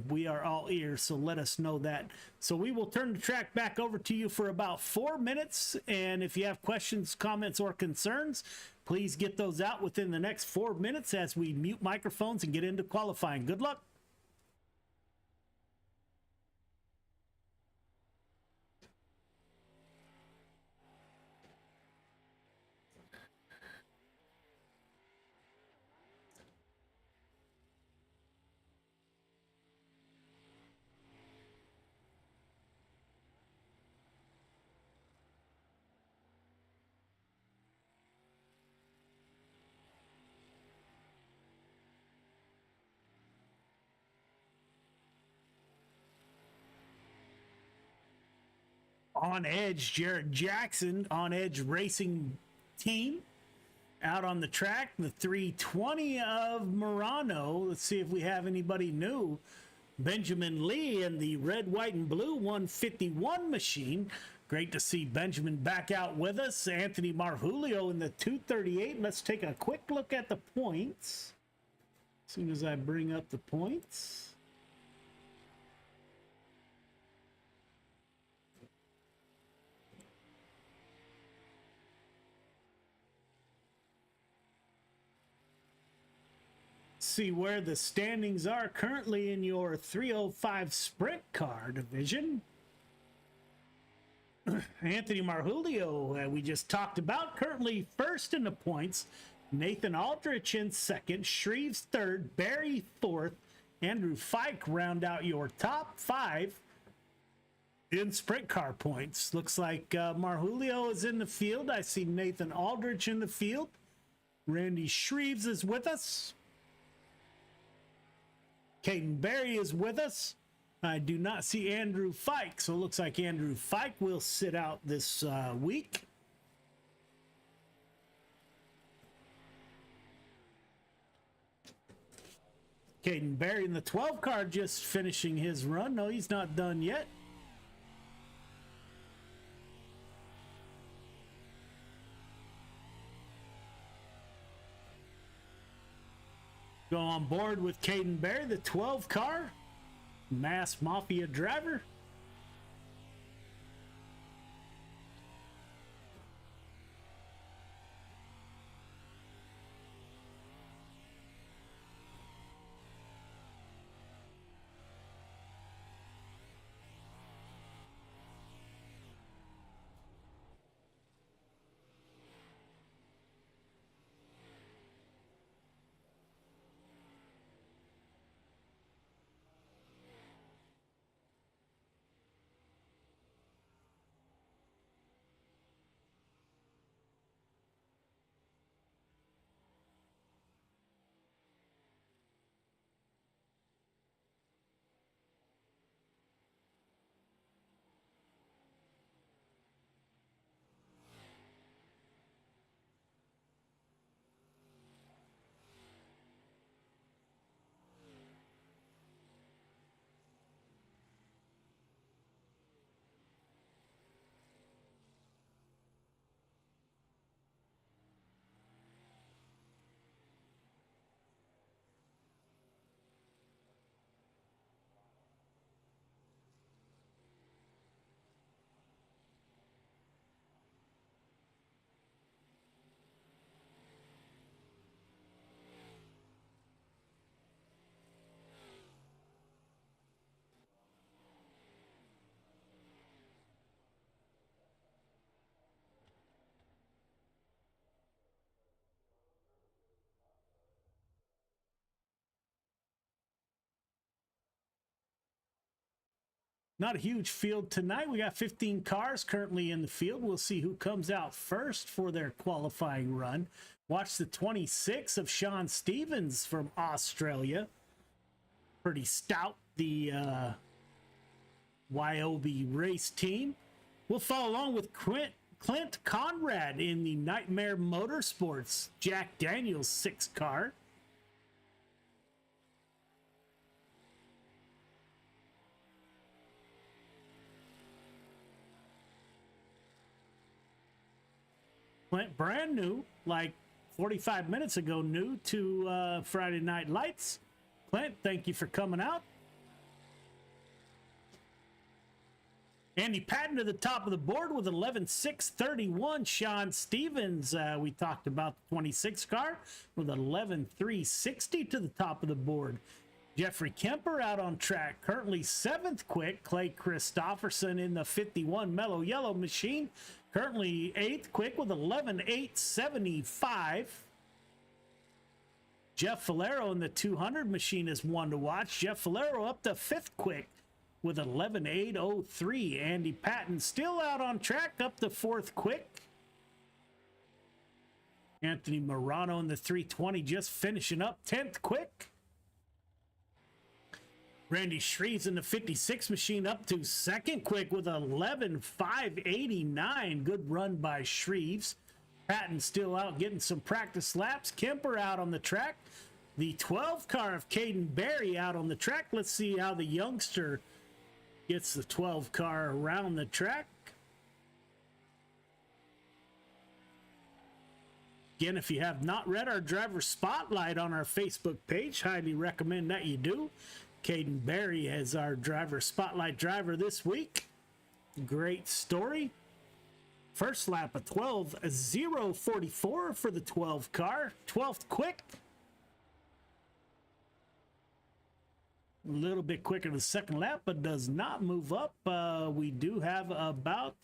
We are all ears, so let us know that. So we will turn the track back over to you for about 4 minutes. And if you have questions, comments, or concerns, please get those out within the next 4 minutes as we mute microphones and get into qualifying. Good luck. On Edge, Jared Jackson, On Edge Racing Team, out on the track. The 320 of Murano. Let's see if we have anybody new. Benjamin Lee in the red, white, and blue 151 machine. Great to see Benjamin back out with us. Anthony Marjulio in the 238. Let's take a quick look at the points. As soon as I bring up the points. See where the standings are currently in your 305 sprint car division. Anthony Marjulio, we just talked about, currently first in the points. Nathan Aldrich in second, Shreves third, Barry fourth, Andrew Fike round out your top 5 in sprint car points. Looks like Marjulio is in the field. I see Nathan Aldrich in the field. Randy Shreves is with us. Caden Berry is with us. I do not see Andrew Fike, so it looks like Andrew Fike will sit out this week. Caden Berry in the 12 car just finishing his run. No, he's not done yet. Go on board with Caden Berry, the 12 car, Mass Mafia driver. Not a huge field tonight. We got 15 cars currently in the field. We'll see who comes out first for their qualifying run. Watch the 26 of Sean Stevens from Australia. Pretty stout, the YOB race team. We'll follow along with Clint Conrad in the Nightmare Motorsports Jack Daniels 6 car. Clint, brand new, like 45 minutes ago, new to Friday Night Lights. Clint, thank you for coming out. Andy Patton to the top of the board with 11.631. Sean Stevens, we talked about the 26 car, with 11.360 to the top of the board. Jeffrey Kemper out on track, currently 7th quick. Clay Christopherson in the 51 Mellow Yellow machine, currently 8th quick with 11.875. Jeff Falero in the 200 machine is one to watch. Jeff Falero up to 5th quick with 11.803. Andy Patton still out on track, up to 4th quick. Anthony Morano in the 320 just finishing up 10th quick. Randy Shreves in the 56 machine up to 2nd quick with 11.589. Good run by Shreves. Patton still out getting some practice laps. Kemper out on the track. The 12 car of Caden Berry out on the track. Let's see how the youngster gets the 12 car around the track. Again, if you have not read our driver spotlight on our Facebook page, highly recommend that you do. Caden Berry as our driver spotlight driver this week. Great story. First lap of 12.044 for the 12 car. 12th quick. A little bit quicker the second lap, but does not move up. We do have about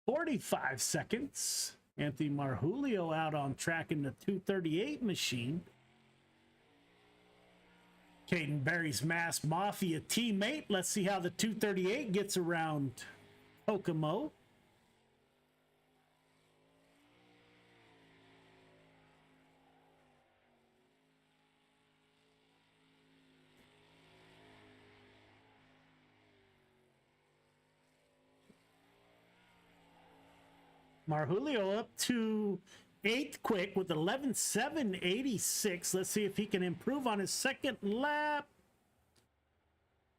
45 seconds. Anthony Marjulio out on track in the 238 machine. Caden Berry's Mass Mafia teammate. Let's see how the 238 gets around Kokomo. Marjulio up to 8th quick with 11.786. Let's see if he can improve on his second lap.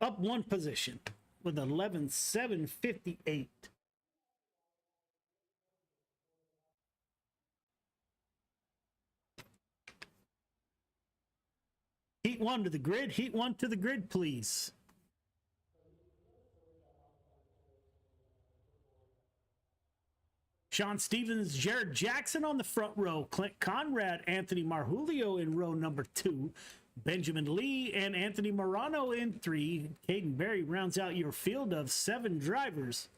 Up 1 position with 11.758. Heat 1 to the grid. Heat 1 to the grid, please. Sean Stevens, Jared Jackson on the front row. Clint Conrad, Anthony Marjulio in row number 2. Benjamin Lee and Anthony Morano in 3. Caden Berry rounds out your field of 7 drivers.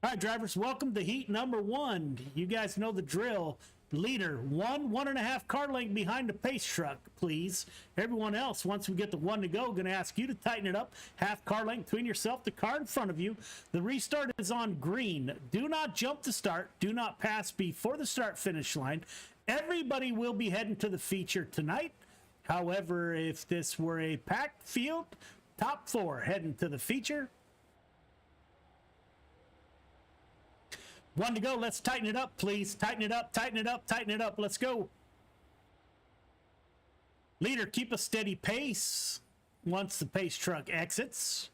All right, drivers, welcome to heat number 1. You guys know the drill. Leader, 1.5 car length behind the pace truck, please. Everyone else, once we get the 1 to go, going to ask you to tighten it up. Half car length between yourself, the car in front of you. The restart is on green. Do not jump the start. Do not pass before the start finish line. Everybody will be heading to the feature tonight. However, if this were a packed field, top 4 heading to the feature. 1 to go. Let's tighten it up, please. Tighten it up, tighten it up, tighten it up. Let's go. Leader, keep a steady pace once the pace truck exits.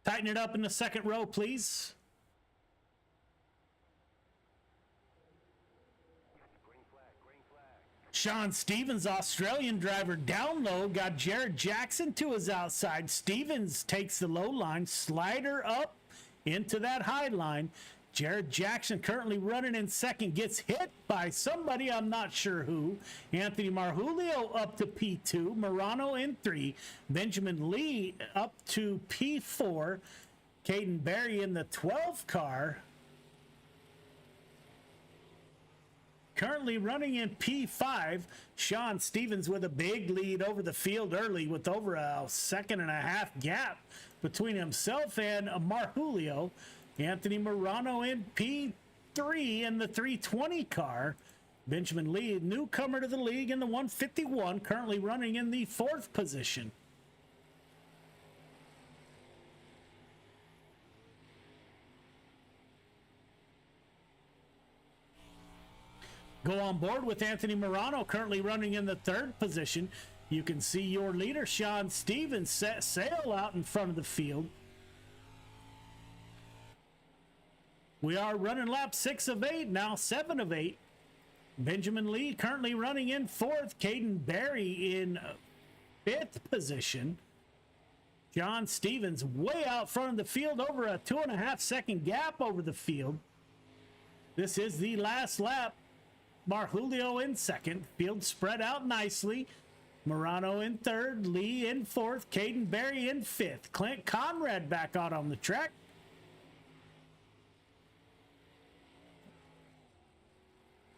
Tighten it up in the second row, please. Sean Stevens, Australian driver, down low, got Jared Jackson to his outside. Stevens takes the low line, slider up into that high line. Jared Jackson currently running in second, gets hit by somebody, I'm not sure who. Anthony Marjulio up to P2, Morano in 3, Benjamin Lee up to P4, Caden Berry in the 12 car. currently running in P5. Sean Stevens with a big lead over the field early with over a 1.5 second gap between himself and Marjulio. Anthony Morano in P3 in the 320 car. Benjamin Lee, newcomer to the league in the 151, currently running in the 4th position. Go on board with Anthony Morano, currently running in the 3rd position. You can see your leader, Sean Stevens, set sail out in front of the field. We are running lap 6 of 8, now 7 of 8. Benjamin Lee currently running in 4th. Caden Barry in 5th position. John Stevens way out front of the field, over a 2.5 second gap over the field. This is the last lap. Marjulio in 2nd. Field spread out nicely. Morano in 3rd. Lee in 4th. Caden Barry in 5th. Clint Conrad back out on the track.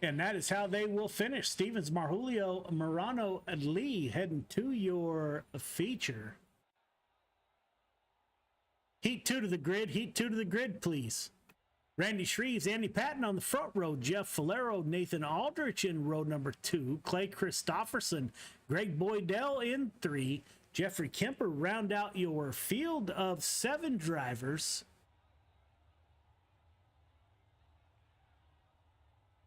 And that is how they will finish. Stevens, Marjulio, Morano, and Lee heading to your feature. Heat 2 to the grid. Heat 2 to the grid, please. Randy Shreves, Andy Patton on the front row. Jeff Falero, Nathan Aldrich in row number 2. Clay Christofferson, Greg Boydell in 3. Jeffrey Kemper round out your field of 7 drivers.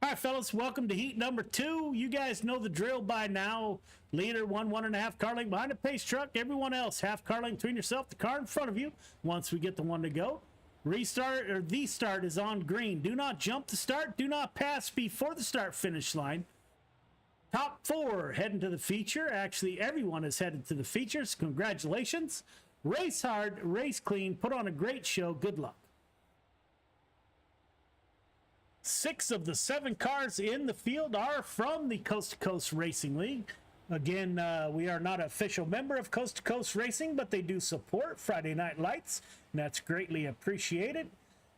All right, fellas, welcome to heat number 2. You guys know the drill by now. Leader, 1.5 car length behind the pace truck. Everyone else, half car length between yourself, the car in front of you. Once we get the one to go, restart, or the start is on green. Do not jump the start. Do not pass before the start finish line. Top 4 heading to the feature. Actually, everyone is headed to the features. Congratulations. Race hard, race clean, put on a great show. Good luck. 6 of the 7 cars in the field are from the Coast to Coast Racing League. Again, we are not an official member of Coast to Coast Racing, but they do support Friday Night Lights, and that's greatly appreciated.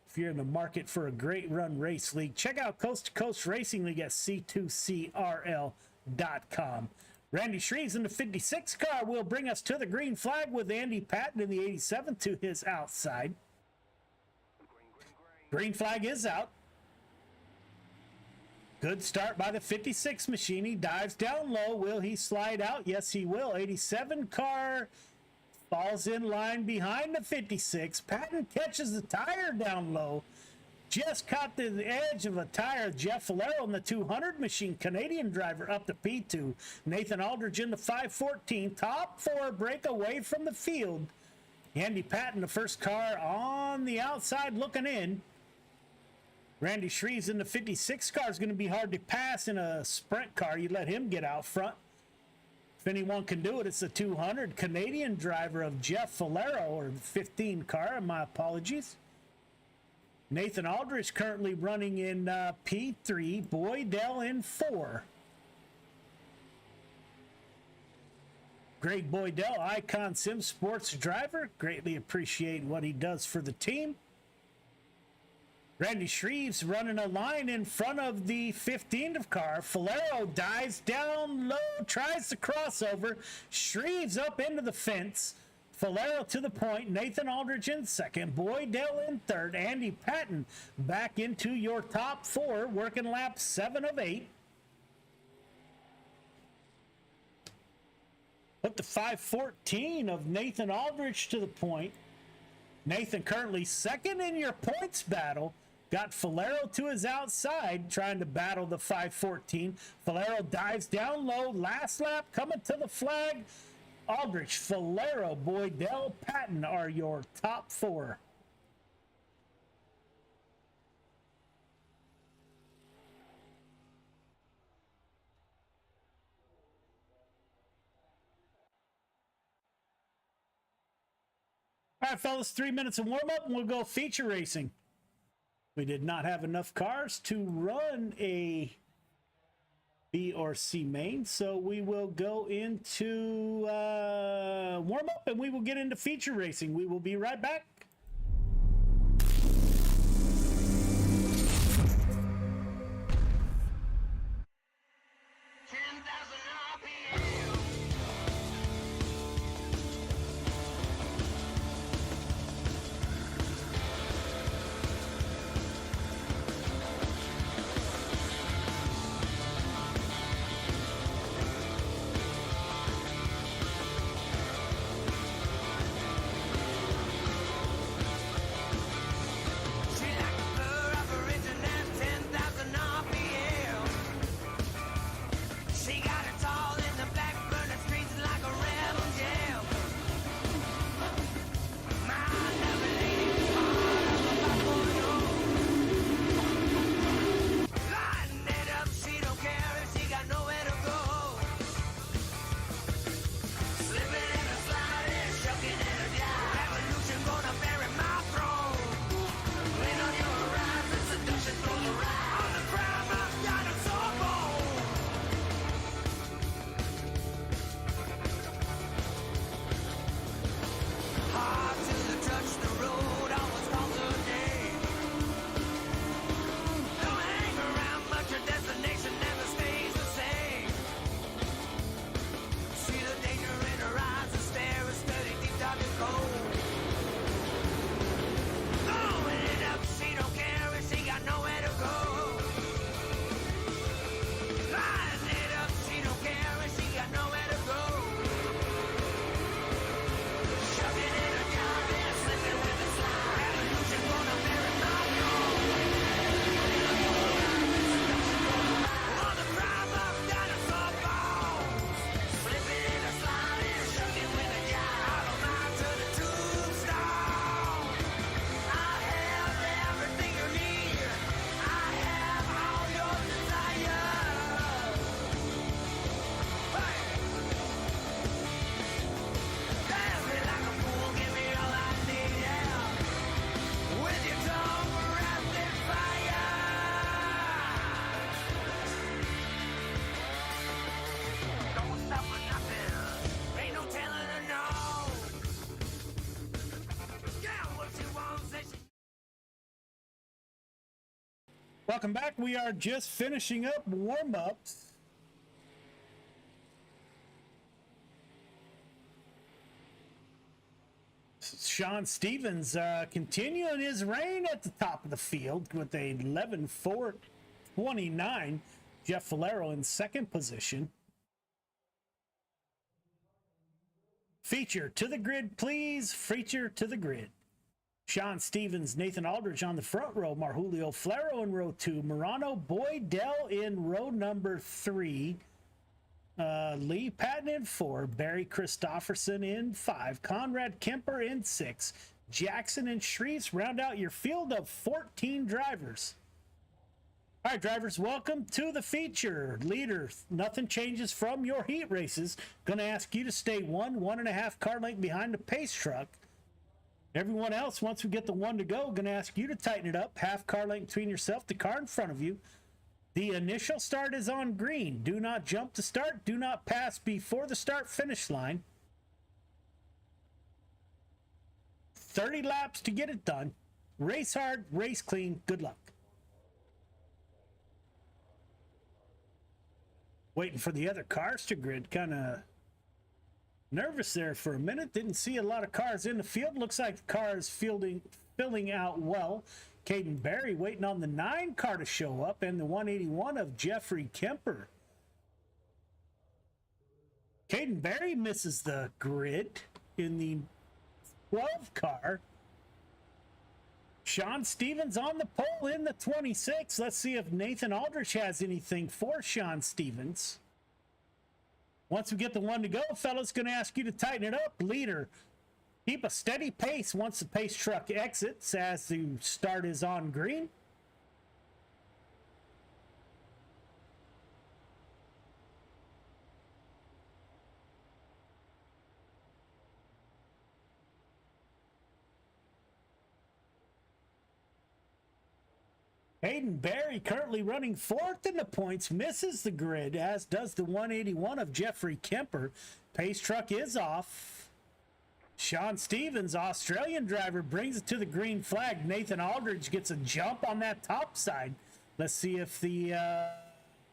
If you're in the market for a great run race league, check out Coast to Coast Racing League at c2crl.com. Randy Shreves in the 56 car will bring us to the green flag with Andy Patton in the 87 to his outside. Green flag is out. Good start by the 56 machine. He dives down low. Will he slide out? Yes, he will. 87 car falls in line behind the 56. Patton catches the tire down low. Just caught the edge of a tire. Jeff Falero in the 200 machine. Canadian driver up to P2. Nathan Aldridge in the 514. Top 4 break away from the field. Andy Patton, the first car on the outside looking in. Randy Shreves in the 56 car is going to be hard to pass in a sprint car. You let him get out front. If anyone can do it, it's the 200 Canadian driver of Jeff Falero, or the 15 car. My apologies. Nathan Aldrich currently running in P3. Boydell in 4. Greg Boydell, Icon Sim Sports driver. Greatly appreciate what he does for the team. Randy Shreves running a line in front of the 15 car. Falero dives down low, tries to crossover. Shreves up into the fence. Falero to the point. Nathan Aldridge in 2nd. Boydell in 3rd. Andy Patton back into your top 4, working lap 7 of 8. Put the 514 of Nathan Aldridge to the point. Nathan currently 2nd in your points battle. Got Falero to his outside, trying to battle the 514. Falero dives down low. Last lap, coming to the flag. Aldrich, Falero, Boydell, Patton are your top 4. All right, fellas, 3 minutes of warm-up, and we'll go feature racing. We did not have enough cars to run a B or C main, so we will go into warm-up, and we will get into feature racing. We will be right back. Welcome back. We are just finishing up warm-ups. Sean Stevens continuing his reign at the top of the field with a 11.429. Jeff Valero in second position. Feature to the grid, please. Feature to the grid. Sean Stevens, Nathan Aldridge on the front row. Marjulio Flero in row 2. Morano Boydell in row number 3. Lee Patton in 4. Barry Christofferson in 5. Conrad Kemper in 6. Jackson and Shreves round out your field of 14 drivers. All right, drivers, welcome to the feature. Leader, nothing changes from your heat races. Going to ask you to stay 1.5 car length behind the pace truck. Everyone else, once we get the one to go, going to ask you to tighten it up. Half car length between yourself, the car in front of you. The initial start is on green. Do not jump to start. Do not pass before the start-finish line. 30 laps to get it done. Race hard, race clean. Good luck. Waiting for the other cars to grid. Kind of nervous there for a minute. Didn't see a lot of cars in the field. Looks like the car is filling out well. Caden Berry waiting on the 9 car to show up and the 181 of Jeffrey Kemper. Caden Berry misses the grid in the 12 car. Sean Stevens on the pole in the 26. Let's see if Nathan Aldrich has anything for Sean Stevens. Once we get the one to go, fellas, going to ask you to tighten it up. Leader, keep a steady pace once the pace truck exits as the start is on green. Hayden Berry currently running 4th in the points, misses the grid, as does the 181 of Jeffrey Kemper. Pace truck is off. Sean Stevens, Australian driver, brings it to the green flag. Nathan Aldridge gets a jump on that top side. Let's see if the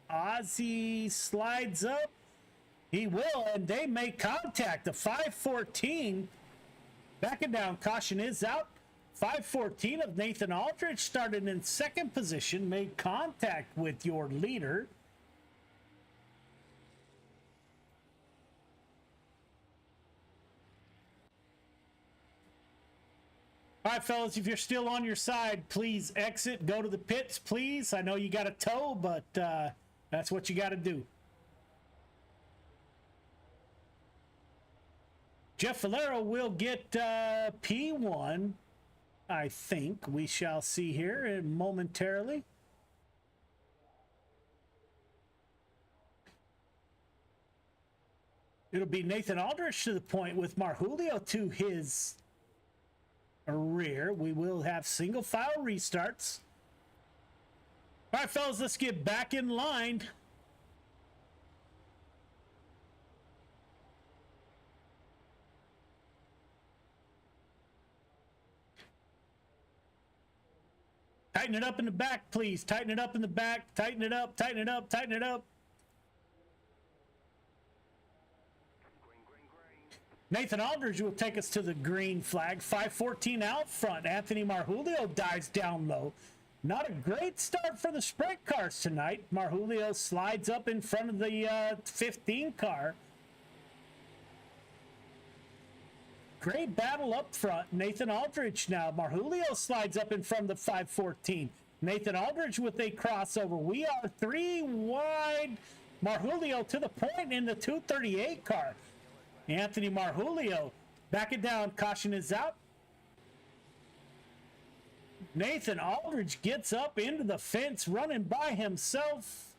Aussie slides up. He will, and they make contact. The 5:14 backing down. Caution is out. 5:14 of Nathan Aldridge started in second position, made contact with your leader. All right, fellas, if you're still on your side, please exit. Go to the pits, please. I know you got a tow, but that's what you got to do. Jeff Valero will get P1. I think we shall see here momentarily. It'll be Nathan Aldrich to the point with Marjulio to his rear. We will have single file restarts. All right, fellas, let's get back in line. Tighten it up in the back, please. Tighten it up in the back. Tighten it up, tighten it up, tighten it up. Nathan Aldridge will take us to the green flag. 5:14 out front. Anthony Marjulio dives down low. Not a great start for the sprint cars tonight. Marjulio slides up in front of the 15 car. Great battle up front. Nathan Aldridge now. Marjulio slides up in front of the 5:14. Nathan Aldridge with a crossover. We are 3 wide. Marjulio to the point in the 238 car. Anthony Marjulio, back it down. Caution is out. Nathan Aldridge gets up into the fence, running by himself.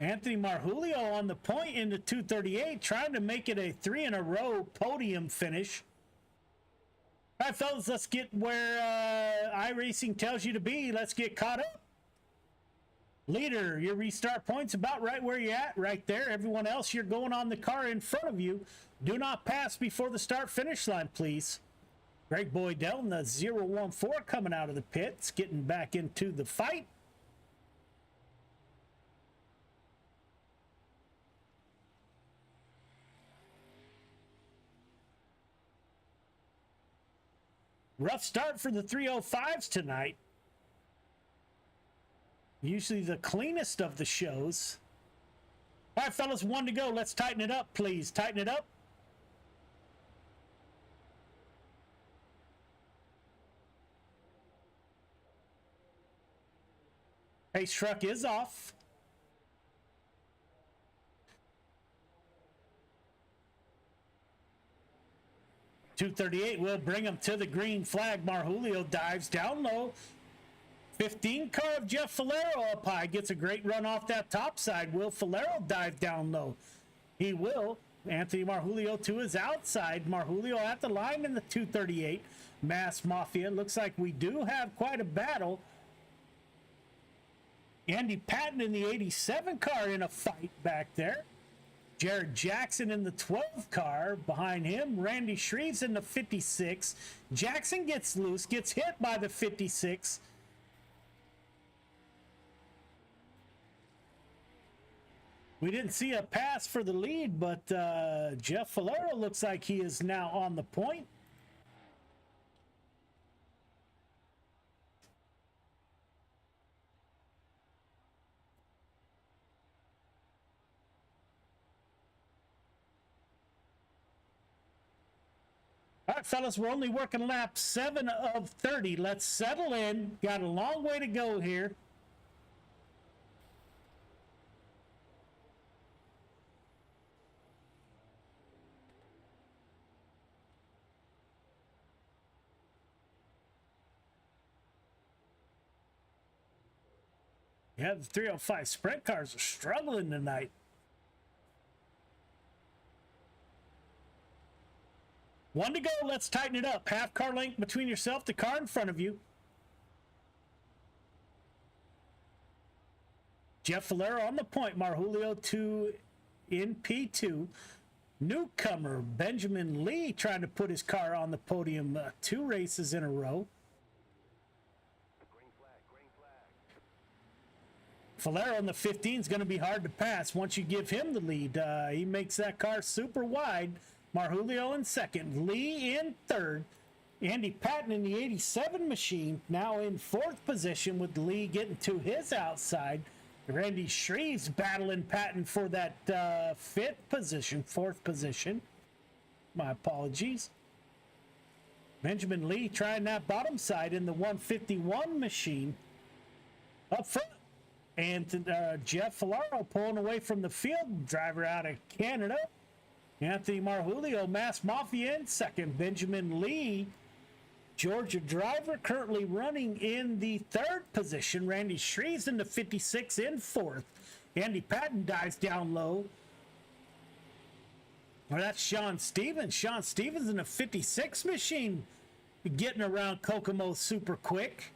Anthony Marjulio on the point in the 238, trying to make it a 3 in a row podium finish. All right, fellas, let's get where iRacing tells you to be. Let's get caught up. Leader, your restart point's about right where you're at, right there. Everyone else, you're going on the car in front of you. Do not pass before the start-finish line, please. Greg Boydell in the 014 coming out of the pits, getting back into the fight. Rough start for the 305s tonight. Usually the cleanest of the shows. All right, fellas, 1 to go. Let's tighten it up, please. Tighten it up. Pace truck is off. .238 will bring him to the green flag. Marjulio dives down low. 15 car of Jeff Falero up high. Gets a great run off that top side. Will Falero dive down low? He will. Anthony Marjulio to his outside. Marjulio at the line in the 238. Mass Mafia. Looks like we do have quite a battle. Andy Patton in the 87 car in a fight back there. Jared Jackson in the 12 car. Behind him, Randy Shreves in the 56. Jackson gets loose, gets hit by the 56. We didn't see a pass for the lead, but Jeff Falero looks like he is now on the point. All right, fellas, we're only working lap 7 of 30. Let's settle in. Got a long way to go here. Yeah, the 305 sprint cars are struggling tonight. One to go. Let's tighten it up. Half car length between yourself, the car in front of you. Jeff Falero on the point. Marjulio in P2. Newcomer Benjamin Lee trying to put his car on the podium 2 races in a row. Falero in the 15 is going to be hard to pass once you give him the lead. He makes that car super wide. Marjulio in second, Lee in third, Andy Patton in the 87 machine now in 4th position with Lee getting to his outside. Randy Shreves battling Patton for that 5th position, 4th position. My apologies. Benjamin Lee trying that bottom side in the 151 machine up front. And Jeff Falero pulling away from the field driver out of Canada. Anthony Marjulio, Mass Mafia in second. Benjamin Lee, Georgia driver, currently running in the 3rd position. Randy Shreves in the 56 in 4th. Andy Patton dives down low. Well, that's Sean Stevens. Sean Stevens in the 56 machine getting around Kokomo super quick.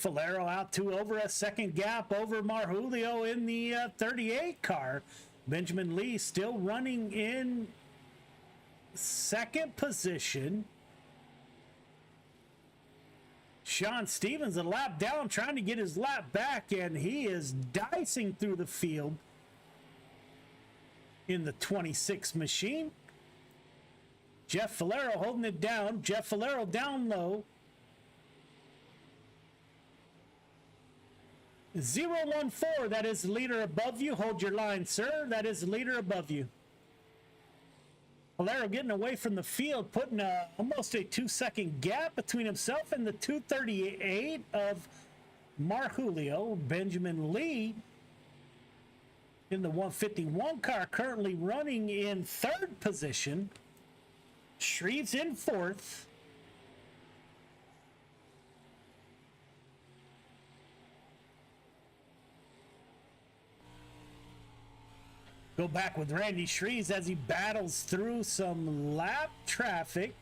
Falero out to over a second gap over Marjulio in the 38 car. Benjamin Lee still running in 2nd position. Sean Stevens a lap down trying to get his lap back, and he is dicing through the field in the 26 machine. Jeff Falero holding it down. Jeff Falero down low. 014, that is the leader above you. Hold your line, sir. That is the leader above you. Falero getting away from the field, putting almost a 2-second gap between himself and the 238 of Marjulio. Benjamin Lee in the 151 car, currently running in 3rd position. Shreves in 4th. Go back with Randy Shreves as he battles through some lap traffic.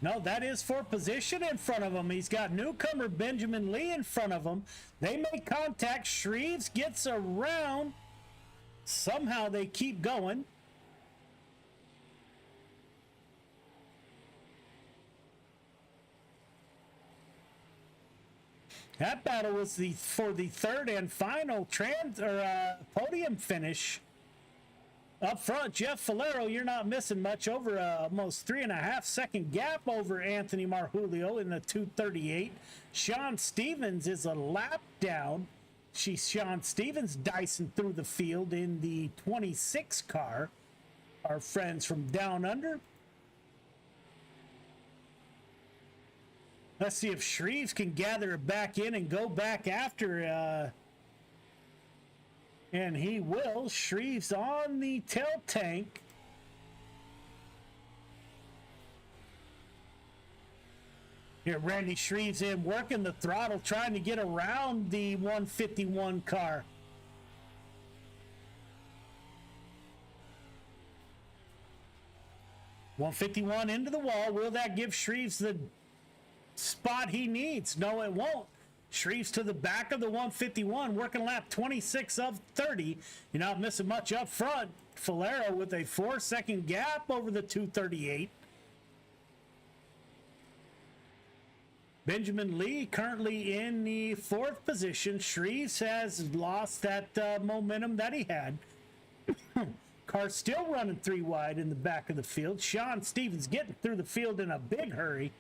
No, that is for position in front of him. He's got newcomer Benjamin Lee in front of him. They make contact. Shreves gets around. Somehow they keep going. That battle was for the third and final podium finish. Up front, Jeff Falero, you're not missing much. Over almost 3.5 second gap over Anthony Marjulio in the 2:38. Sean Stevens is a lap down. Sean Stevens dicing through the field in the 26 car. Our friends from down under. Let's see if Shreves can gather it back in and go back after. And he will. Shreves on the tail tank. Here, Randy Shreves in, working the throttle, trying to get around the 151 car. .151 into the wall. Will that give Shreves the spot he needs? No, it won't. Shreves to the back of the 151, working lap 26 of 30. You're not missing much up front. Falero with a 4-second gap over the 238. Benjamin Lee currently in the 4th position. Shreves has lost that momentum that he had. Car still running 3 wide in the back of the field. Sean Stevens getting through the field in a big hurry.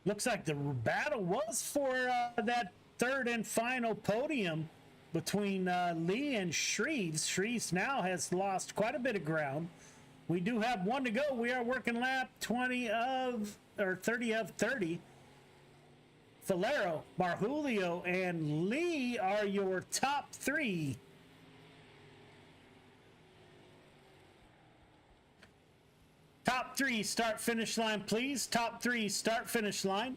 Looks like the battle was for that third and final podium between Lee and Shreves. Shreves now has lost quite a bit of ground. We do have one to go. We are working lap 30 of 30. Falero, Marjulio, and Lee are your top 3. Top 3 start finish line, please. Top 3 start finish line.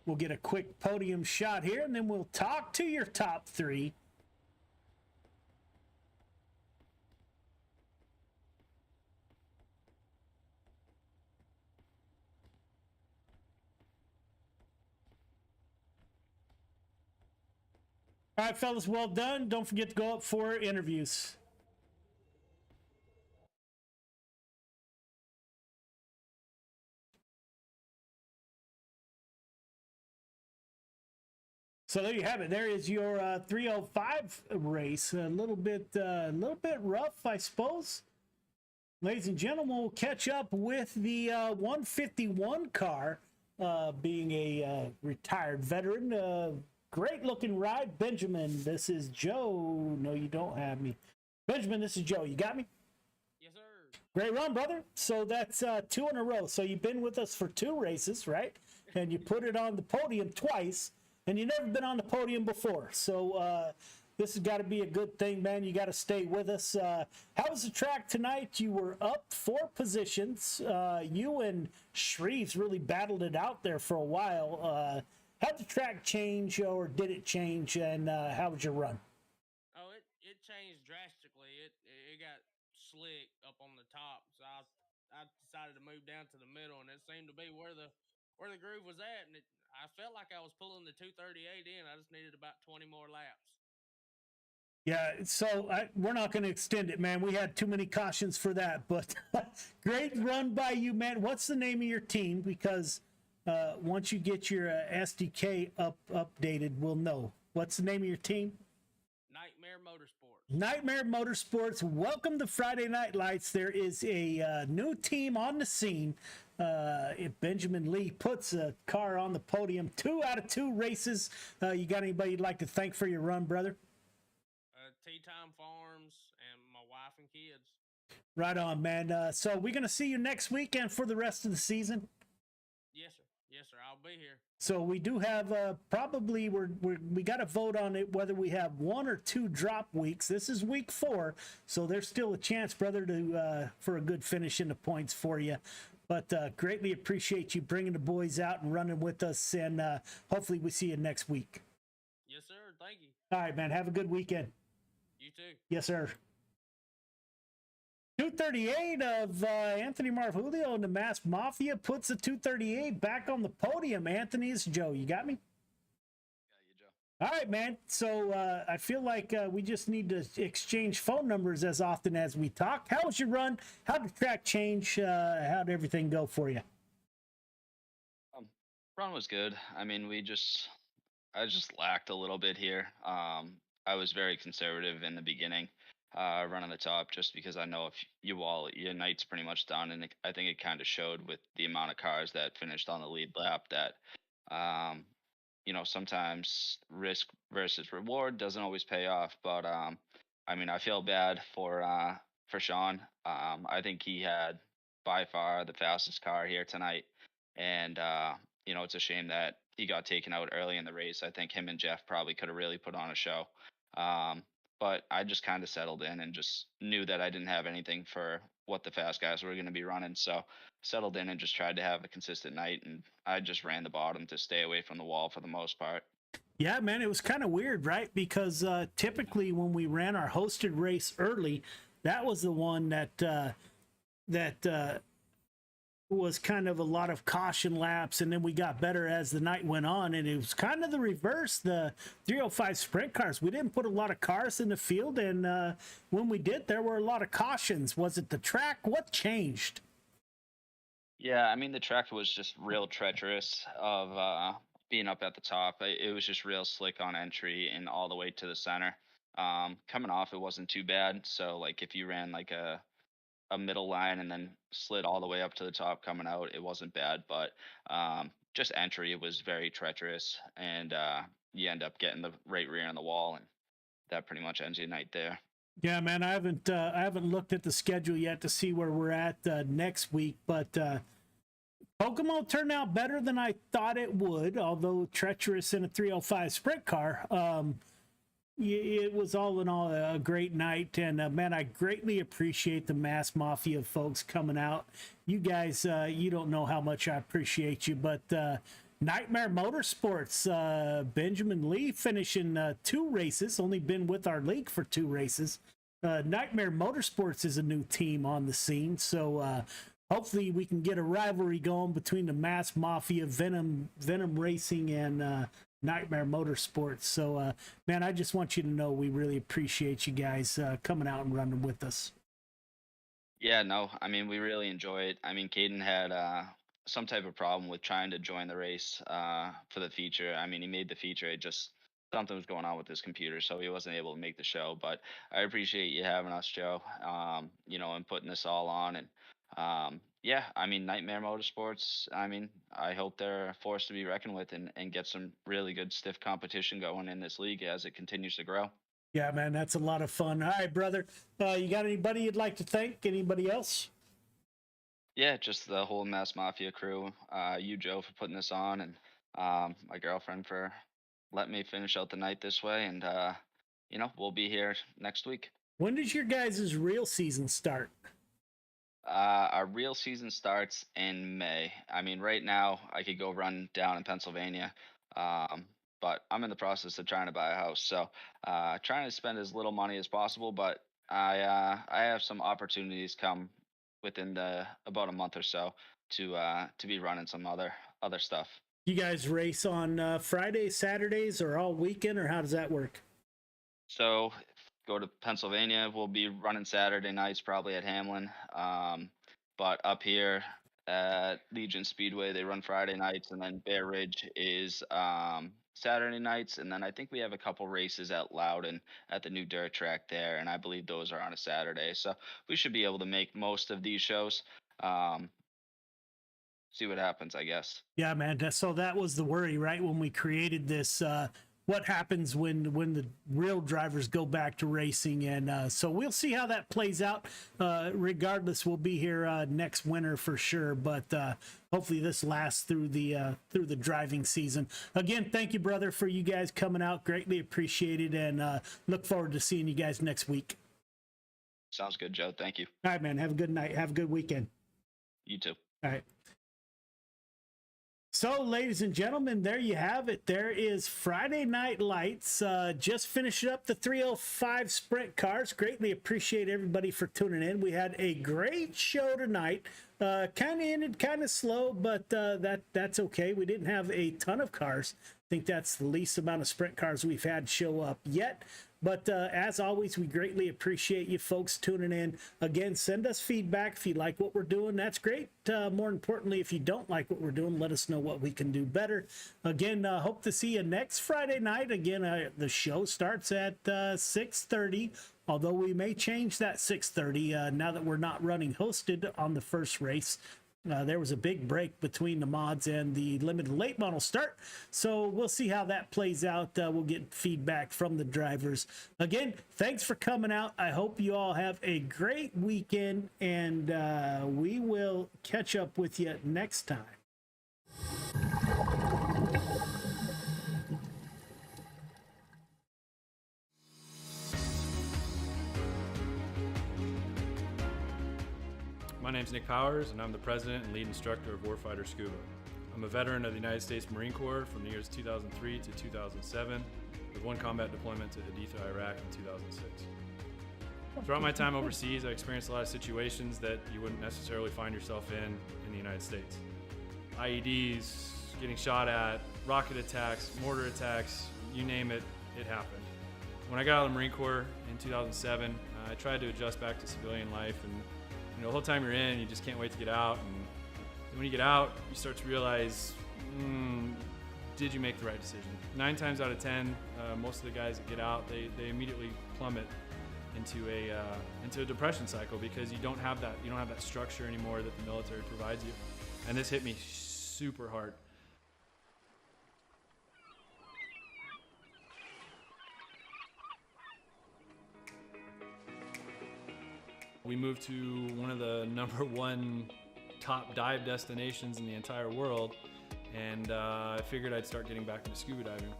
We'll get a quick podium shot here, and then we'll talk to your top 3. All right, fellas, well done. Don't forget to go up for interviews. So there you have it. There is your 305 race. A little bit rough, I suppose. Ladies and gentlemen, we'll catch up with the 151 car, being a retired veteran. Great looking ride. Benjamin, this is Joe. No, you don't have me. Benjamin, this is Joe. You got me? Yes, sir. Great run, brother. So that's 2 in a row. So you've been with us for 2 races, right? And you put it on the podium twice, and you've never been on the podium before. So this has got to be a good thing, man. You got to stay with us. How was the track tonight? You were up 4 positions. You and Shreves really battled it out there for a while. How'd the track change, or did it change, and how was your run? Oh, it changed drastically. It got slick up on the top, so I decided to move down to the middle, and it seemed to be where the groove was at, and I felt like I was pulling the 238 in. I just needed about 20 more laps. Yeah, so we're not going to extend it, man. We had too many cautions for that, but great run by you, man. What's the name of your team? Because once you get your SDK updated, we'll know. What's the name of your team? Nightmare Motorsports. Nightmare Motorsports. Welcome to Friday Night Lights. There is a new team on the scene. If Benjamin Lee puts a car on the podium, 2 out of 2 races. You got anybody you'd like to thank for your run, brother? Tea Time Farms and my wife and kids. Right on, man. So we're going to see you next weekend for the rest of the season? Yes, sir. Yes, sir. I'll be here. So we do have probably we got to vote on it whether we have 1 or 2 drop weeks. This is week 4, so there's still a chance, brother, to for a good finish in the points for you. But greatly appreciate you bringing the boys out and running with us, and hopefully we see you next week. Yes, sir. Thank you. All right, man. Have a good weekend. You too. Yes, sir. 238 of Anthony Marvulio and the Masked Mafia puts the 238 back on the podium. Anthony, it's Joe. You got me? All right, man. So I feel like we just need to exchange phone numbers as often as we talk. How was your run? How did the track change? How did everything go for you? Run was good. I mean, I just lacked a little bit here. I was very conservative in the beginning, running the top, just because I know if your night's pretty much done, and I think it kind of showed with the amount of cars that finished on the lead lap that, sometimes risk versus reward doesn't always pay off. But I mean, I feel bad for Sean. I think he had by far the fastest car here tonight, and it's a shame that he got taken out early in the race. I think him and Jeff probably could have really put on a show. But I just kind of settled in and just knew that I didn't have anything for what the fast guys were going to be running. So settled in and just tried to have a consistent night. And I just ran the bottom to stay away from the wall for the most part. Yeah, man, it was kind of weird, right? Because typically when we ran our hosted race early, that was the one that was kind of a lot of caution laps, and then we got better as the night went on, and it was kind of the reverse. The 305 sprint cars, we didn't put a lot of cars in the field, and when we did, there were a lot of cautions. Was it the track? What changed? Yeah, I mean, the track was just real treacherous of being up at the top. It was just real slick on entry and all the way to the center. Coming off, it wasn't too bad. So, like, if you ran like a middle line and then slid all the way up to the top coming out, it wasn't bad. But just entry, it was very treacherous, and you end up getting the right rear on the wall, and that pretty much ends your night there. Yeah, man, I haven't looked at the schedule yet to see where we're at next week, but Kokomo turned out better than I thought it would, although treacherous in a 305 sprint car. It was all in all a great night, and man, I greatly appreciate the Masked Mafia folks coming out. You guys, you don't know how much I appreciate you, but Nightmare Motorsports, Benjamin Lee finishing 2 races, only been with our league for 2 races. Nightmare Motorsports is a new team on the scene, so hopefully we can get a rivalry going between the Masked Mafia, Venom Racing, and Nightmare Motorsports. So, man, I just want you to know we really appreciate you guys coming out and running with us. Yeah, no, I mean, we really enjoy it. I mean, Caden had some type of problem with trying to join the race for the feature. I mean, he made the feature. It just, something was going on with his computer, so he wasn't able to make the show. But I appreciate you having us, Joe, and putting this all on. And yeah, I mean, Nightmare Motorsports, I mean, I hope they're a force to be reckoned with and get some really good stiff competition going in this league as it continues to grow. Yeah, man, that's a lot of fun. All right, brother. You got anybody you'd like to thank? Anybody else? Yeah, just the whole Masked Mafia crew. You, Joe, for putting this on, and my girlfriend for letting me finish out the night this way. And, we'll be here next week. When does your guys' real season start? Our real season starts in May. I mean, right now I could go run down in Pennsylvania, but I'm in the process of trying to buy a house. So trying to spend as little money as possible, but I have some opportunities come within about a month or so to be running some other stuff. You guys race on Fridays, Saturdays, or all weekend, or how does that work? So go to Pennsylvania, we'll be running Saturday nights probably at Hamlin. But up here at Legion Speedway, they run Friday nights, and then Bear Ridge is Saturday nights. And then I think we have a couple races at Loudon at the new dirt track there, and I believe those are on a Saturday. So we should be able to make most of these shows. See what happens, I guess. Yeah, man. So that was the worry, right? When we created this, what happens when the real drivers go back to racing? And so we'll see how that plays out. Regardless, we'll be here next winter for sure. But hopefully this lasts through the driving season. Again, thank you, brother, for you guys coming out. Greatly appreciated, and look forward to seeing you guys next week. Sounds good, Joe. Thank you. All right, man. Have a good night. Have a good weekend. You too. All right. So, ladies and gentlemen, there you have it. There is Friday Night Lights. Just finished up the 305 sprint cars. Greatly appreciate everybody for tuning in. We had a great show tonight. Kind of ended kind of slow, but that's okay. We didn't have a ton of cars. I think that's the least amount of sprint cars we've had show up yet. But as always, we greatly appreciate you folks tuning in. Again, send us feedback if you like what we're doing. That's great. More importantly, if you don't like what we're doing, let us know what we can do better. Again, hope to see you next Friday night. Again, the show starts at 6:30, although we may change that 6:30 now that we're not running hosted on the first race. There was a big break between the mods and the limited late model start, so we'll see how that plays out. We'll get feedback from the drivers. Again, thanks for coming out. I hope you all have a great weekend, and we will catch up with you next time. My name's Nick Powers, and I'm the president and lead instructor of Warfighter Scuba. I'm a veteran of the United States Marine Corps from the years 2003 to 2007, with one combat deployment to Haditha, Iraq in 2006. Throughout my time overseas, I experienced a lot of situations that you wouldn't necessarily find yourself in the United States. IEDs, getting shot at, rocket attacks, mortar attacks, you name it, it happened. When I got out of the Marine Corps in 2007, I tried to adjust back to civilian life, and the whole time you're in, you just can't wait to get out. And when you get out, you start to realize, did you make the right decision? 9 times out of 10, most of the guys that get out, they immediately plummet into a depression cycle because you don't have that structure anymore that the military provides you. And this hit me super hard. We moved to one of the #1 top dive destinations in the entire world, and I figured I'd start getting back into scuba diving.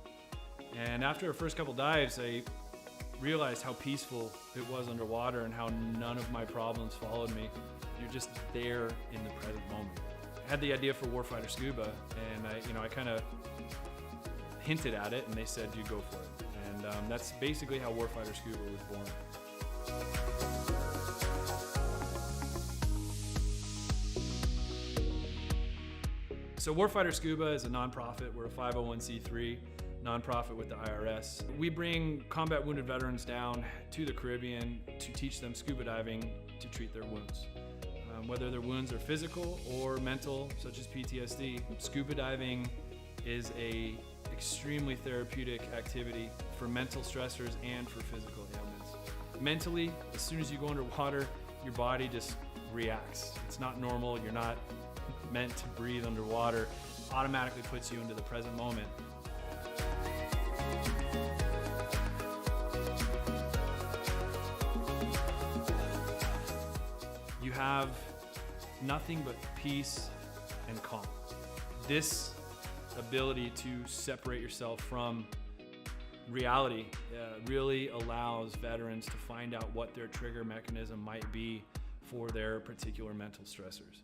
And after our first couple dives, I realized how peaceful it was underwater and how none of my problems followed me. You're just there in the present moment. I had the idea for Warfighter Scuba, and I kind of hinted at it, and they said, you go for it. And that's basically how Warfighter Scuba was born. So Warfighter Scuba is a nonprofit. We're a 501c3 nonprofit with the IRS. We bring combat wounded veterans down to the Caribbean to teach them scuba diving to treat their wounds. Whether their wounds are physical or mental, such as PTSD, scuba diving is a extremely therapeutic activity for mental stressors and for physical ailments. Mentally, as soon as you go underwater, your body just reacts. It's not normal. You're not meant to breathe underwater. Automatically puts you into the present moment. You have nothing but peace and calm. This ability to separate yourself from reality really allows veterans to find out what their trigger mechanism might be for their particular mental stressors.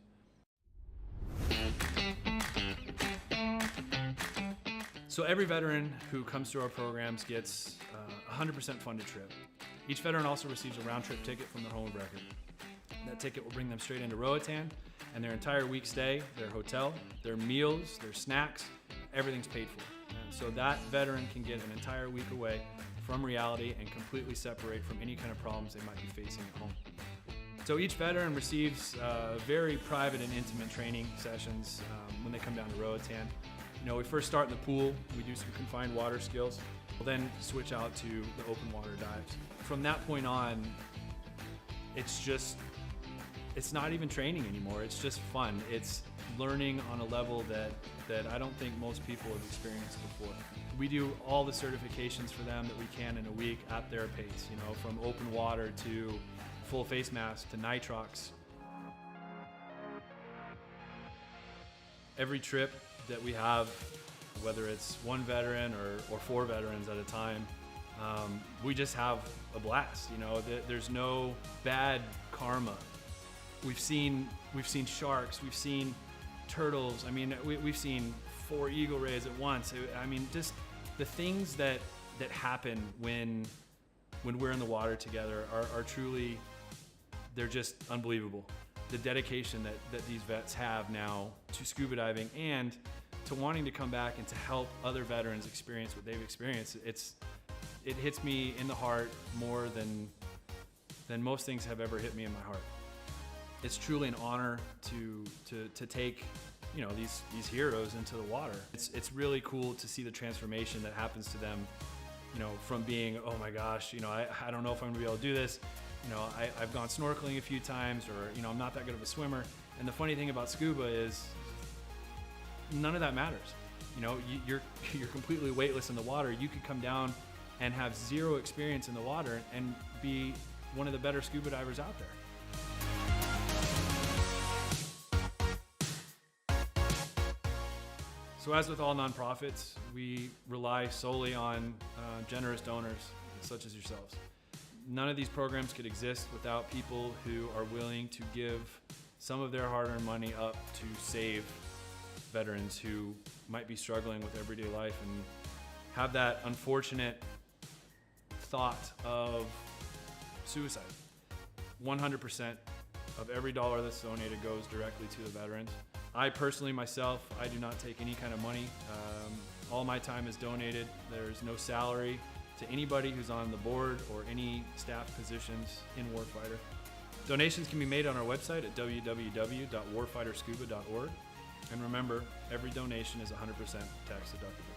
So every veteran who comes through our programs gets a 100% funded trip. Each veteran also receives a round-trip ticket from their home of record. That ticket will bring them straight into Roatan, and their entire week stay, their hotel, their meals, their snacks, everything's paid for. And so that veteran can get an entire week away from reality and completely separate from any kind of problems they might be facing at home. So each veteran receives very private and intimate training sessions when they come down to Roatan. We first start in the pool. We do some confined water skills. We'll then switch out to the open water dives. From that point on, it's not even training anymore. It's just fun. It's learning on a level that I don't think most people have experienced before. We do all the certifications for them that we can in a week at their pace, from open water to full face mask to nitrox. Every trip that we have, whether it's one veteran or 4 veterans at a time, we just have a blast. There's no bad karma We've seen sharks, we've seen turtles. I mean, we've seen 4 eagle rays at once. I mean, just the things that happen when we're in the water together are truly, they're just unbelievable. The dedication that these vets have now to scuba diving and to wanting to come back and to help other veterans experience what they've experienced, it hits me in the heart more than most things have ever hit me in my heart. It's truly an honor to take, you know, these heroes into the water. It's really cool to see the transformation that happens to them, you know, from being, oh my gosh, you know, I don't know if I'm gonna be able to do this. You know, I've gone snorkeling a few times, or, you know, I'm not that good of a swimmer. And the funny thing about scuba is none of that matters. You know, you're completely weightless in the water. You could come down and have zero experience in the water and be one of the better scuba divers out there. So as with all nonprofits, we rely solely on generous donors such as yourselves. None of these programs could exist without people who are willing to give some of their hard-earned money up to save veterans who might be struggling with everyday life and have that unfortunate thought of suicide. 100% of every dollar that's donated goes directly to the veterans. I personally, myself, I do not take any kind of money. All my time is donated. There's no salary to anybody who's on the board or any staff positions in Warfighter. Donations can be made on our website at www.warfighterscuba.org. And remember, every donation is 100% tax deductible.